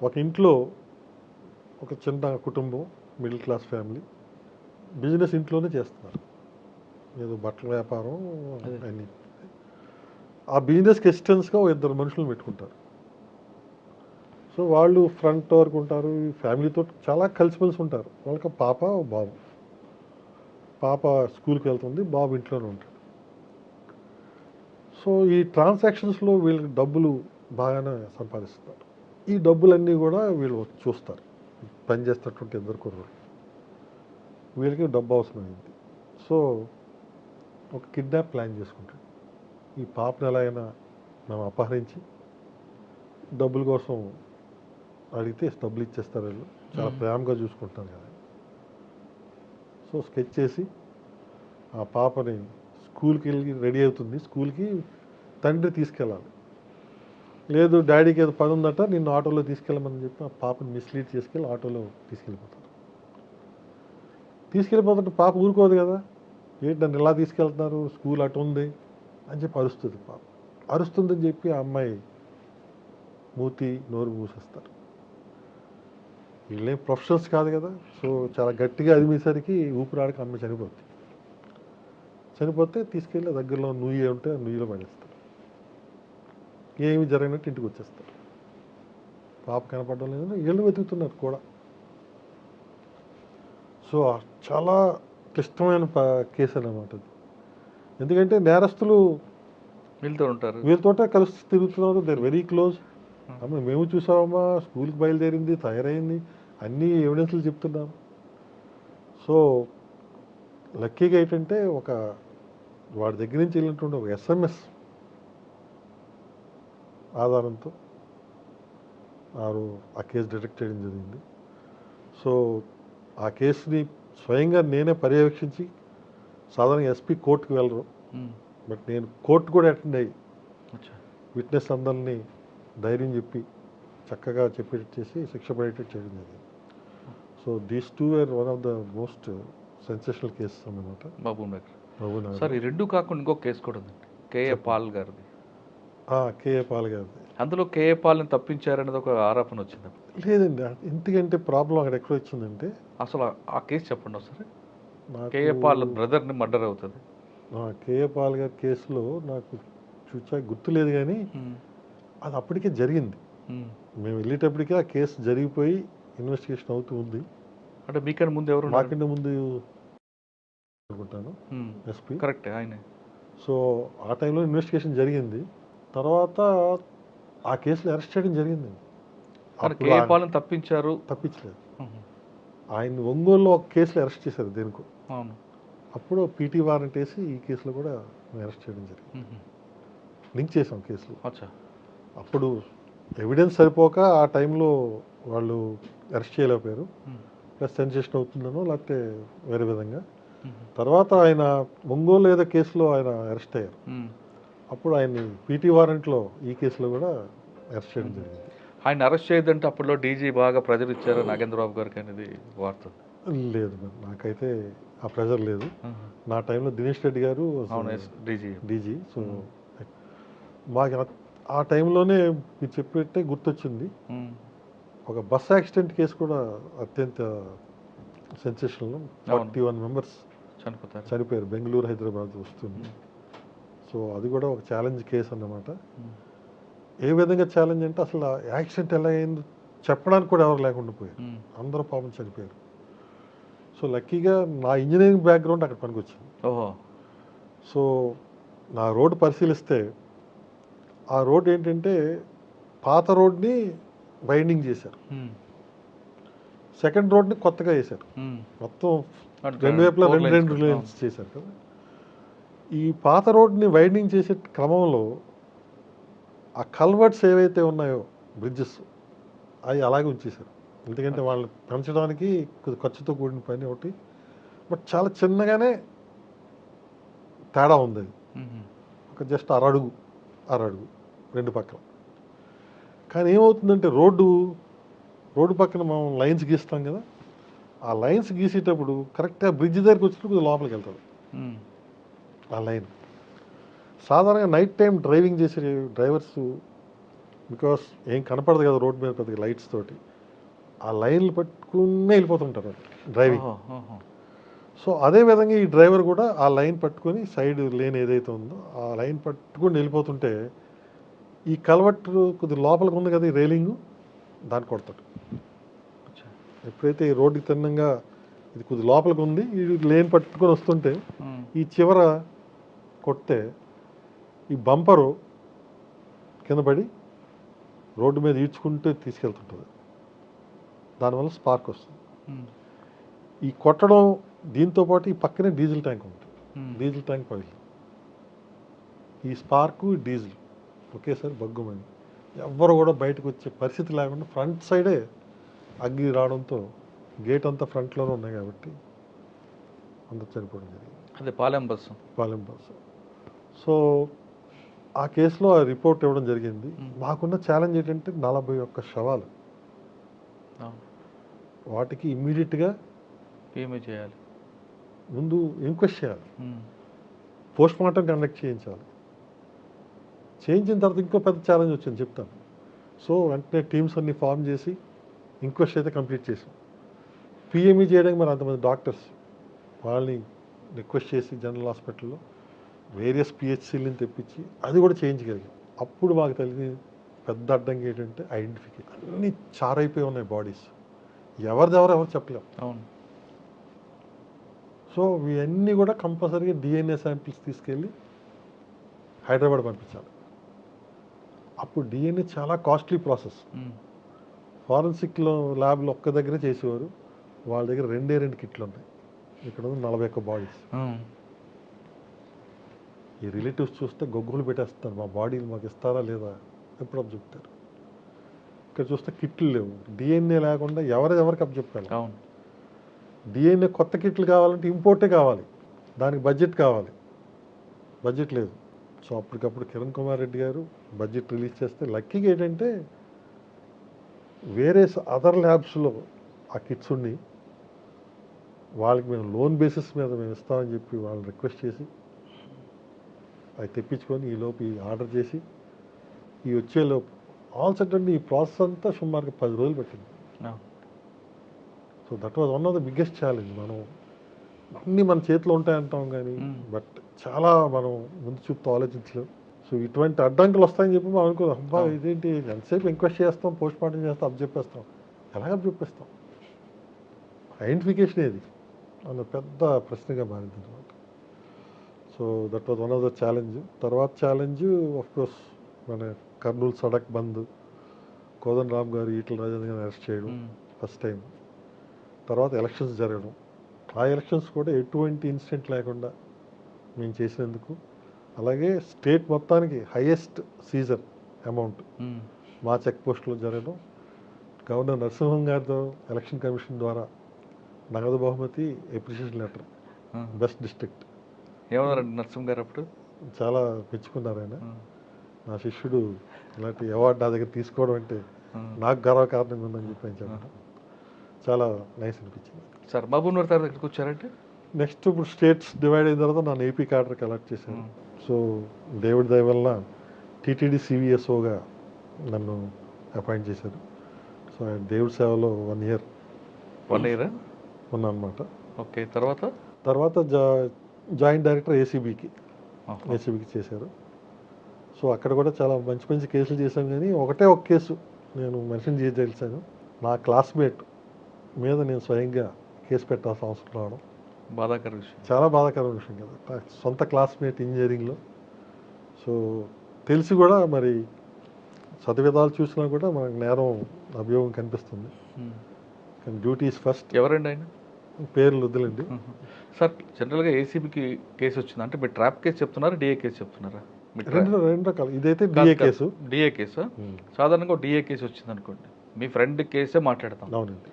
[SPEAKER 3] ఒక ఇంట్లో ఒక చిన్న కుటుంబం, మిడిల్ క్లాస్ ఫ్యామిలీ, బిజినెస్ ఇంట్లోనే చేస్తున్నారు, ఏదో బట్టల వ్యాపారం అన్నీ. ఆ బిజినెస్కి ఎక్స్టెన్స్గా 2 మనుషులను పెట్టుకుంటారు. సో వాళ్ళు ఫ్రంట్ వరకు ఉంటారు, ఫ్యామిలీతో చాలా కలిసిమెలిసి ఉంటారు. వాళ్ళకి పాప బాబు. పాప స్కూల్కి వెళ్తుంది, బాబు ఇంట్లోనే ఉంటాడు. సో ఈ ట్రాన్సాక్షన్స్లో వీళ్ళకి డబ్బులు బాగానే సంపాదిస్తున్నారు. ఈ డబ్బులన్నీ కూడా వీళ్ళు చూస్తారు, పనిచేస్తున్నటువంటి 2 కుర్రోళ్ళు. వీళ్ళకి డబ్బు అవసరమైంది. సో ఒక కిడ్నాప్ ప్లాన్ చేసుకుంటాడు. ఈ పాపను ఎలా అయినా మేము అపహరించి డబ్బుల కోసం అడిగితే డబ్బులు ఇచ్చేస్తారు వీళ్ళు, చాలా ప్రేమగా చూసుకుంటారు కదా. సో స్కెచ్ చేసి ఆ పాపని స్కూల్కి వెళ్ళి రెడీ అవుతుంది. స్కూల్కి తండ్రి తీసుకెళ్ళాలి. లేదు డాడీకి ఏదో పని ఉందట, నిన్ను ఆటోలో తీసుకెళ్ళమని చెప్పి ఆ పాపని మిస్లీడ్ చేసుకెళ్ళి ఆటోలో తీసుకెళ్ళిపోతారు. తీసుకెళ్ళిపోతుంటే పాప ఊరుకోదు కదా, ఏంటి నన్ను ఇలా తీసుకెళ్తున్నారు, స్కూల్ అటు ఉంది అని చెప్పి అరుస్తుంది. పాప అరుస్తుందని చెప్పి ఆ అమ్మాయి మూతి నోరు మూసేస్తారు. వీళ్ళేం ప్రొఫెషనల్స్ కాదు కదా. సో చాలా గట్టిగా అదిమేసరికి ఊపిరాడక అమ్మాయి చనిపోతుంది. చనిపోతే తీసుకెళ్ళి దగ్గరలో నుయ్యి ఉంటే నుయ్యిలో పడేస్తారు. ఏమి జరిగినట్టు ఇంటికి వచ్చేస్తారు. పాప కనపడడం లేదని వీళ్ళు వెతుకుతున్నారు కూడా. సో చాలా క్లిష్టమైన కేసు అన్నమాట అది. ఎందుకంటే నేరస్తులు
[SPEAKER 2] వీళ్ళతో ఉంటారు,
[SPEAKER 3] వీళ్ళతోటే కలిసి తిరుగుతున్నారు. They are very close. అమ్మ మేము చూసామమ్మా, స్కూల్కి బయలుదేరింది, తయారైంది, అన్నీ ఎవిడెన్స్లు చెప్తున్నాం. సో లక్కీగా ఏంటంటే ఒక వాడి దగ్గర నుంచి వెళ్ళినటువంటి ఒక SMS ఆధారంతో ఆ కేసు డిటెక్ట్ చేయడం జరిగింది. సో ఆ కేసుని స్వయంగా నేనే పర్యవేక్షించి, సాధారణంగా SP కోర్టుకు వెళ్ళరు, బట్ నేను కోర్టు కూడా అటెండ్ అయ్యి విట్నెస్ అందరినీ ధైర్యం చెప్పి చక్కగా చెప్పేటట్టు చేసి శిక్ష పడేటట్టు చేయడం జరిగింది. So these 2 are one of the most sensational cases అన్నమాట.
[SPEAKER 2] మహబూబ్నగర్. సార్ ఈ 2 కాకుండా ఇంకో కేసు కూడా ఉందండి, కేఏ పాల్ గారిది.
[SPEAKER 3] కేఏ పాల్ గారిది.
[SPEAKER 2] అందులో కేఏ పాల్ని తప్పించారనేది ఒక ఆరోపణ వచ్చింది.
[SPEAKER 3] లేదండి, ఎందుకంటే ప్రాబ్లం అక్కడ ఎక్కడ వచ్చిందంటే,
[SPEAKER 2] అసలు ఆ కేసు చెప్పండి ఒకసారి. కేఏ పాల్ బ్రదర్ని మర్డర్ అవుతుంది.
[SPEAKER 3] కేఏ పాల్ గారి కేసులో నాకు చూచా గుర్తులేదు, కానీ అది అప్పటికే జరిగింది. మేము వెళ్ళేటప్పటికే ఆ కేసు జరిగిపోయి ఇన్వెస్టిగేషన్ అవుతూ ఉంది.
[SPEAKER 2] అంటే మీకన్నా ముందు ఎవరు?
[SPEAKER 3] మాకంటే ముందు అనుకుంటాను SP.
[SPEAKER 2] కరెక్ట్, ఆయనే.
[SPEAKER 3] సో ఆ టైంలో ఇన్వెస్టిగేషన్ జరిగింది. తర్వాత ఆ కేసులో అరెస్ట్ చేయడం జరిగింది.
[SPEAKER 2] కేఏ పాల్ని తప్పించారు.
[SPEAKER 3] తప్పించలేదు, ఆయన ఒంగోలులో ఒక కేసులో అరెస్ట్ చేశారు దేనికో.
[SPEAKER 2] అవును.
[SPEAKER 3] అప్పుడు PT వారెంట్ వేసి ఈ కేసులో కూడా అరెస్ట్ చేయడం జరిగింది. లింక్ చేసాం కేసులో. అప్పుడు ఎవిడెన్స్ సరిపోక ఆ టైంలో వాళ్ళు అరెస్ట్ చేయలేకపోయారు. ప్లస్ సెన్సేషన్ అవుతుందనో లేకపోతే వేరే విధంగా. తర్వాత ఆయన ఒంగోలు ఏదో కేసులో ఆయన అరెస్ట్ అయ్యారు. అప్పుడు ఆయన్ని PT వారెంట్లో ఈ కేసులో కూడా అరెస్ట్ చేయడం జరిగింది.
[SPEAKER 2] ఆయన అరెస్ట్ చేయదంటే అప్పట్లో DG బాగా ప్రెజర్ ఇచ్చారు నాగేంద్రబాబు గారికి అనేది వార్త. లేదు
[SPEAKER 3] మరి నాకైతే ఆ ప్రెజర్ లేదు. నా టైంలో దినేష్ రెడ్డి గారు DG. సో మాకు ఆ టైంలోనే మీరు చెప్పేట్టే గుర్తొచ్చింది, ఒక బస్ యాక్సిడెంట్ కేసు కూడా అత్యంత సెన్సేషనల్. 41 మెంబర్స్ చనిపోయారు, బెంగళూరు హైదరాబాద్ వస్తుంది. సో అది కూడా ఒక ఛాలెంజ్ కేసు అన్నమాట. ఏ విధంగా ఛాలెంజ్ అంటే అసలు యాక్సిడెంట్ ఎలా అయిందో చెప్పడానికి కూడా ఎవరు లేకుండా పోయారు. అందరూ పాపం చనిపోయారు. సో లక్కీగా నా ఇంజనీరింగ్ బ్యాక్గ్రౌండ్ అక్కడ పనికొచ్చింది.
[SPEAKER 2] ఓహో.
[SPEAKER 3] సో నా రోడ్డు పరిశీలిస్తే ఆ రోడ్ ఏంటంటే పాత రోడ్ని వైండింగ్ చేశారు, సెకండ్ రోడ్ని కొత్తగా వేశారు. మొత్తం రెండు వైపులా రెండు లేన్స్ చేశారు కదా. ఈ పాత రోడ్ని వైండింగ్ చేసే క్రమంలో ఆ కల్వర్ట్స్ ఏవైతే ఉన్నాయో బ్రిడ్జెస్ అవి అలాగే ఉంచేశారు. ఎందుకంటే వాళ్ళు పెంచడానికి కొద్ది ఖర్చుతో కూడిన పని ఒకటి, బట్ చాలా చిన్నగానే తేడా ఉంది. అది ఒక జస్ట్ అరడుగు రెండు పక్కల. కానీ ఏమవుతుందంటే రోడ్డు పక్కన మనం లైన్స్ గీస్తాం కదా, ఆ లైన్స్ గీసేటప్పుడు కరెక్ట్గా బ్రిడ్జ్ దగ్గరికి వచ్చినప్పుడు లోపలికి వెళ్తాడు ఆ లైన్. సాధారణంగా నైట్ టైం డ్రైవింగ్ చేసే డ్రైవర్స్ బికాస్ ఏం కనపడదు కదా రోడ్ మీద పెద్దగా లైట్స్ తోటి, ఆ లైన్లు పట్టుకునే వెళ్ళిపోతుంటారు డ్రైవింగ్. సో అదేవిధంగా ఈ డ్రైవర్ కూడా ఆ లైన్ పట్టుకొని సైడ్ లేన్ ఏదైతే ఉందో ఆ లైన్ పట్టుకొని వెళ్ళిపోతుంటే ఈ కల్వర్ట్ కొద్ది లోపలికి ఉంది కదా ఈ రైలింగ్, దాన్ని కొడతాడు. ఎప్పుడైతే ఈ రోడ్డుకి తిన్నంగా ఇది కొద్ది లోపలికి ఉంది, ఈ లేన్ పట్టుకొని వస్తుంటే ఈ చివర కొడితే ఈ బంపరు కింద పడి రోడ్డు మీద ఈడ్చుకుంటూ తీసుకెళ్తుంటుంది. దానివల్ల స్పార్క్ వస్తుంది. ఈ కొట్టడం దీంతోపాటు ఈ పక్కనే డీజిల్ ట్యాంక్ ఉంటుంది, డీజిల్ ట్యాంక్ పగిలి ఈ స్పార్కు డీజిల్ ఒకేసారి బగ్గుమని ఎవ్వరు కూడా బయటకు వచ్చే పరిస్థితి లేకుండా ఫ్రంట్ సైడే అగ్గి రావడంతో గేట్ అంతా ఫ్రంట్లోనే ఉన్నాయి కాబట్టి అందరు చనిపోవడం జరిగింది.
[SPEAKER 2] అదే పాలెం బస్సు. సో ఆ కేసులో ఆ రిపోర్ట్ ఇవ్వడం జరిగింది. మాకున్న ఛాలెంజ్ ఏంటంటే 41 శవాలు, వాటికి ఇమ్మీడియట్గా చేయాలి,
[SPEAKER 3] ముందు ఎంక్వైరీ చేయాలి, పోస్ట్ మార్టం కండక్ట్ చేయించాలి. చేయించిన తర్వాత ఇంకో పెద్ద ఛాలెంజ్ వచ్చింది చెప్తాను. సో వెంటనే టీమ్స్ అన్ని ఫామ్ చేసి ఇంక్వెస్ట్ అయితే కంప్లీట్ చేసాం. పిఎంఈ చేయడానికి మరి అంతమంది డాక్టర్స్ వాళ్ళని రిక్వెస్ట్ చేసి జనరల్ హాస్పిటల్లో వేరియస్ పిహెచ్సీలని తెప్పించి అది కూడా చేయించగలిగాం. అప్పుడు మాకు తెలియని పెద్ద అడ్డంకి ఏంటంటే ఐడెంటిఫికేషన్. అన్నీ చారైపోయి ఉన్నాయి బాడీస్, ఎవరు చెప్పలేము.
[SPEAKER 2] అవును.
[SPEAKER 3] సో ఇవన్నీ కూడా కంపల్సరీగా డిఎన్ఏ శాంపిల్స్ తీసుకెళ్ళి హైదరాబాద్ పంపించాలి. అప్పుడు డిఎన్ఏ చాలా కాస్ట్లీ ప్రాసెస్. ఫారెన్సిక్లో ల్యాబ్లో ఒక్క దగ్గరే చేసేవారు, వాళ్ళ దగ్గర 2 కిట్లు ఉన్నాయి. ఇక్కడ 41 బాడీస్. ఈ రిలేటివ్స్ చూస్తే గొగ్గులు పెట్టేస్తారు, మా బాడీలు మాకు ఇస్తారా లేదా ఎప్పుడు చెప్తారు. ఇక్కడ చూస్తే కిట్లు లేవు, డిఎన్ఏ లేకుండా ఎవరికి అప్పు చెప్పాలి. డిఎన్ఏ కొత్త కిట్లు కావాలంటే ఇంపోర్టే కావాలి, దానికి బడ్జెట్ కావాలి, బడ్జెట్ లేదు. సో అప్పటికప్పుడు కిరణ్ కుమార్ రెడ్డి గారు బడ్జెట్ రిలీజ్ చేస్తే లక్కీగా ఏంటంటే వేరే అదర్ ల్యాబ్స్లో ఆ కిట్స్ ఉండి వాళ్ళకి మేము లోన్ బేసిస్ మీద మేము ఇస్తామని చెప్పి వాళ్ళని రిక్వెస్ట్ చేసి అవి తెప్పించుకొని ఈలోపు ఈ ఆర్డర్ చేసి ఈ వచ్చేలోపు ఆల్ సెట్ అండి. ఈ ప్రాసెస్ అంతా సుమారుగా 10 రోజులు పట్టింది. So that was one of the biggest challenge. మనం అన్నీ మన చేతిలో ఉంటాయంటాం కానీ బట్ చాలా మనం ముందు చూపుతూ ఆలోచించలేం. సో ఇటువంటి అడ్డంకులు వస్తాయని చెప్పి మనం అనుకో, అబ్బా ఇదేంటి ఎంతసేపు ఎంక్వైరీ చేస్తాం, పోస్ట్ మార్టం చేస్తాం, అప్పచెప్పేస్తాం. ఎలాగ అప్పచెప్పేస్తాం? ఐడెంటిఫికేషన్ ఏది అన్న పెద్ద ప్రశ్నగా మారింది అనమాట. So that was one of the challenge. తర్వాత ఛాలెంజ్ ఆఫ్ కోర్స్ మన కర్నూలు సడక్ బంద్, కోదండ రామ్ గారు ఈటల రాజేంద్ర గారిని అరెస్ట్ చేయడం ఫస్ట్ టైం. తర్వాత ఎలక్షన్స్ జరగడం, ఆ ఎలక్షన్స్ కూడా ఎటువంటి ఇన్సిడెంట్ లేకుండా మేము చేసినందుకు, అలాగే స్టేట్ మొత్తానికి హైయెస్ట్ సీజర్ అమౌంట్ మా చెక్ పోస్ట్లో జరగడం, గవర్నర్ నరసింహన్ గారితో ఎలక్షన్ కమిషన్ ద్వారా నగదు బహుమతి, అప్రిషియేషన్ లెటర్, బెస్ట్ డిస్ట్రిక్ట్.
[SPEAKER 2] ఏమన్నారండి నరసింహన్ గారు అప్పుడు?
[SPEAKER 3] చాలా మెచ్చుకున్నారు ఆయన. నా శిష్యుడు ఇలాంటి అవార్డు నా దగ్గర తీసుకోవడం అంటే నాకు గర్వకారణంగా ఉందని చెప్పి ఆయన చెప్పడం చాలా నైస్ అనిపించింది.
[SPEAKER 2] సార్ మహబూబ్నగర్ తర్వాత ఎక్కడికి వచ్చారంటే
[SPEAKER 3] నెక్స్ట్ ఇప్పుడు స్టేట్స్ డివైడ్ అయిన తర్వాత నన్ను ఏపీ క్యాడర్కి అలాట్ చేశాను. సో దేవుడి దయ వల్ల టీటీడీ సివిఎస్ఓగా నన్ను అపాయింట్ చేశారు. సో దేవుడి సేవలో 1 year ఉన్నా అనమాట.
[SPEAKER 2] ఓకే. తర్వాత
[SPEAKER 3] జాయింట్ డైరెక్టర్ ఏసీబీకి చేశారు. సో అక్కడ కూడా చాలా మంచి మంచి కేసులు చేశాను, కానీ ఒకటే ఒక కేసు నేను మెన్షన్ చేయదలిచాను. నా క్లాస్మేట్ మీద నేను స్వయంగా కేసు పెట్టాల్సిన అవసరం రావడం
[SPEAKER 2] బాధాకర విషయం.
[SPEAKER 3] చాలా బాధాకరమైన విషయం కదా. సొంత క్లాస్మేట్ ఇంజనీరింగ్లో. సో తెలిసి కూడా మరి చదివేదాలు చూసినా కూడా మనకు నేరం అభియోగం కనిపిస్తుంది. కానీ డ్యూటీ ఈజ్ ఫస్ట్.
[SPEAKER 2] ఎవరండి ఆయన?
[SPEAKER 3] పేర్లు వద్దులండి.
[SPEAKER 2] సార్ జనరల్గా ఏసీబీకి కేసు వచ్చింది అంటే మీరు ట్రాప్ కేసు చెప్తున్నారా, డిఏ కేసు చెప్తున్నారా?
[SPEAKER 3] రెండు రకాలు. ఇదైతే డిఏ కేసు.
[SPEAKER 2] డిఏ కేసు సాధారణంగా డిఏ కేసు వచ్చింది అనుకోండి, మీ ఫ్రెండ్ కేసే మాట్లాడతాం.
[SPEAKER 3] అవునండి.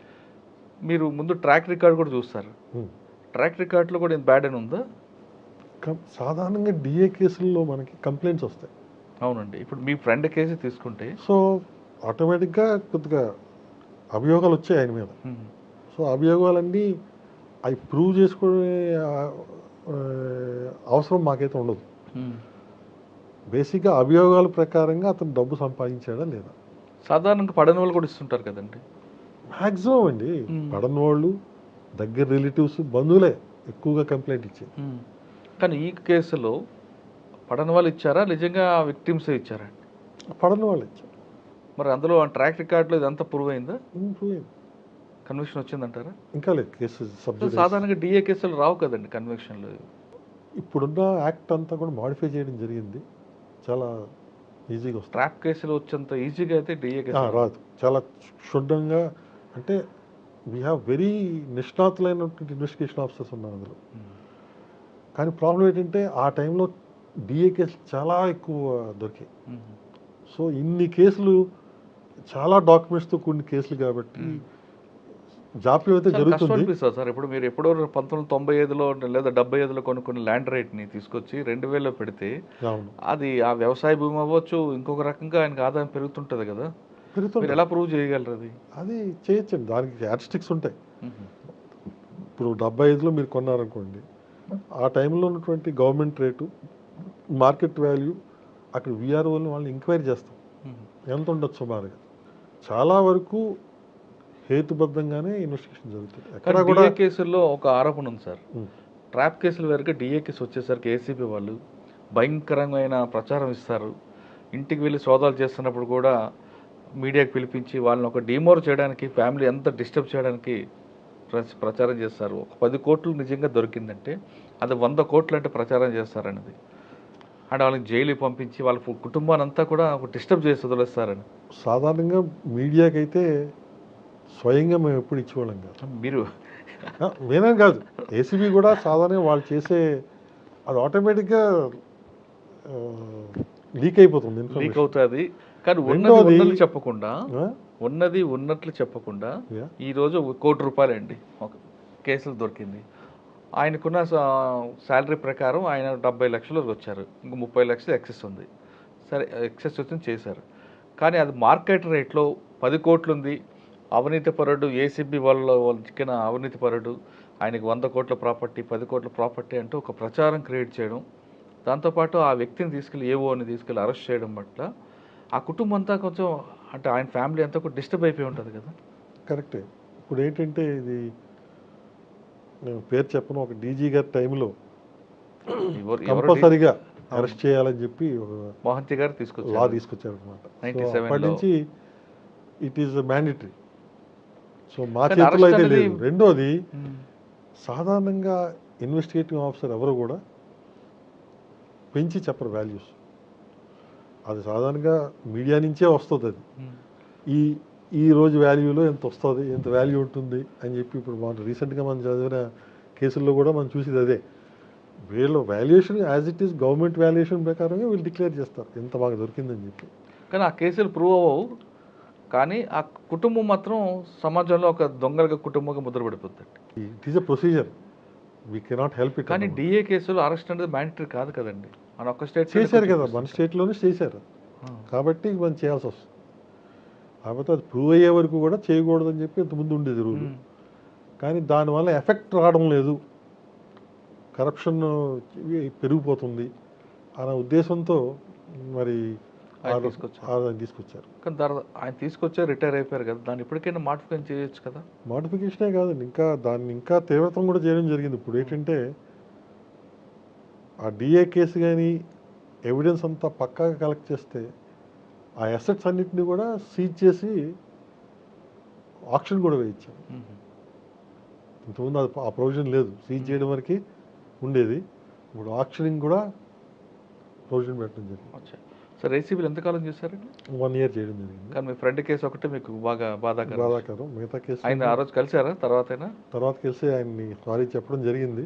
[SPEAKER 2] మీరు ముందు ట్రాక్ రికార్డ్ కూడా చూస్తారు. ట్రాక్ రికార్డులో కూడా బ్యాడ్ అని ఉందా?
[SPEAKER 3] సాధారణంగా డిఏ కేసుల్లో మనకి కంప్లైంట్స్ వస్తాయి.
[SPEAKER 2] అవునండి. ఇప్పుడు మీ ఫ్రెండ్ కేసు తీసుకుంటే
[SPEAKER 3] సో ఆటోమేటిక్గా కొద్దిగా అభియోగాలు వచ్చాయి ఆయన మీద. సో అభియోగాలన్నీ అవి ప్రూవ్ చేసుకునే అవసరం మాకైతే ఉండదు. బేసిక్గా అభియోగాల ప్రకారంగా అతను డబ్బు సంపాదించాడా లేదా.
[SPEAKER 2] సాధారణంగా పడని వాళ్ళు కూడా ఇస్తుంటారు కదండి.
[SPEAKER 3] మ్యాక్సిమం అండి పడని వాళ్ళు దగ్గర రిలేటివ్స్ బంధువులే ఎక్కువగా కంప్లైంట్ ఇచ్చారు.
[SPEAKER 2] కానీ ఈ కేసులో పడని వాళ్ళు ఇచ్చారా, నిజంగా విక్టిమ్సే ఇచ్చారా?
[SPEAKER 3] పడని వాళ్ళు ఇచ్చారు.
[SPEAKER 2] మరి అందులో ట్రాక్ రికార్డులో ఇదంతా ప్రూవ్ అయిందా?
[SPEAKER 3] ప్రూవ్ అయింది.
[SPEAKER 2] కన్విక్షన్ వచ్చిందంటారా?
[SPEAKER 3] ఇంకా లేదు. కేసు సబ్జెక్ట్
[SPEAKER 2] సాధారణంగా డిఏ కేసులు రావు కదండి కన్విక్షన్లు.
[SPEAKER 3] ఇప్పుడున్న యాక్ట్ అంతా కూడా మాడిఫై చేయడం జరిగింది. చాలా ఈజీగా వస్తుంది.
[SPEAKER 2] ట్రాప్ కేసులు వచ్చేంత ఈజీగా అయితే డిఏ కేసు
[SPEAKER 3] రాదు. చాలా క్షుణ్ణంగా అంటే వీ హ్యావ్ వెరీ నిష్ణాతులైనటువంటి ఇన్వెస్టిగేషన్ ఆఫీసర్స్ ఉన్నారు అందులో. కానీ ప్రాబ్లం ఏంటంటే ఆ టైంలో డిఏ కేసులు చాలా ఎక్కువ దొరికాయి. సో ఇన్ని కేసులు చాలా డాక్యుమెంట్స్తో కూడిన కేసులు కాబట్టి జాప్యం అయితే జరుగుతుంది
[SPEAKER 2] సార్. ఇప్పుడు మీరు ఎప్పుడో 1995లో లేదా 75లో కొనుక్కున్న ల్యాండ్ రేట్ని తీసుకొచ్చి 2000లో పెడితే అది ఆ వ్యవసాయ భూమి అవ్వచ్చు, ఇంకొక రకంగా ఆయనకు ఆదాయం పెరుగుతుంటుంది కదా. మీరు ఎలా ప్రూవ్ చేయగలరు?
[SPEAKER 3] అది చేయొచ్చండి. దానికి యాడ్స్టిక్స్ ఉంటాయి. ఇప్పుడు 75లో మీరు కొన్నారనుకోండి, ఆ టైంలో ఉన్నటువంటి గవర్నమెంట్ రేటు, మార్కెట్ వాల్యూ, అక్కడ విఆర్ఓని వాళ్ళని ఎంక్వైరీ చేస్తాం ఎంత ఉండొచ్చు సుమారుగా. చాలా వరకు హేతుబద్ధంగానే ఇన్వెస్టిగేషన్ జరుగుతుంది. ఎక్కడ కూడా
[SPEAKER 2] కేసుల్లో ఒక ఆరోపణ ఉంది సార్. ట్రాప్ కేసుల వరకు డిఏ కేసు వచ్చేసరికి ఏసీబీ వాళ్ళు భయంకరమైన ప్రచారం ఇస్తారు. ఇంటికి వెళ్ళి సోదాలు చేస్తున్నప్పుడు కూడా మీడియాకి పిలిపించి వాళ్ళని ఒక డిమోర్ చేయడానికి, ఫ్యామిలీ ఎంత డిస్టర్బ్ చేయడానికి ప్రచారం చేస్తారు. ఒక 10 కోట్లు నిజంగా దొరికిందంటే అది 100 కోట్లు అంటే ప్రచారం చేస్తారనేది. అంటే వాళ్ళకి జైలు పంపించి వాళ్ళ కుటుంబాన్ని అంతా కూడా ఒక డిస్టర్బ్ చేసి వదిలేస్తారని.
[SPEAKER 3] సాధారణంగా మీడియాకి అయితే స్వయంగా మేము ఎప్పుడు ఇచ్చేవాళ్ళం కాదు.
[SPEAKER 2] మీరు
[SPEAKER 3] నేనేం కాదు, ఏసీబీ కూడా సాధారణంగా వాళ్ళు చేసే అది ఆటోమేటిక్గా లీక్ అయిపోతుంది.
[SPEAKER 2] లీక్ అవుతుంది. కానీ ఉన్నది చెప్పకుండా, ఉన్నది ఉన్నట్లు చెప్పకుండా ఈరోజు ₹1 అండి ఒక కేసులు దొరికింది. ఆయనకున్న శాలరీ ప్రకారం ఆయన 70 లక్షలు వచ్చారు, ఇంకో 30 లక్షలు ఎక్సెస్ ఉంది. సరే ఎక్సెస్ వచ్చింది చేశారు. కానీ అది మార్కెట్ రేట్లో 10 కోట్లు ఉంది. అవినీతిపరుడు, ఏసీబీ వాళ్ళు చిక్కిన అవినీతిపరుడు, ఆయనకి 100 కోట్ల ప్రాపర్టీ, 10 కోట్ల ప్రాపర్టీ అంటూ ఒక ప్రచారం క్రియేట్ చేయడం, దాంతోపాటు ఆ వ్యక్తిని తీసుకెళ్ళి ఏఓని తీసుకెళ్ళి అరెస్ట్ చేయడం పట్ల ఆ కుటుంబం అంతా కొంచెం అంటే ఆయన ఫ్యామిలీ అంతా కూడా డిస్టర్బ్ అయిపోయి ఉంటుంది కదా.
[SPEAKER 3] కరెక్టే. ఇప్పుడు ఏంటంటే ఇది నేను పేరు చెప్పను, ఒక డీజీ గారి టైంలో కంపల్సరిగా అరెస్ట్ చేయాలని చెప్పి
[SPEAKER 2] మోహంతి గారు
[SPEAKER 3] లా తీసుకొచ్చారు అనమాట. అప్పటి నుంచి ఇట్ ఈస్ మ్యాండేటరీ. సో మా చేతిలో అయితే లేదు. రెండోది, సాధారణంగా ఇన్వెస్టిగేటింగ్ ఆఫీసర్ ఎవరు కూడా పెంచి చెప్పరు వాల్యూస్. అది సాధారణంగా మీడియా నుంచే వస్తుంది. అది ఈ రోజు వాల్యూలో ఎంత వస్తుంది, ఎంత వాల్యూ ఉంటుంది అని చెప్పి ఇప్పుడు మనం రీసెంట్గా మనం చదివిన కేసుల్లో కూడా మనం చూసేది అదే. వీళ్ళు valuation as it is government valuation ప్రకారంగా వీళ్ళు డిక్లేర్ చేస్తారు ఎంత బాగా దొరికిందని చెప్పి.
[SPEAKER 2] కానీ ఆ కేసులు ప్రూవ్ అవ్వవు. కానీ ఆ కుటుంబం మాత్రం సమాజంలో ఒక దొంగలుగా కుటుంబంగా ముద్రపడిపోతుంది.
[SPEAKER 3] It is a procedure, we cannot help it.
[SPEAKER 2] కానీ డిఏ కేసులో అరెస్ట్ అనేది మ్యాండేటరీ కాదు కదండి. మన ఒక్క స్టేట్
[SPEAKER 3] చేశారు కదా, మన స్టేట్లోనే చేశారు కాబట్టి మనం చేయాల్సి వస్తుంది. కాకపోతే అది ప్రూవ్ అయ్యే వరకు కూడా చేయకూడదని చెప్పి ఇంతకుముందు ఉండేది రూల్. కానీ దానివల్ల ఎఫెక్ట్ రావడం లేదు, కరప్షన్ పెరిగిపోతుంది అనే ఉద్దేశంతో మరి తీసుకొచ్చారు.
[SPEAKER 2] కానీ ఆయన తీసుకొచ్చారు, రిటైర్ అయిపోయారు కదా, దాన్ని ఇప్పటికైనా మాడిఫికేషన్ చేయొచ్చు కదా.
[SPEAKER 3] మాడిఫికేషనే కాదండి, ఇంకా దాన్ని ఇంకా తీవ్రతం కూడా చేయడం జరిగింది. ఇప్పుడు ఏంటంటే ఆ డిఏ కేసు కానీ ఎవిడెన్స్ అంతా పక్కాగా కలెక్ట్ చేస్తే ఆ అసెట్స్ అన్నిటిని కూడా సీజ్ చేసి ఆక్షన్ కూడా వేయించాం. ఇంతకుముందు అది ఆ ప్రొవిజన్ లేదు, సీజ్ చేయడం వరకు ఉండేది. ఇప్పుడు ఆక్షనింగ్ కూడా ప్రొవిజన్ పెట్టడం జరిగింది.
[SPEAKER 2] అచ్చా. సార్ ఏసీబీలు ఎంతకాలం చేశారండి?
[SPEAKER 3] 1 year చేయడం జరిగింది.
[SPEAKER 2] కానీ మీ ఫ్రెండ్ కేసు ఒకటే మీకు బాగా
[SPEAKER 3] బాధాకరం. మిగతా కేసు
[SPEAKER 2] ఆయన ఆ రోజు కలిసారా
[SPEAKER 3] తర్వాత కలిసి ఆయన్ని సారీ చెప్పడం జరిగింది.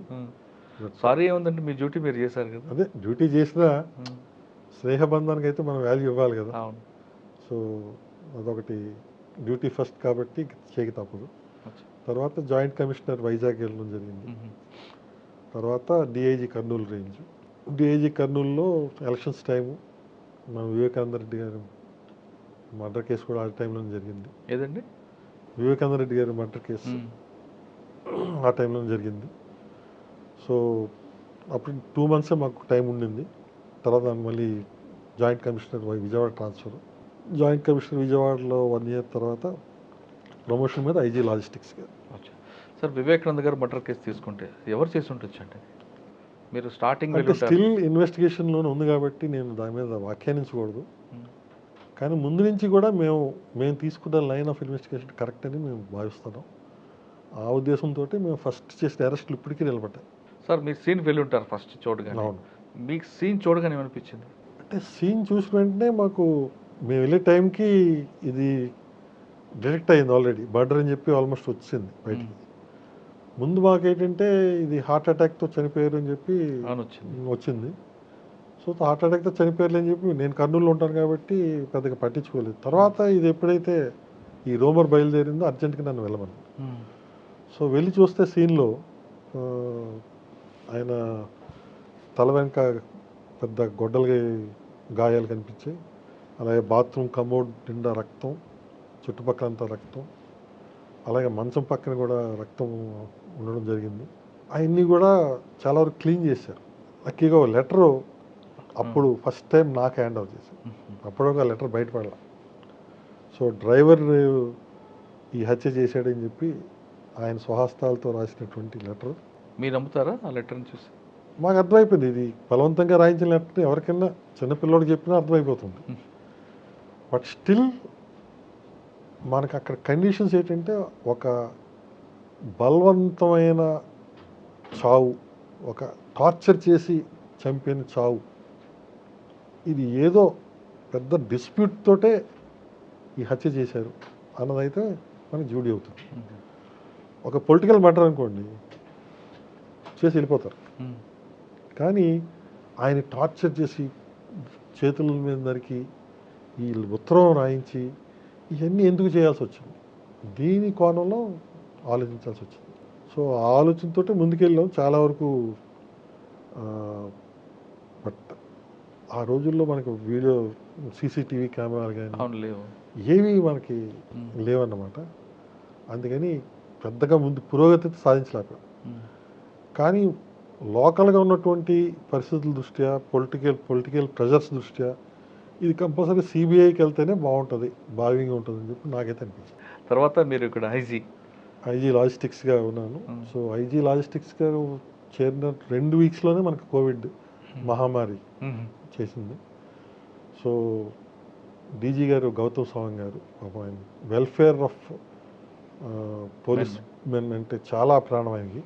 [SPEAKER 2] సారీ ఏముందండి, మీ డ్యూటీ మీరు చేశారు కదా.
[SPEAKER 3] అదే డ్యూటీ చేసిన స్నేహబంధానికి అయితే మనం వాల్యూ ఇవ్వాలి కదా.
[SPEAKER 2] అవును.
[SPEAKER 3] సో అదొకటి డ్యూటీ ఫస్ట్ కాబట్టి చేయక తప్పదు. తర్వాత జాయింట్ కమిషనర్ వైజాగ్ వెళ్ళడం జరిగింది. తర్వాత డిఐజీ కర్నూలు రేంజ్. డిఐజీ కర్నూలులో ఎలక్షన్స్ టైము మన వివేకానంద రెడ్డి గారు మర్డర్ కేసు కూడా ఆ టైంలో జరిగింది.
[SPEAKER 2] ఏదండి?
[SPEAKER 3] వివేకానంద రెడ్డి గారి మర్డర్ కేసు ఆ టైంలో జరిగింది. సో అప్పుడు 2 months మాకు టైం ఉండింది. తర్వాత మళ్ళీ joint commissioner Vijayawada transfer. Joint commissioner విజయవాడలో 1 year తర్వాత ప్రమోషన్ మీద ఐజీ లాజిస్టిక్స్ గారు.
[SPEAKER 2] సార్ వివేకానంద గారు మర్డర్ కేసు తీసుకుంటే ఎవరు చేసి ఉండొచ్చు అంటే మీరు స్టార్టింగ్
[SPEAKER 3] అంటే స్టిల్ ఇన్వెస్టిగేషన్లోనే ఉంది కాబట్టి నేను దాని మీద వ్యాఖ్యానించకూడదు. కానీ ముందు నుంచి కూడా మేము తీసుకున్న లైన్ ఆఫ్ ఇన్వెస్టిగేషన్ కరెక్ట్ అని మేము భావిస్తున్నాం. ఆ ఉద్దేశంతో మేము ఫస్ట్ చేసిన అరెస్టులు ఇప్పటికీ నిలబడ్డాయి.
[SPEAKER 2] సార్ మీరు సీన్ వెళ్ళి ఉంటారు ఫస్ట్ చూడగానే.
[SPEAKER 3] అవును.
[SPEAKER 2] మీకు సీన్ చూడగానే ఏమనిపించింది?
[SPEAKER 3] అంటే సీన్ చూసిన వెంటనే మాకు మేము వెళ్ళే టైంకి ఇది డిటెక్ట్ అయింది ఆల్రెడీ, మర్డర్ అని చెప్పి ఆల్మోస్ట్ వచ్చింది బయటికి. ముందు మాకేంటంటే ఇది హార్ట్ అటాక్తో చనిపోయారు అని చెప్పి వచ్చింది. సో హార్ట్ అటాక్తో చనిపోయారు అని చెప్పి నేను కర్నూలులో ఉంటాను కాబట్టి పెద్దగా పట్టించుకోలేదు. తర్వాత ఇది ఎప్పుడైతే ఈ రోమర్ బయలుదేరిందో అర్జెంట్గా నన్ను వెళ్ళమని. సో వెళ్ళి చూస్తే సీన్లో ఆయన తల వెనక పెద్ద గొడ్డలుగా గాయాలు కనిపించాయి. అలాగే బాత్రూమ్ కమోడ్ నిండా రక్తం, చుట్టుపక్కలంతా రక్తం, అలాగే మంచం పక్కన కూడా రక్తం ఉండడం జరిగింది. అవన్నీ కూడా చాలా వరకు క్లీన్ చేశారు. లక్కీగా ఒక లెటరు అప్పుడు ఫస్ట్ టైం నాకు హ్యాండ్ ఓవర్ చేశారు. అప్పుడు ఒక లెటర్ బయటపడాల. సో డ్రైవర్ ఈ హత్య చేశాడని చెప్పి ఆయన స్వహస్తాలతో రాసినటువంటి లెటర్.
[SPEAKER 2] మీరు నమ్ముతారా ఆ లెటర్ని చూసి?
[SPEAKER 3] మాకు అర్థమైపోయింది ఇది బలవంతంగా రాయించిన లెటర్. ఎవరికైనా చిన్నపిల్లడికి చెప్పినా అర్థమైపోతుంది. బట్ స్టిల్ మనకు అక్కడ కండిషన్స్ ఏంటంటే ఒక బలవంతమైన చావు, ఒక టార్చర్ చేసి చంపిన చావు, ఇది ఏదో పెద్ద డిస్ప్యూట్ తోటే ఈ హత్య చేశారు అన్నదైతే మనకి జూడీ అవుతుంది. ఒక పొలిటికల్ మ్యాటర్ అనుకోండి, చేసి వెళ్ళిపోతారు. కానీ ఆయన టార్చర్ చేసి చేతుల మీద నరికి ఈ ఉత్తరం రాయించి ఇవన్నీ ఎందుకు చేయాల్సి వచ్చింది, దీని కోణంలో ఆలోచించాల్సి వచ్చింది. సో ఆ ఆలోచనతో ముందుకెళ్ళాం చాలా వరకు. బట్ ఆ రోజుల్లో మనకు వీడియో సీసీటీవీ కెమెరాలు కానీ ఏవి మనకి లేవన్నమాట. అందుకని పెద్దగా ముందు పురోగతి సాధించలేకపోయాం. కానీ లోకల్గా ఉన్నటువంటి పరిస్థితుల దృష్ట్యా, పొలిటికల్ ప్రెజర్స్ దృష్ట్యా ఇది కంపల్సరీ సిబిఐకి వెళ్తేనే బాగుంటుంది, భావ్యంగా ఉంటుంది అని చెప్పి నాకైతే అనిపించింది.
[SPEAKER 2] తర్వాత మీరు ఇక్కడ ఐజీ
[SPEAKER 3] లాజిస్టిక్స్గా ఉన్నాను. సో ఐజీ లాజిస్టిక్స్గా చేరిన 2 weeksలోనే మనకు కోవిడ్ మహమ్మారి చేసింది. సో డీజీ గారు గౌతమ్ సవాంగ్ గారు ఆయన వెల్ఫేర్ ఆఫ్ పోలీస్ మెన్ అంటే చాలా ప్రాణం ఆయనకి.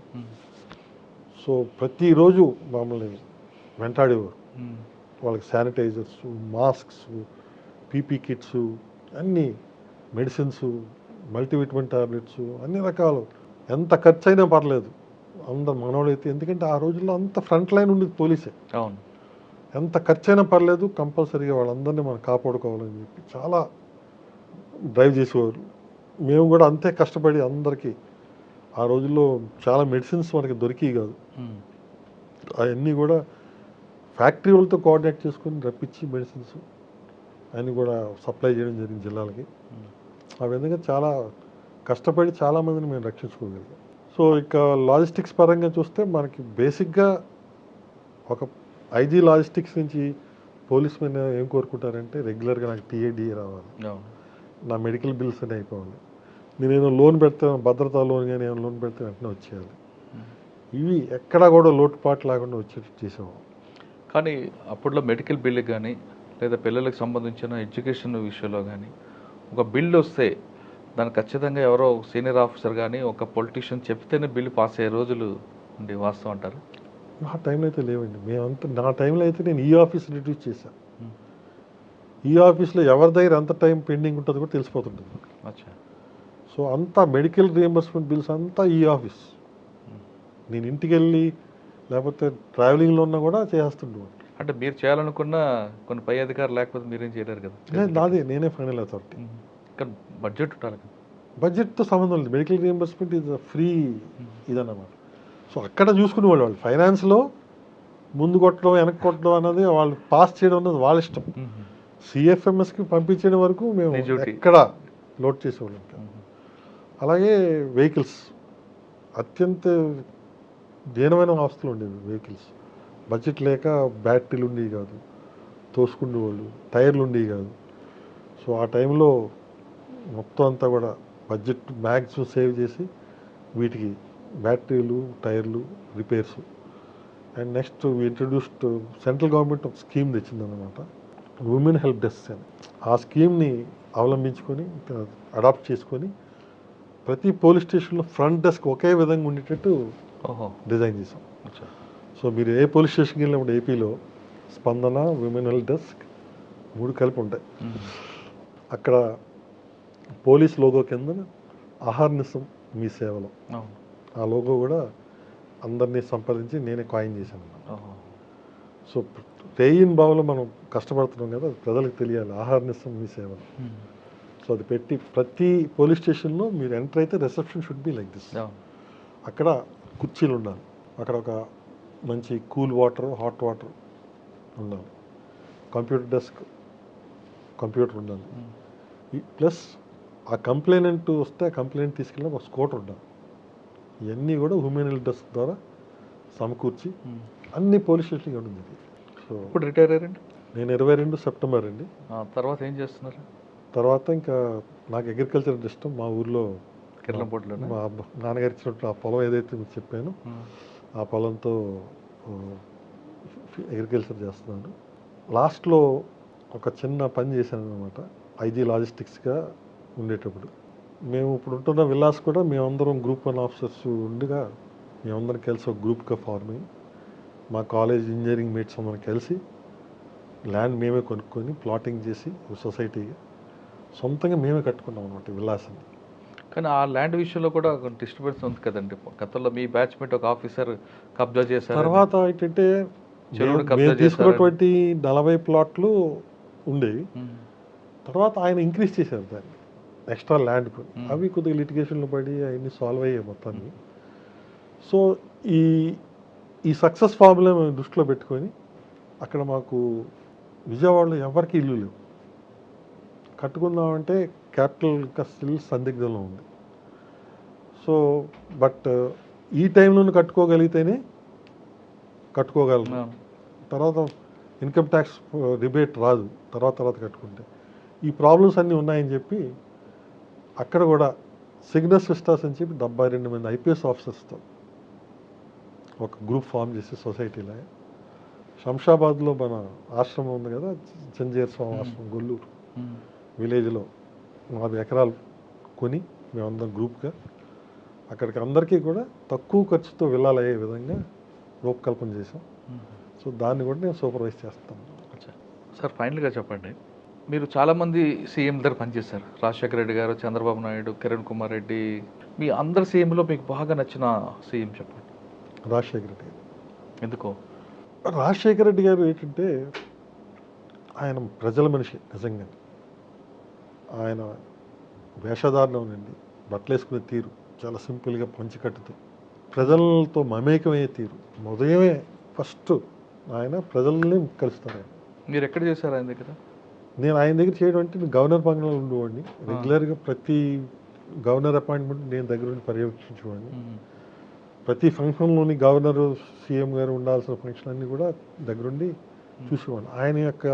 [SPEAKER 3] సో ప్రతిరోజు మమ్మల్ని వెంటాడేవారు. వాళ్ళకి శానిటైజర్స్, మాస్క్స్, పీపీ కిట్స్, అన్నీ మెడిసిన్స్, మల్టీవిటమిన్ టాబ్లెట్స్, అన్ని రకాలు. ఎంత ఖర్చు అయినా పర్లేదు అందరు మనోడైతే, ఎందుకంటే ఆ రోజుల్లో అంత ఫ్రంట్ లైన్ ఉండేది పోలీసే.
[SPEAKER 2] అవును.
[SPEAKER 3] ఎంత ఖర్చు అయినా పర్లేదు కంపల్సరీగా వాళ్ళందరినీ మనం కాపాడుకోవాలని చెప్పి చాలా డ్రైవ్ చేసేవారు. మేము కూడా అంతే కష్టపడి అందరికీ. ఆ రోజుల్లో చాలా మెడిసిన్స్ మనకి దొరికేవి కాదు. అవన్నీ కూడా ఫ్యాక్టరీ వాళ్ళతో కోఆర్డినేట్ చేసుకొని రప్పించి మెడిసిన్స్ అన్నీ కూడా సప్లై చేయడం జరిగింది జిల్లాలకి. ఆ విధంగా చాలా కష్టపడి చాలామందిని మేము రక్షించుకోగలిగాం. సో ఇక లాజిస్టిక్స్ పరంగా చూస్తే మనకి బేసిక్గా ఒక ఐజీ లాజిస్టిక్స్ నుంచి పోలీస్ మెన్ ఏం కోరుకుంటారంటే రెగ్యులర్గా నాకు టీఏడిఏ రావాలి, నా మెడికల్ బిల్స్ అని అయిపోవాలి, నేనేదో లోన్ పెడతాను, భద్రతా లోన్ కానీ ఏమైనా లోన్ పెడితే వెంటనే వచ్చేయాలి. ఇవి ఎక్కడా కూడా లోటుపాటు లేకుండా వచ్చేటట్టు చేసాము.
[SPEAKER 2] కానీ అప్పట్లో మెడికల్ బిల్లు కానీ లేదా పిల్లలకు సంబంధించిన ఎడ్యుకేషన్ విషయంలో కానీ ఒక బిల్లు వస్తే దానికి ఖచ్చితంగా ఎవరో సీనియర్ ఆఫీసర్ కానీ ఒక పొలిటీషియన్ చెప్తేనే బిల్లు పాస్ అయ్యే రోజులు ఉండి వాస్తవం అంటారు.
[SPEAKER 3] నా టైంలో అయితే లేవండి. మేమంతా నా టైంలో అయితే నేను ఈ ఆఫీస్ రిడ్యూస్ చేశాను. ఈ ఆఫీస్లో ఎవరి దగ్గర ఎంత టైం పెండింగ్ ఉంటుందో కూడా తెలిసిపోతుంటుంది.
[SPEAKER 2] అచ్చా.
[SPEAKER 3] సో అంతా మెడికల్ రియంబర్స్మెంట్ బిల్స్ అంతా ఈ ఆఫీస్. నేను ఇంటికి వెళ్ళి లేకపోతే ట్రావెలింగ్లో ఉన్నా కూడా చేస్తుండేవాడు.
[SPEAKER 2] అంటే మీరు చేయాలనుకున్న కొన్ని పై అధికారులు లేకపోతే మీరేం చేయలేరు కదా.
[SPEAKER 3] నాదే, నేనే ఫైనల్ అథారిటీ.
[SPEAKER 2] కానీ బడ్జెట్ ఉండాలి కదా.
[SPEAKER 3] బడ్జెట్తో సంబంధం లేదు. మెడికల్ రియంబర్స్మెంట్ ఇది ఫ్రీ ఇదన్నమాట. సో అక్కడ చూసుకునేవాళ్ళు. వాళ్ళు ఫైనాన్స్లో ముందు కొట్టడం వెనక్కి కొట్టడం అన్నది వాళ్ళు పాస్ చేయడం అన్నది వాళ్ళ ఇష్టం. సిఎఫ్ఎంఎస్కి పంపించడం వరకు మేము ఎక్కడ లోడ్ చేసేవాళ్ళం. అలాగే వెహికల్స్ అత్యంత దీనమైన అవస్థలు ఉండేవి. వెహికల్స్ బడ్జెట్ లేక బ్యాటరీలు ఉండేవి కాదు, తోసుకునేవాళ్ళు, టైర్లు ఉండేవి కాదు. సో ఆ టైంలో మొత్తం అంతా కూడా బడ్జెట్ మ్యాక్సిమం సేవ్ చేసి వీటికి బ్యాటరీలు, టైర్లు, repairs. And next introduced central government ఒక స్కీమ్ తెచ్చిందన్నమాట, ఉమెన్ హెల్ప్ డెస్క్ అని. ఆ స్కీమ్ని అవలంబించుకొని అడాప్ట్ చేసుకొని ప్రతి పోలీస్ స్టేషన్లో ఫ్రంట్ డెస్క్ ఒకే విధంగా ఉండేటట్టు డిజైన్ చేసాం. సో మీరు ఏ పోలీస్ స్టేషన్కి వెళ్ళినప్పుడు ఏపీలో స్పందన, ఉమెన్ హెల్ప్ డెస్క్ 3 కలిపి ఉంటాయి. అక్కడ పోలీస్ లోగో కింద అహర్నిశం మీ సేవలో ఆ లోగో కూడా అందరినీ సంప్రదించి నేనే కాయిన్ చేశాను. సో రేయిన్ బావులో మనం కష్టపడుతున్నాం కదా, ప్రజలకు తెలియాలి అహర్నిశం మీ సేవలో. సో అది పెట్టి ప్రతి పోలీస్ స్టేషన్లో మీరు ఎంటర్ అయితే reception should be like this. అక్కడ కుర్చీలు ఉండాలి, అక్కడ ఒక మంచి కూల్ వాటర్, హాట్ వాటర్ ఉండాలి, కంప్యూటర్ డెస్క్, కంప్యూటర్ ఉండాలి. ప్లస్ ఆ కంప్లైనెంట్ వస్తే ఆ కంప్లైంట్ తీసుకెళ్ళి ఒక స్కూటర్ ఉండాలి. ఇవన్నీ కూడా ఉమెన్ హెల్ప్ డెస్క్ ద్వారా సమకూర్చి అన్ని పోలీస్ స్టేషన్కి ఉంటుంది. సో
[SPEAKER 2] ఇప్పుడు రిటైర్ అయ్యారండి?
[SPEAKER 3] నేను 22 సెప్టెంబర్ అండి.
[SPEAKER 2] తర్వాత ఏం చేస్తున్నారు?
[SPEAKER 3] తర్వాత ఇంకా నాకు అగ్రికల్చర్ ఇష్టం. మా ఊర్లో
[SPEAKER 2] కిర్లంపూడిలో
[SPEAKER 3] మా నాన్నగారు ఇచ్చినట్టు ఆ పొలం ఏదైతే మీకు చెప్పానో ఆ పొలంతో అగ్రికల్చర్ చేస్తున్నాను. లాస్ట్లో ఒక చిన్న పని చేశాను అనమాట, ఐజీ లాజిస్టిక్స్గా ఉండేటప్పుడు. మేము ఇప్పుడు ఉంటున్న విల్లాస్ కూడా మేమందరం గ్రూప్ 1 ఆఫీసర్స్ ఉండగా మేమందరం కలిసి ఒక గ్రూప్గా ఫార్మ్ అయ్యి మా కాలేజ్ ఇంజనీరింగ్ మేట్స్ అందరం కలిసి ల్యాండ్ మేమే కొనుక్కొని ప్లాటింగ్ చేసి సొసైటీగా సొంతంగా మేమే కట్టుకున్నాం అనమాట విల్లాస్ని.
[SPEAKER 2] కానీ ఆ ల్యాండ్ విషయంలో కూడా కొంచెం డిస్టర్బెన్స్ ఉంది కదండి. గతంలో మీ బ్యాచ్మేట్ ఒక ఆఫీసర్ కబ్జా చేశారు.
[SPEAKER 3] తర్వాత ఏంటంటే మేము తీసుకున్నటువంటి 40 ప్లాట్లు ఉండేవి. తర్వాత ఆయన ఇంక్రీజ్ చేశారు దాన్ని, ఎక్స్ట్రా ల్యాండ్ కొని. అవి కొద్దిగా లిటిగేషన్లో పడి అవన్నీ సాల్వ్ అయ్యాయి మొత్తాన్ని. సో ఈ సక్సెస్ ఫార్ములా మేము దృష్టిలో పెట్టుకొని అక్కడ మాకు విజయవాడలో ఎవరికి ఇల్లు లేవు. కట్టుకుందామంటే క్యాపిటల్ స్టిల్ సందిగ్ధంలో ఉంది. సో బట్ ఈ టైంలో కట్టుకోగలిగితేనే కట్టుకోగలరు. తర్వాత ఇన్కమ్ ట్యాక్స్ రిబేట్ రాదు తర్వాత కట్టుకుంటే. ఈ ప్రాబ్లమ్స్ అన్నీ ఉన్నాయని చెప్పి అక్కడ కూడా సిగ్నస్ విస్టాస్ అని చెప్పి 72 మంది ఐపీఎస్ ఆఫీసర్స్తో ఒక గ్రూప్ ఫామ్ చేసి సొసైటీలో శంషాబాద్లో మన ఆశ్రమం ఉంది కదా, చంజేర్ స్వామి ఆశ్రమం, గొల్లూరు విలేజ్లో 4 ఎకరాలు కొని మేమందరం గ్రూప్గా అక్కడికి అందరికీ కూడా తక్కువ ఖర్చుతో వెళ్ళాలయ్యే విధంగా రూపకల్పన చేసాం. సో దాన్ని కూడా నేను సూపర్వైజ్ చేస్తాను.
[SPEAKER 2] సార్ ఫైనల్గా చెప్పండి, మీరు చాలామంది సీఎం దగ్గర పనిచేశారు. రాజశేఖర రెడ్డి గారు, చంద్రబాబు నాయుడు, కిరణ్ కుమార్ రెడ్డి. మీ అందరి సీఎంలో మీకు బాగా నచ్చిన సీఎం చెప్పండి.
[SPEAKER 3] రాజశేఖర రెడ్డి గారు.
[SPEAKER 2] ఎందుకో?
[SPEAKER 3] రాజశేఖర రెడ్డి గారు ఏంటంటే ఆయన ప్రజల మనిషి నిజంగా. ఆయన వేషధారణండి, బట్టలు వేసుకునే తీరు చాలా సింపుల్గా పంచికట్టుతూ ప్రజలతో మమేకమయ్యే తీరు. ఉదయమే ఫస్ట్ ఆయన ప్రజల్ని కలుస్తారు.
[SPEAKER 2] మీరు ఎక్కడ చేశారు ఆయన దగ్గర?
[SPEAKER 3] నేను ఆయన దగ్గర చేయడం అంటే నేను గవర్నర్ బంగ్లాలో ఉండేవాడిని. రెగ్యులర్గా ప్రతి గవర్నర్ అపాయింట్మెంట్ నేను దగ్గర ఉండి పర్యవేక్షించేవాడిని. ప్రతి ఫంక్షన్లోని గవర్నరు, సీఎం గారు ఉండాల్సిన ఫంక్షన్ అన్నీ కూడా దగ్గరుండి చూసేవాడిని. ఆయన యొక్క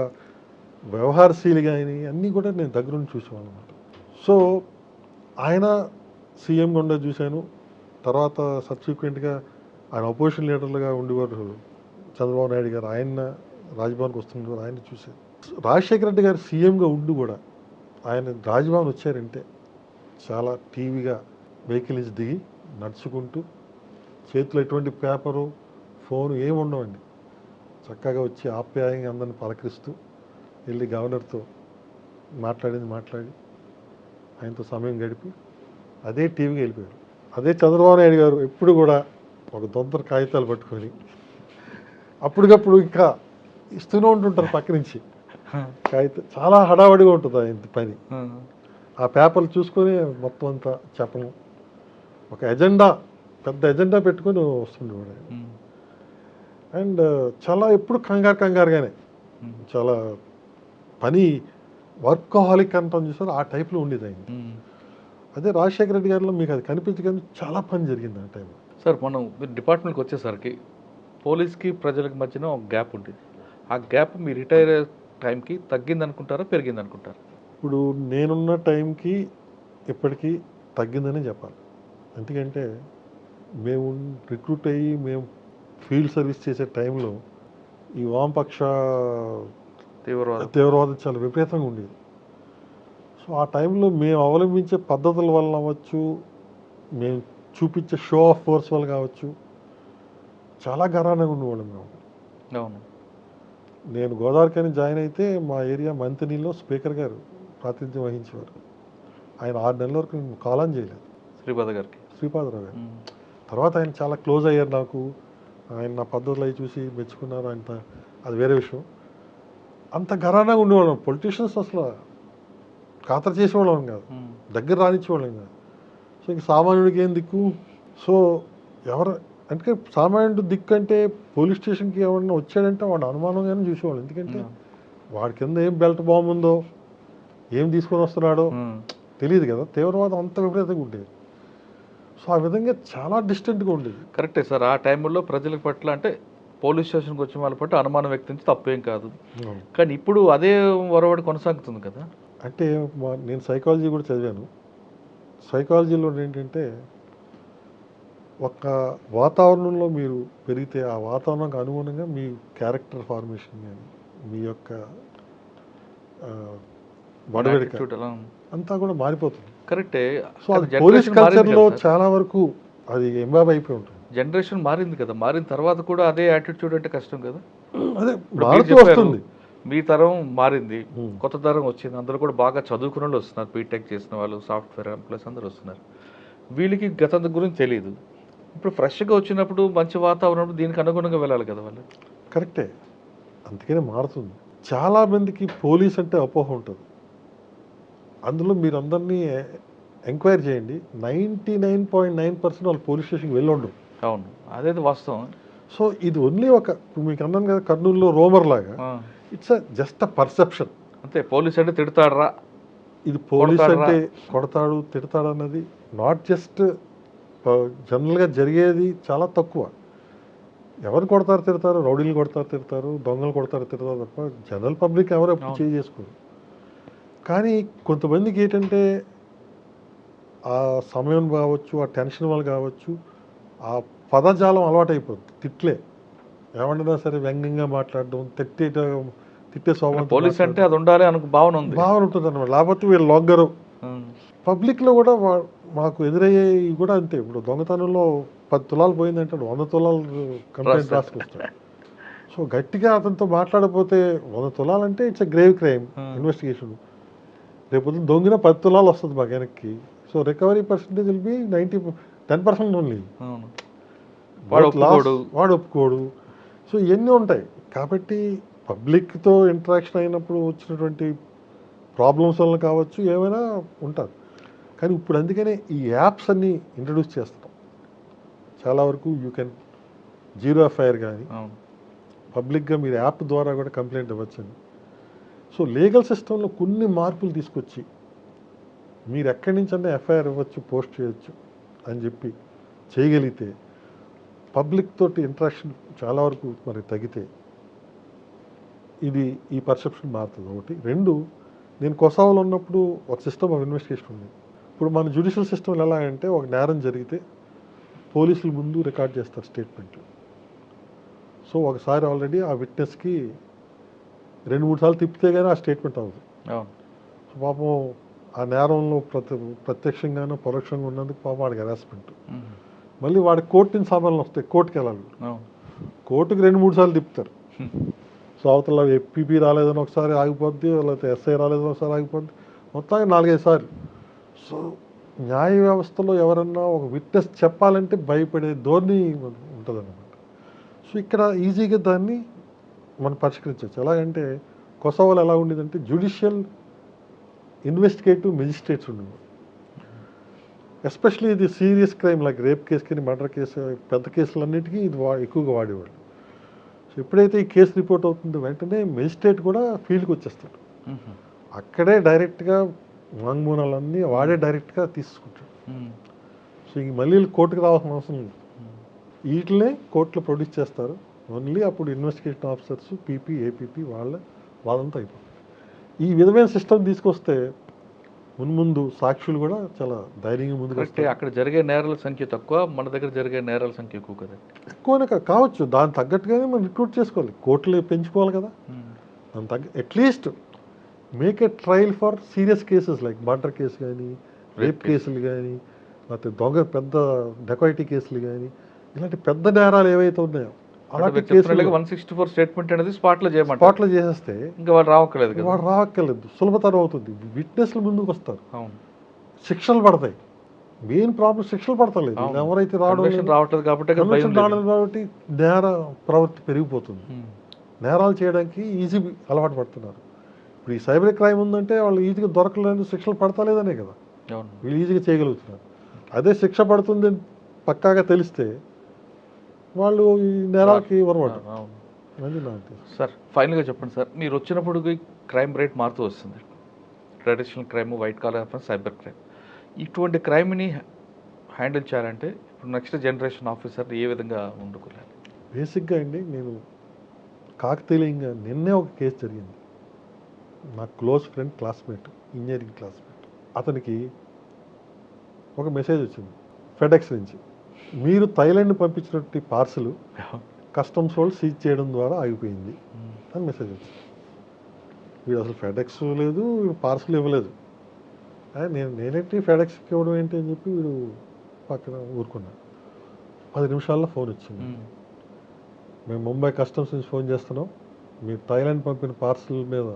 [SPEAKER 3] వ్యవహారశీలి కానీ అన్నీ కూడా నేను దగ్గరుండి చూసేవాడిని అనమాట. సో ఆయన సీఎం గుండా చూశాను. తర్వాత సబ్సిక్వెంట్గా ఆయన అపోజిషన్ లీడర్లుగా ఉండేవారు చంద్రబాబు నాయుడు గారు ఆయన రాజ్భవన్కి వస్తున్నారు, ఆయన చూశారు. రాజశేఖర రెడ్డి గారు సీఎంగా ఉండి కూడా ఆయన రాజ్భవన్ వచ్చారంటే చాలా టీవీగా వెహికల్ నుంచి దిగి నడుచుకుంటూ చేతిలో ఎటువంటి పేపరు ఫోను ఏమి ఉండవండి, చక్కగా వచ్చి ఆప్యాయంగా అందరిని పలకరిస్తూ వెళ్ళి గవర్నర్తో మాట్లాడి ఆయనతో సమయం గడిపి అదే టీవీకి వెళ్ళిపోయారు. అదే చంద్రబాబు నాయుడు గారు ఎప్పుడు కూడా ఒక దొంతర కాగితాలు పట్టుకొని అప్పటికప్పుడు ఇంకా ఇస్తూనే ఉంటుంటారు పక్క నుంచి కాగితం. చాలా హడావడిగా ఉంటుంది ఆయన పని. ఆ పేపర్లు చూసుకొని మొత్తం అంతా చెప్పడం, ఒక ఎజెండా, పెద్ద ఎజెండా పెట్టుకొని వస్తుండేవాడు. అండ్ చాలా ఎప్పుడు కంగారుగానే, చాలా పని వర్కహాలిక్ అంటాం చూసారు, ఆ టైప్లో ఉండేది ఆయన. అదే రాజశేఖర రెడ్డి గారిలో మీకు అది కనిపించగానే చాలా పని జరిగింది ఆ టైంలో.
[SPEAKER 2] సార్, మనం మీరు డిపార్ట్మెంట్కి వచ్చేసరికి పోలీస్కి ప్రజలకు మధ్యన ఒక గ్యాప్ ఉంటుంది. ఆ గ్యాప్ మీ రిటైర్ టైంకి తగ్గింది అనుకుంటారా, పెరిగింది అనుకుంటారా?
[SPEAKER 3] ఇప్పుడు నేనున్న టైంకి ఇప్పటికీ తగ్గిందని చెప్పాలి. ఎందుకంటే మేము రిక్రూట్ అయ్యి మేము ఫీల్డ్ సర్వీస్ చేసే టైంలో ఈ వామపక్ష తీవ్రవాదం చాలా విపరీతంగా ఉండేది. సో ఆ టైంలో మేము అవలంబించే పద్ధతుల వల్ల అవ్వచ్చు, మేము చూపించే షో ఆఫ్ ఫోర్స్ వల్ల కావచ్చు, చాలా గరానంగా ఉండేవాళ్ళం మేము.
[SPEAKER 2] అవును.
[SPEAKER 3] నేను గోదావరికని జాయిన్ అయితే మా ఏరియా మంతినిలో స్పీకర్ గారు ప్రాతినిధ్యం వహించేవారు. ఆయన 6 నెలల వరకు నేను కాలం చేయలేదు, శ్రీపాదరావు గారు. తర్వాత ఆయన చాలా క్లోజ్ అయ్యారు నాకు. ఆయన నా పద్ధతులు అవి చూసి మెచ్చుకున్నారు. ఆయన అది వేరే విషయం. అంత గరానంగా ఉండేవాళ్ళం. పొలిటీషియన్స్ అసలు ఖాతరు చేసేవాళ్ళం కాదు, దగ్గర రానిచ్చేవాళ్ళం కాదు. సో ఇంక సామాన్యుడికి ఏం దిక్కు. సో అంటే సామాన్యుడు దిక్కు అంటే పోలీస్ స్టేషన్కి ఎవరన్నా వచ్చాడంటే వాడు అనుమానంగానే చూసేవాళ్ళు. ఎందుకంటే వాడి కింద ఏం బెల్ట్ బాంబు ఉందో, ఏం తీసుకొని వస్తున్నాడో తెలియదు కదా. తీవ్రవాదం అంత విపరీతంగా ఉండేది. సో ఆ విధంగా చాలా డిస్టెంట్గా ఉండేది.
[SPEAKER 2] కరెక్టే సార్. ఆ టైంలో ప్రజల పట్ల అంటే పోలీస్ స్టేషన్కి వచ్చిన వాళ్ళ పట్ల అనుమానం వ్యక్తించి తప్పేం కాదు. కానీ ఇప్పుడు అదే వరవడి కొనసాగుతుంది కదా.
[SPEAKER 3] అంటే నేను సైకాలజీ కూడా చదివాను. సైకాలజీలో ఏంటంటే ఒక వాతావరణంలో మీరు పెరిగితే ఆ వాతావరణానికి అనుగుణంగా మీ క్యారెక్టర్ ఫార్మేషన్ కానీ మీ యొక్క వడవడిక అంతా కూడా మారిపోతుంది.
[SPEAKER 2] కరెక్టే.
[SPEAKER 3] సో అది పోలీస్ కల్చర్లో చాలా వరకు అది ఎంబాబ్ అయిపోయి ఉంటుంది.
[SPEAKER 2] జనరేషన్ మారింది కదా, మారిన తర్వాత కూడా అదే యాటిట్యూడ్ అంటే కష్టం కదా.
[SPEAKER 3] అదే మారుతూ వస్తుంది.
[SPEAKER 2] మీ తరం మారింది, కొత్త తరం వచ్చింది. అందరూ కూడా బాగా చదువుకున్న వాళ్ళు వస్తున్నారు, బీటెక్ చేసిన వాళ్ళు, సాఫ్ట్వేర్ ఎంప్లాయీస్ అందరూ వస్తున్నారు. వీళ్ళకి గతం గురించి తెలియదు. ఇప్పుడు ఫ్రెష్గా వచ్చినప్పుడు మంచి వాతావరణం, దీనికి అనుగుణంగా వెళ్ళాలి కదా వాళ్ళు.
[SPEAKER 3] కరెక్టే, అందుకనే మారుతుంది. చాలామందికి పోలీస్ అంటే అపోహ ఉంటుంది. అందులో మీరు అందరినీ ఎంక్వైరీ చేయండి, 99.9% వాళ్ళు పోలీస్ స్టేషన్కి వెళ్ళి ఉండరు.
[SPEAKER 2] అవును, అదేది వాస్తవం.
[SPEAKER 3] సో ఇది ఓన్లీ ఒక మీకు అన్నాను కదా కర్నూలులో రోమర్ లాగా, ఇట్స్ జస్ట్ అ పర్సెప్షన్.
[SPEAKER 2] అంతే. పోలీస్ అంటే తిడతాడరా,
[SPEAKER 3] ఇది పోలీస్ అంటే కొడతాడు తిడతాడు అన్నది నాట్ జస్ట్ జనరల్గా జరిగేది చాలా తక్కువ. ఎవరు కొడతారు తిడతారు, రౌడీలు కొడతారు తిడతారు, దొంగలు కొడతారు తిడతారు తప్ప జనరల్ పబ్లిక్ ఎవరు ఎప్పుడు చేసుకోరు. కానీ కొంతమందికి ఏంటంటే ఆ సమయం కావచ్చు, ఆ టెన్షన్ వల్ల కావచ్చు, ఆ పదజాలం అలవాటైపోతుంది. తిట్లే ఏమన్నా సరే వ్యంగ్యంగా మాట్లాడడం, తిట్టే స్వభావం.
[SPEAKER 2] పోలీస్ అంటే అది ఉండాలి అనుకు భావన
[SPEAKER 3] ఉంటుంది అన్నమాట. లేకపోతే వీళ్ళు లొగ్గరు. పబ్లిక్లో కూడా మాకు ఎదురయ్యేవి కూడా అంతే. ఇప్పుడు దొంగతనంలో 10 తులాలు పోయిందంటాడు, 100 తులాలు కంప్లైంట్ రాసుకొస్తాడు. సో గట్టిగా అతనితో మాట్లాడకపోతే 100 తులాలు అంటే it's a grave crime investigation. రేపు దొంగిన 10 తులాలు వస్తుంది మాకు వెనక్కి. So recovery percentage will be 10% only. వాడు ఒప్పుకోడు. సో ఇవన్నీ ఉంటాయి. కాబట్టి పబ్లిక్తో ఇంటరాక్షన్ అయినప్పుడు వచ్చినటువంటి ప్రాబ్లమ్స్ వల్ల కావచ్చు, ఏమైనా ఉంటారు. కానీ ఇప్పుడు అందుకనే ఈ యాప్స్ అన్నీ ఇంట్రడ్యూస్ చేస్తాం. చాలా వరకు యూ కెన్ జీరో ఎఫ్ఐఆర్ కానీ పబ్లిక్గా మీరు యాప్ ద్వారా కూడా కంప్లైంట్ ఇవ్వచ్చండి. సో లీగల్ సిస్టంలో కొన్ని మార్పులు తీసుకొచ్చి మీరు ఎక్కడి నుంచి అన్నా ఎఫ్ఐఆర్ ఇవ్వచ్చు, పోస్ట్ చేయొచ్చు అని చెప్పి చేయగలిగితే పబ్లిక్ తోటి ఇంటరాక్షన్ చాలా వరకు మరి తగ్గితే ఈ పర్సెప్షన్ మారుతుంది. ఒకటి. 2, నేను కొసావలో ఉన్నప్పుడు ఒక సిస్టమ్ ఆఫ్ ఇన్వెస్టిగేషన్ ఉంది. ఇప్పుడు మన జ్యుడిషియల్ సిస్టమ్ ఎలా అంటే ఒక నేరం జరిగితే పోలీసుల ముందు రికార్డ్ చేస్తారు స్టేట్మెంట్. సో ఒకసారి ఆల్రెడీ ఆ విట్నెస్కి 2-3 సార్లు తిప్పితే కానీ ఆ స్టేట్మెంట్ అవ్వదు.
[SPEAKER 2] అవును.
[SPEAKER 3] సో పాపం ఆ నేరంలో ప్రత్యక్షంగానో పరోక్షంగా ఉన్నందుకు పాపం వాడికి హెరాస్మెంట్. మళ్ళీ వాడి కోర్టు నుంచి సామాన్లు వస్తాయి, కోర్టుకి వెళ్ళాలి.
[SPEAKER 2] అవును.
[SPEAKER 3] కోర్టుకి 2-3 సార్లు తిప్పుతారు. సో అవతల ఎప్పిపి రాలేదని ఒకసారి ఆగిపోద్ది, లేకపోతే ఎస్ఐ రాలేదని ఒకసారి ఆగిపోద్ది, మొత్తానికి 4-5 సార్లు. సో న్యాయ వ్యవస్థలో ఎవరన్నా ఒక విట్నెస్ చెప్పాలంటే భయపడే ధోరణి ఉంటుంది అన్నమాట. సో ఇక్కడ ఈజీగా దాన్ని మనం పరిష్కరించవచ్చు. ఎలాగంటే కొసోవోలో ఎలా ఉండేదంటే జ్యుడిషియల్ ఇన్వెస్టిగేటివ్ మెజిస్ట్రేట్స్ ఉండేవారు. ఎస్పెషలీ ఇది serious crime like rape case కానీ మర్డర్ కేసు, పెద్ద కేసులన్నిటికీ ఇది ఎక్కువగా వాడేవాళ్ళు. సో ఎప్పుడైతే ఈ కేసు రిపోర్ట్ అవుతుందో వెంటనే మెజిస్ట్రేట్ కూడా ఫీల్డ్కి వచ్చేస్తాడు. అక్కడే డైరెక్ట్గా వాంగ్మూలాలన్నీ వాడే డైరెక్ట్గా తీసుకుంటాడు. సో ఇంక మళ్ళీ కోర్టుకు రావాల్సిన అవసరం లేదు. వీటినే కోర్టులో ప్రొడ్యూస్ చేస్తారు. ఓన్లీ అప్పుడు ఇన్వెస్టిగేషన్ ఆఫీసర్స్ పీపీ ఏపీపీ వాళ్ళంతా అయిపోతుంది. ఈ విధమైన సిస్టమ్ తీసుకొస్తే ముందు సాక్షులు కూడా చాలా ధైర్యంగా ముందుకు వస్తాయి.
[SPEAKER 2] అక్కడ జరిగే నేరాల సంఖ్య తక్కువ, మన దగ్గర జరిగే నేరాల సంఖ్య ఎక్కువ కదా.
[SPEAKER 3] ఎక్కువనే కావచ్చు, దాని తగ్గట్టుగానే మనం రిక్రూట్ చేసుకోవాలి, కోర్టులు పెంచుకోవాలి కదా. దాని at least make a trial for serious cases like murder case కానీ, రేప్ కేసులు కానీ, లేకపోతే దొంగ పెద్ద డెకాయిటీ కేసులు కానీ, ఇలాంటి పెద్ద నేరాలు ఏవైతే ఉన్నాయో అలాంటి కేసులు
[SPEAKER 2] 164 స్టేట్మెంట్ అనేది స్పాట్లో
[SPEAKER 3] చేసేస్తే
[SPEAKER 2] ఇంకా వాడు
[SPEAKER 3] రావక్కర్లేదు, సులభతరం అవుతుంది. విట్నెస్లు ముందుకు వస్తారు,
[SPEAKER 2] అవును,
[SPEAKER 3] శిక్షలు పడతాయి. మెయిన్ ప్రాబ్లం శిక్షలు పడతలేదు. ఎవరైతే
[SPEAKER 2] రావట్లేదు
[SPEAKER 3] కాబట్టి నేర ప్రవృత్తి పెరిగిపోతుంది. నేరాలు చేయడానికి ఈజీ అలవాటు పడుతున్నారు. ఇప్పుడు ఈ సైబర్ క్రైమ్ ఉందంటే వాళ్ళు ఈజీగా దొరకలేదు, శిక్షలు పడతలేదనే కదా వీళ్ళు ఈజీగా చేయగలుగుతున్నారు. అదే శిక్ష పడుతుంది పక్కాగా తెలిస్తే వాళ్ళు ఈ నేరాలకి వరవడం.
[SPEAKER 2] సార్ ఫైనల్గా చెప్పండి సార్, మీరు వచ్చినప్పుడు క్రైమ్ రేట్ మారుతూ వస్తుంది. Traditional crime, white collar offence, cyber crime. ఇటువంటి క్రైమ్ని హ్యాండిల్ చేయాలంటే ఇప్పుడు నెక్స్ట్ జనరేషన్ ఆఫీసర్ ఏ విధంగా ఉండుకోవాలి?
[SPEAKER 3] బేసిక్గా అండి, నేను కాకతీయంగా నిన్నే ఒక కేసు జరిగింది. నా close friend classmate, engineering classmate, అతనికి ఒక మెసేజ్ వచ్చింది ఫెడెక్స్ నుంచి, మీరు థైలాండ్ పంపించినటువంటి పార్సల్ కస్టమ్స్ వాళ్ళు సీజ్ చేయడం ద్వారా ఆగిపోయింది అని మెసేజ్ వచ్చింది. వీడు అసలు ఫెడెక్స్ లేదు, పార్సల్ ఇవ్వలేదు. నేనేంటి ఫెడెక్స్కి ఇవ్వడం ఏంటి అని చెప్పి వీడు పక్కన ఊరుకున్నాను. 10 నిమిషాల్లో ఫోన్ వచ్చింది, మేము ముంబై కస్టమ్స్ నుంచి ఫోన్ చేస్తున్నాం, మీరు థైలాండ్ పంపిన పార్సల్ మీద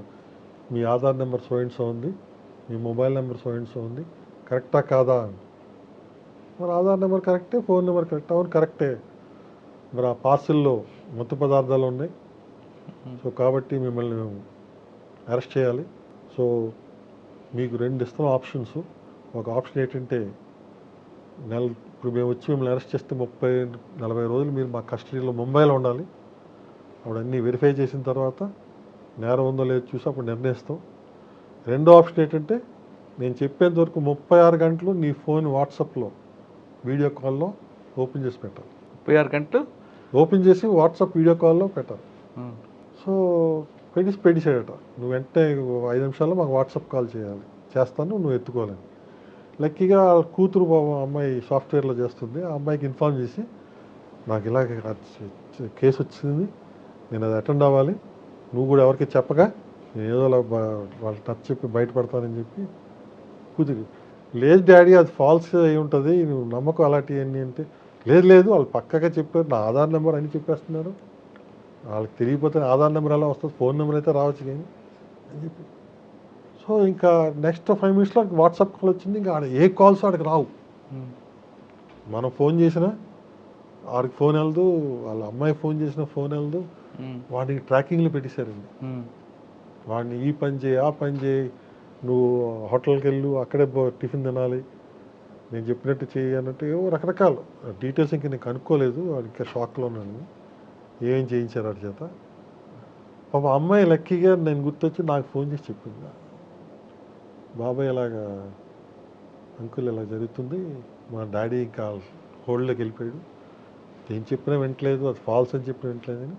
[SPEAKER 3] మీ ఆధార్ నెంబర్ సో ఉంది, మీ మొబైల్ నెంబర్ సో ఉంది, కరెక్టా కాదా అని. మరి ఆధార్ నెంబర్ కరెక్టే, ఫోన్ నెంబర్ కరెక్ట్, అవును కరెక్టే. మరి ఆ పార్సిల్లో మత్తు పదార్థాలు ఉన్నాయి, సో కాబట్టి మిమ్మల్ని మేము అరెస్ట్ చేయాలి. సో మీకు 2 ఇస్తాం ఆప్షన్స్. ఒక ఆప్షన్ ఏంటంటే ఇప్పుడు మేము వచ్చి మిమ్మల్ని అరెస్ట్ చేస్తే 30-40 రోజులు మీరు మా కస్టడీలో ముంబైలో ఉండాలి. అప్పుడు అన్నీ వెరిఫై చేసిన తర్వాత నేరం ఉందో లేదో చూసి అప్పుడు నిర్ణయిస్తాం. రెండో ఆప్షన్ ఏంటంటే నేను చెప్పేంత వరకు 36 గంటలు నీ ఫోన్ వాట్సాప్లో వీడియో కాల్లో ఓపెన్ చేసి పెట్టాలి.
[SPEAKER 2] 36 గంటలు
[SPEAKER 3] ఓపెన్ చేసి వాట్సాప్ వీడియో కాల్లో పెట్టాలి. సో పెట్టేసాడట, నువ్వు వెంటనే 5 నిమిషాల్లో మాకు వాట్సాప్ కాల్ చేస్తాను, నువ్వు ఎత్తుకోవాలని. లక్కీగా కూతురు అమ్మాయి సాఫ్ట్వేర్లో చేస్తుంది, ఆ అమ్మాయికి ఇన్ఫార్మ్ చేసి నాకు ఇలాగ కేసు వచ్చింది, నేను అది అటెండ్ అవ్వాలి, నువ్వు కూడా ఎవరికి చెప్పగా నేను ఏదో వాళ్ళకి టచ్ చెప్పి బయటపడతానని చెప్పి కూతురు. లేదు డాడీ అది ఫాల్స్ అయి ఉంటుంది, నువ్వు నమ్మకం అలాంటివన్నీ అంటే, లేదు వాళ్ళు పక్కగా చెప్పారు, నా ఆధార్ నెంబర్ అని చెప్పేస్తున్నారు, వాళ్ళకి తెలియకపోతే ఆధార్ నెంబర్ ఎలా వస్తుంది, ఫోన్ నెంబర్ అయితే రావచ్చు కానీ అని చెప్పి. సో ఇంకా నెక్స్ట్ 5 మినిట్స్లో వాట్సాప్ కాల్ వచ్చింది. ఇంకా ఆడ ఏ కాల్స్ ఆడికి రావు, మనం ఫోన్ చేసినా ఆడికి ఫోన్ వెళ్దు, వాళ్ళ అమ్మాయి ఫోన్ చేసిన ఫోన్ వెళ్దు. వాడికి ట్రాకింగ్లు పెట్టేశారండి. వాడిని ఈ పని చేయి, ఆ పని చేయి, నువ్వు హోటల్కి వెళ్ళు, అక్కడే టిఫిన్ తినాలి, నేను చెప్పినట్టు చేయి అన్నట్టు ఏవో రకరకాల డీటెయిల్స్ ఇంక నేను కనుక్కోలేదు. వాడు ఇంకా షాక్లో ఉన్నాను, ఏం చేయించారు వాడి చేత. పాప అమ్మాయి లక్కీగా నేను గుర్తొచ్చి నాకు ఫోన్ చేసి చెప్పింది, బాబాయ్ ఇలాగా అంకుల్ ఇలా జరుగుతుంది, మా డాడీ ఇంకా హోల్డ్లోకి వెళ్ళిపోయాడు, ఏం చెప్పినా వింటలేదు, అది ఫాల్స్ అని చెప్పినా వింటలేదని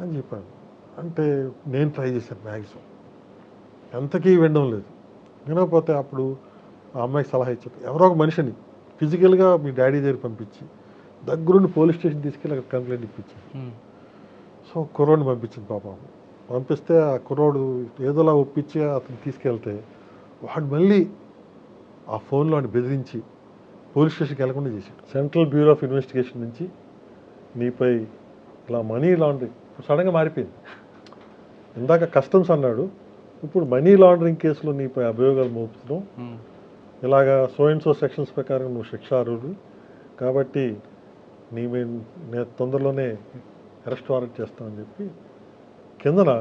[SPEAKER 3] అని చెప్పాను. అంటే నేను ట్రై చేశాను మ్యాక్సిమం, ఎంతకీ వినడం లేదు. వినకపోతే అప్పుడు ఆ అమ్మాయికి సలహా ఇచ్చాను, ఎవరో ఒక మనిషిని ఫిజికల్గా మీ డాడీ దగ్గర పంపించి దగ్గరుండి పోలీస్ స్టేషన్ తీసుకెళ్ళి అక్కడ కంప్లైంట్ ఇప్పించాను. సో కుర్రోడిని పంపించింది పాపం. పంపిస్తే ఆ కుర్రోడు ఏదోలా ఒప్పించి అతను తీసుకెళ్తే వాడు మళ్ళీ ఆ ఫోన్లో వాడిని బెదిరించి పోలీస్ స్టేషన్కి వెళ్లకుండా చేశాడు. సెంట్రల్ బ్యూరో ఆఫ్ ఇన్వెస్టిగేషన్ నుంచి నీపై ఇలా మనీ లాండరింగ్ సడన్గా మారిపోయింది. ఇందాక కస్టమ్స్ అన్నాడు, ఇప్పుడు మనీ లాండరింగ్ కేసులో నీపై అభియోగాలు మోపుతున్నాం, ఇలాగా సో అండ్ సో సెక్షన్స్ ప్రకారం నువ్వు శిక్షార్హుడు కాబట్టి నేను తొందరలోనే అరెస్ట్ వారెంట్ చేస్తామని చెప్పి కిందన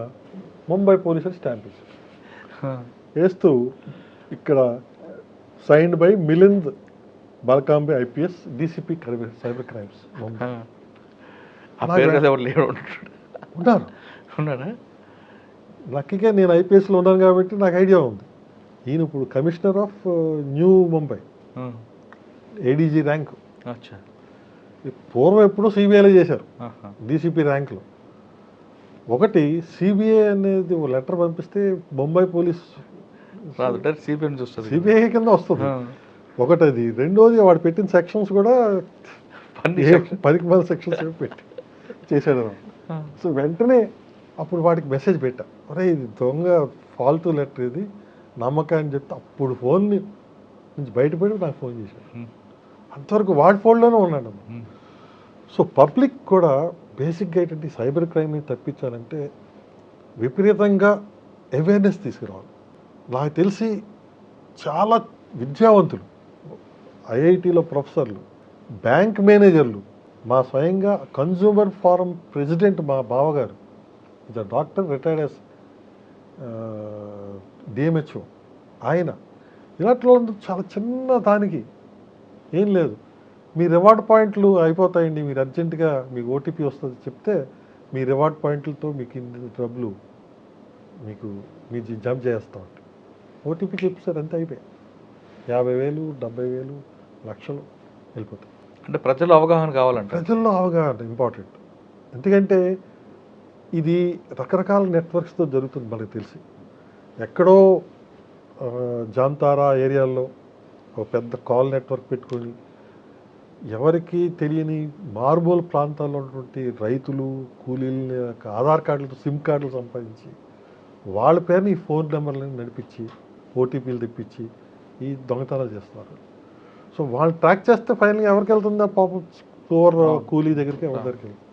[SPEAKER 3] ముంబై పోలీసులు స్టాంప్ వేశారు. వేస్తూ ఇక్కడ signed by Milind Balkambe IPS DCP cyber crimes ఉన్నారు. లక్కీగా నేను ఐపీఎస్లో ఉన్నాను కాబట్టి నాకు ఐడియా ఉంది. ఈయన ఇప్పుడు commissioner of new Mumbai, ADG rank. పూర్వం ఎప్పుడూ సిబిఐలో చేశారు డీసీపీ ర్యాంకులో. ఒకటి సిబిఐ అనేది లెటర్ పంపిస్తే ముంబై పోలీస్ సిబిఐ కింద వస్తుంది ఒకటి. అది రెండోది వాడు పెట్టిన సెక్షన్స్ కూడా 10 సెక్షన్స్ పెట్టి చేశాడు. సో వెంటనే అప్పుడు వాడికి మెసేజ్ పెట్టా, అరే ఇది దొంగ ఫాల్తూ లెటర్, ఇది నమ్మకం అని చెప్తే అప్పుడు ఫోన్ నుంచి బయటపడి నాకు ఫోన్ చేశాడు. అంతవరకు వాడి ఫోన్లోనే ఉన్నాడు. సో పబ్లిక్ కూడా బేసిక్గా ఏంటంటే సైబర్ క్రైమ్ని తప్పించాలంటే విపరీతంగా అవేర్నెస్ తీసుకురావాలి. నాకు తెలిసి చాలా విద్యావంతులు, ఐఐటీలో ప్రొఫెసర్లు, బ్యాంక్ మేనేజర్లు, మా స్వయంగా కన్జ్యూమర్ ఫోరం ప్రెసిడెంట్ మా బావగారు, the doctor retired as DMHO, ఆయన ఇలాంటి వాళ్ళందరూ చాలా చిన్న దానికి ఏం లేదు, మీ రివార్డ్ పాయింట్లు అయిపోతాయండి, మీరు అర్జెంటుగా మీకు ఓటీపీ వస్తుంది చెప్తే మీ రివార్డ్ పాయింట్లతో మీకు ఇన్ని డబ్బులు మీకు జంప్ చేస్తామంటే ఓటీపీ చెప్పారు, అంతే అయిపోయాయి. 50,000, 70,000, లక్షలు వెళ్ళిపోతాయి.
[SPEAKER 2] అంటే ప్రజల్లో అవగాహన కావాలంటే
[SPEAKER 3] ప్రజల్లో అవగాహన ఇంపార్టెంట్. ఎందుకంటే ఇది రకరకాల నెట్వర్క్స్తో జరుగుతుంది. మనకు తెలిసి ఎక్కడో జాంతారా ఏరియాల్లో ఒక పెద్ద కాల్ నెట్వర్క్ పెట్టుకొని ఎవరికి తెలియని మారుమూల ప్రాంతాల్లో ఉన్నటువంటి రైతులు, కూలీల ఆధార్ కార్డులతో సిమ్ కార్డులు సంపాదించి వాళ్ళ పేరుని ఈ ఫోన్ నెంబర్లను నడిపించి ఓటీపీలు తెప్పించి ఈ దొంగతనాలు చేస్తున్నారు. సో వాళ్ళు ట్రాక్ చేస్తే ఫైనల్గా ఎవరికి వెళ్తుందా పాపం, పూర్ కూలీ దగ్గరికి ఎవరి దగ్గరికి వెళ్తుంది.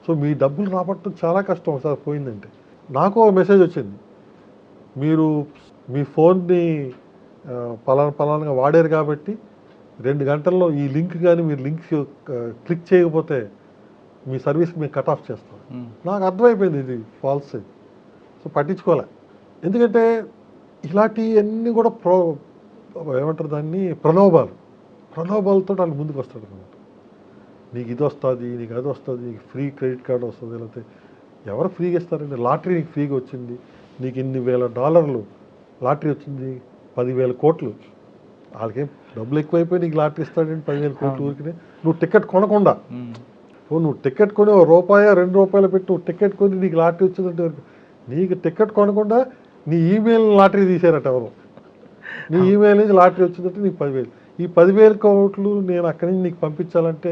[SPEAKER 3] సో మీ డబ్బులు రాబట్టడం చాలా కష్టం ఒకసారి పోయిందంటే. నాకు మెసేజ్ వచ్చింది, మీరు మీ ఫోన్ని పలానా వాడారు కాబట్టి 2 గంటల్లో ఈ లింక్ కానీ మీరు లింక్ క్లిక్ చేయకపోతే మీ సర్వీస్ మేము కట్ ఆఫ్ చేస్తాం. నాకు అర్థమైపోయింది ఇది ఫాల్స్. సో పట్టించుకోలే. ఎందుకంటే ఇలాంటివన్నీ కూడా ఏమంటారు దాన్ని, ప్రలోభాలతో వాళ్ళు ముందుకు వస్తాడు అనమాట. నీకు ఇది వస్తుంది, నీకు అది వస్తుంది, నీకు ఫ్రీ క్రెడిట్ కార్డు వస్తుంది, లేకపోతే ఎవరు ఫ్రీగా ఇస్తారండి, లాటరీ నీకు ఫ్రీగా వచ్చింది, నీకు ఇన్ని $1,000 లాటరీ వచ్చింది, 10,000 కోట్లు, వాళ్ళకేం డబ్బులు ఎక్కువైపోయి నీకు లాటరీ ఇస్తాడండి 10,000 కోట్లు ఊరికి. నువ్వు టికెట్ కొనకుండా, నువ్వు టికెట్ కొని ₹1, ₹2 పెట్టి నువ్వు టికెట్ కొని నీకు లాటరీ వచ్చిందంటే నీకు టికెట్ కొనకుండా నీ ఈమెయిల్ లాటరీ తీసారట ఎవరు, నీ ఈమెయిల్ నుంచి లాటరీ వచ్చిందంటే నీకు 10,000. ఈ 10,000 కోట్లు నేను అక్కడి నుంచి నీకు పంపించాలంటే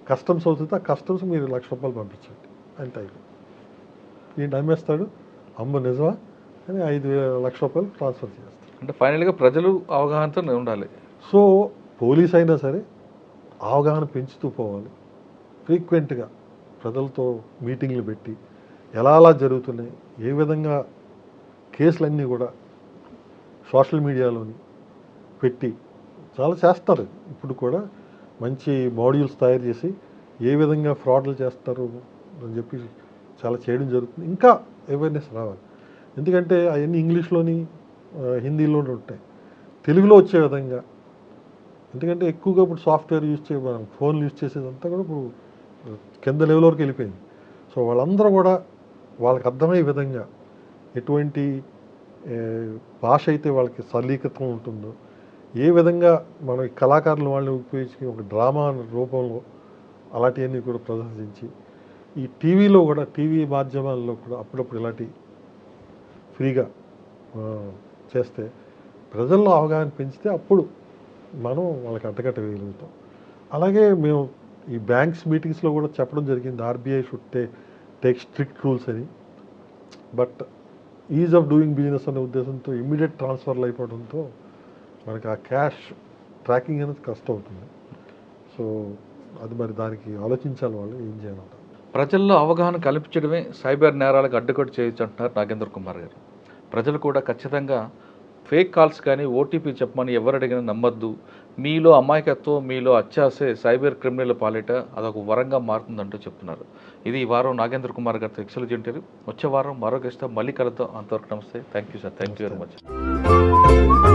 [SPEAKER 3] కస్టమ్స్ అవుతుంది, ఆ కస్టమ్స్ మీరు ₹1,00,000 పంపించండి అంటే అయిపోయింది. ఈయన నమ్మేస్తాడు, అమ్మ నిజమా అని ₹5,00,000 ట్రాన్స్ఫర్ చేస్తాడు.
[SPEAKER 2] అంటే ఫైనల్గా ప్రజలు అవగాహనతో ఉండాలి.
[SPEAKER 3] సో పోలీస్ అయినా సరే అవగాహన పెంచుతూ పోవాలి. ఫ్రీక్వెంట్గా ప్రజలతో మీటింగ్లు పెట్టి ఎలా జరుగుతున్నాయి, ఏ విధంగా కేసులన్నీ కూడా సోషల్ మీడియాలోని పెట్టి చాలా చేస్తారు. ఇప్పుడు కూడా మంచి మాడ్యూల్స్ తయారు చేసి ఏ విధంగా ఫ్రాడ్లు చేస్తారు అని చెప్పి చాలా చేయడం జరుగుతుంది. ఇంకా అవేర్నెస్ రావాలి. ఎందుకంటే అవన్నీ ఇంగ్లీష్లోని హిందీలోనే ఉంటాయి, తెలుగులో వచ్చే విధంగా. ఎందుకంటే ఎక్కువగా ఇప్పుడు సాఫ్ట్వేర్ మనం ఫోన్లు యూజ్ చేసేదంతా కూడా ఇప్పుడు కింద లెవెల్ వరకు వెళ్ళిపోయింది. సో వాళ్ళందరూ కూడా వాళ్ళకి అర్థమయ్యే విధంగా ఎటువంటి భాష అయితే వాళ్ళకి సరళీకృతం ఉంటుందో, ఏ విధంగా మన కళాకారులు వాళ్ళని ఉపయోగించి ఒక డ్రామా రూపంలో అలాంటివన్నీ కూడా ప్రదర్శించి, ఈ టీవీలో కూడా టీవీ మాధ్యమాల్లో కూడా అప్పుడప్పుడు ఇలాంటి ఫ్రీగా చేస్తే ప్రజల్లో అవగాహన పెంచితే అప్పుడు మనం వాళ్ళకి అడ్డకట్ట వేయగలుగుతాం. అలాగే మేము ఈ బ్యాంక్స్ మీటింగ్స్లో కూడా చెప్పడం జరిగింది, RBI should take strict rules అని. But ease of doing business అనే ఉద్దేశంతో ఇమ్మీడియట్ ట్రాన్స్ఫర్లు అయిపోవడంతో మనకి ఆ క్యాష్ ట్రాకింగ్ అనేది కష్టం అవుతుంది. సో అది మరి దానికి ఆలోచించాలి వాళ్ళు ఏం చేయాలంట.
[SPEAKER 2] ప్రజల్లో అవగాహన కల్పించడమే సైబర్ నేరాలకు అడ్డుకట్ట చేయొచ్చు అంటున్నారు నాగేంద్ర కుమార్ గారు. ప్రజలు కూడా ఖచ్చితంగా ఫేక్ కాల్స్ కానీ ఓటీపీ చెప్పమని ఎవరు అడిగినా నమ్మద్దు. మీలో అమాయకత్వం, మీలో అత్యాసే సైబర్ క్రిమినల్ పాలిట అదొక వరంగా మారుతుందంటూ చెప్తున్నారు. ఇది ఈ వారం నాగేంద్ర కుమార్ గారితో ఎక్సలెంట్. వచ్చే వారం మరో గెస్ట్తో మళ్ళీ కలుద్దాం. అంతవరకు నమస్తే. Thank you sir. Thank you very much.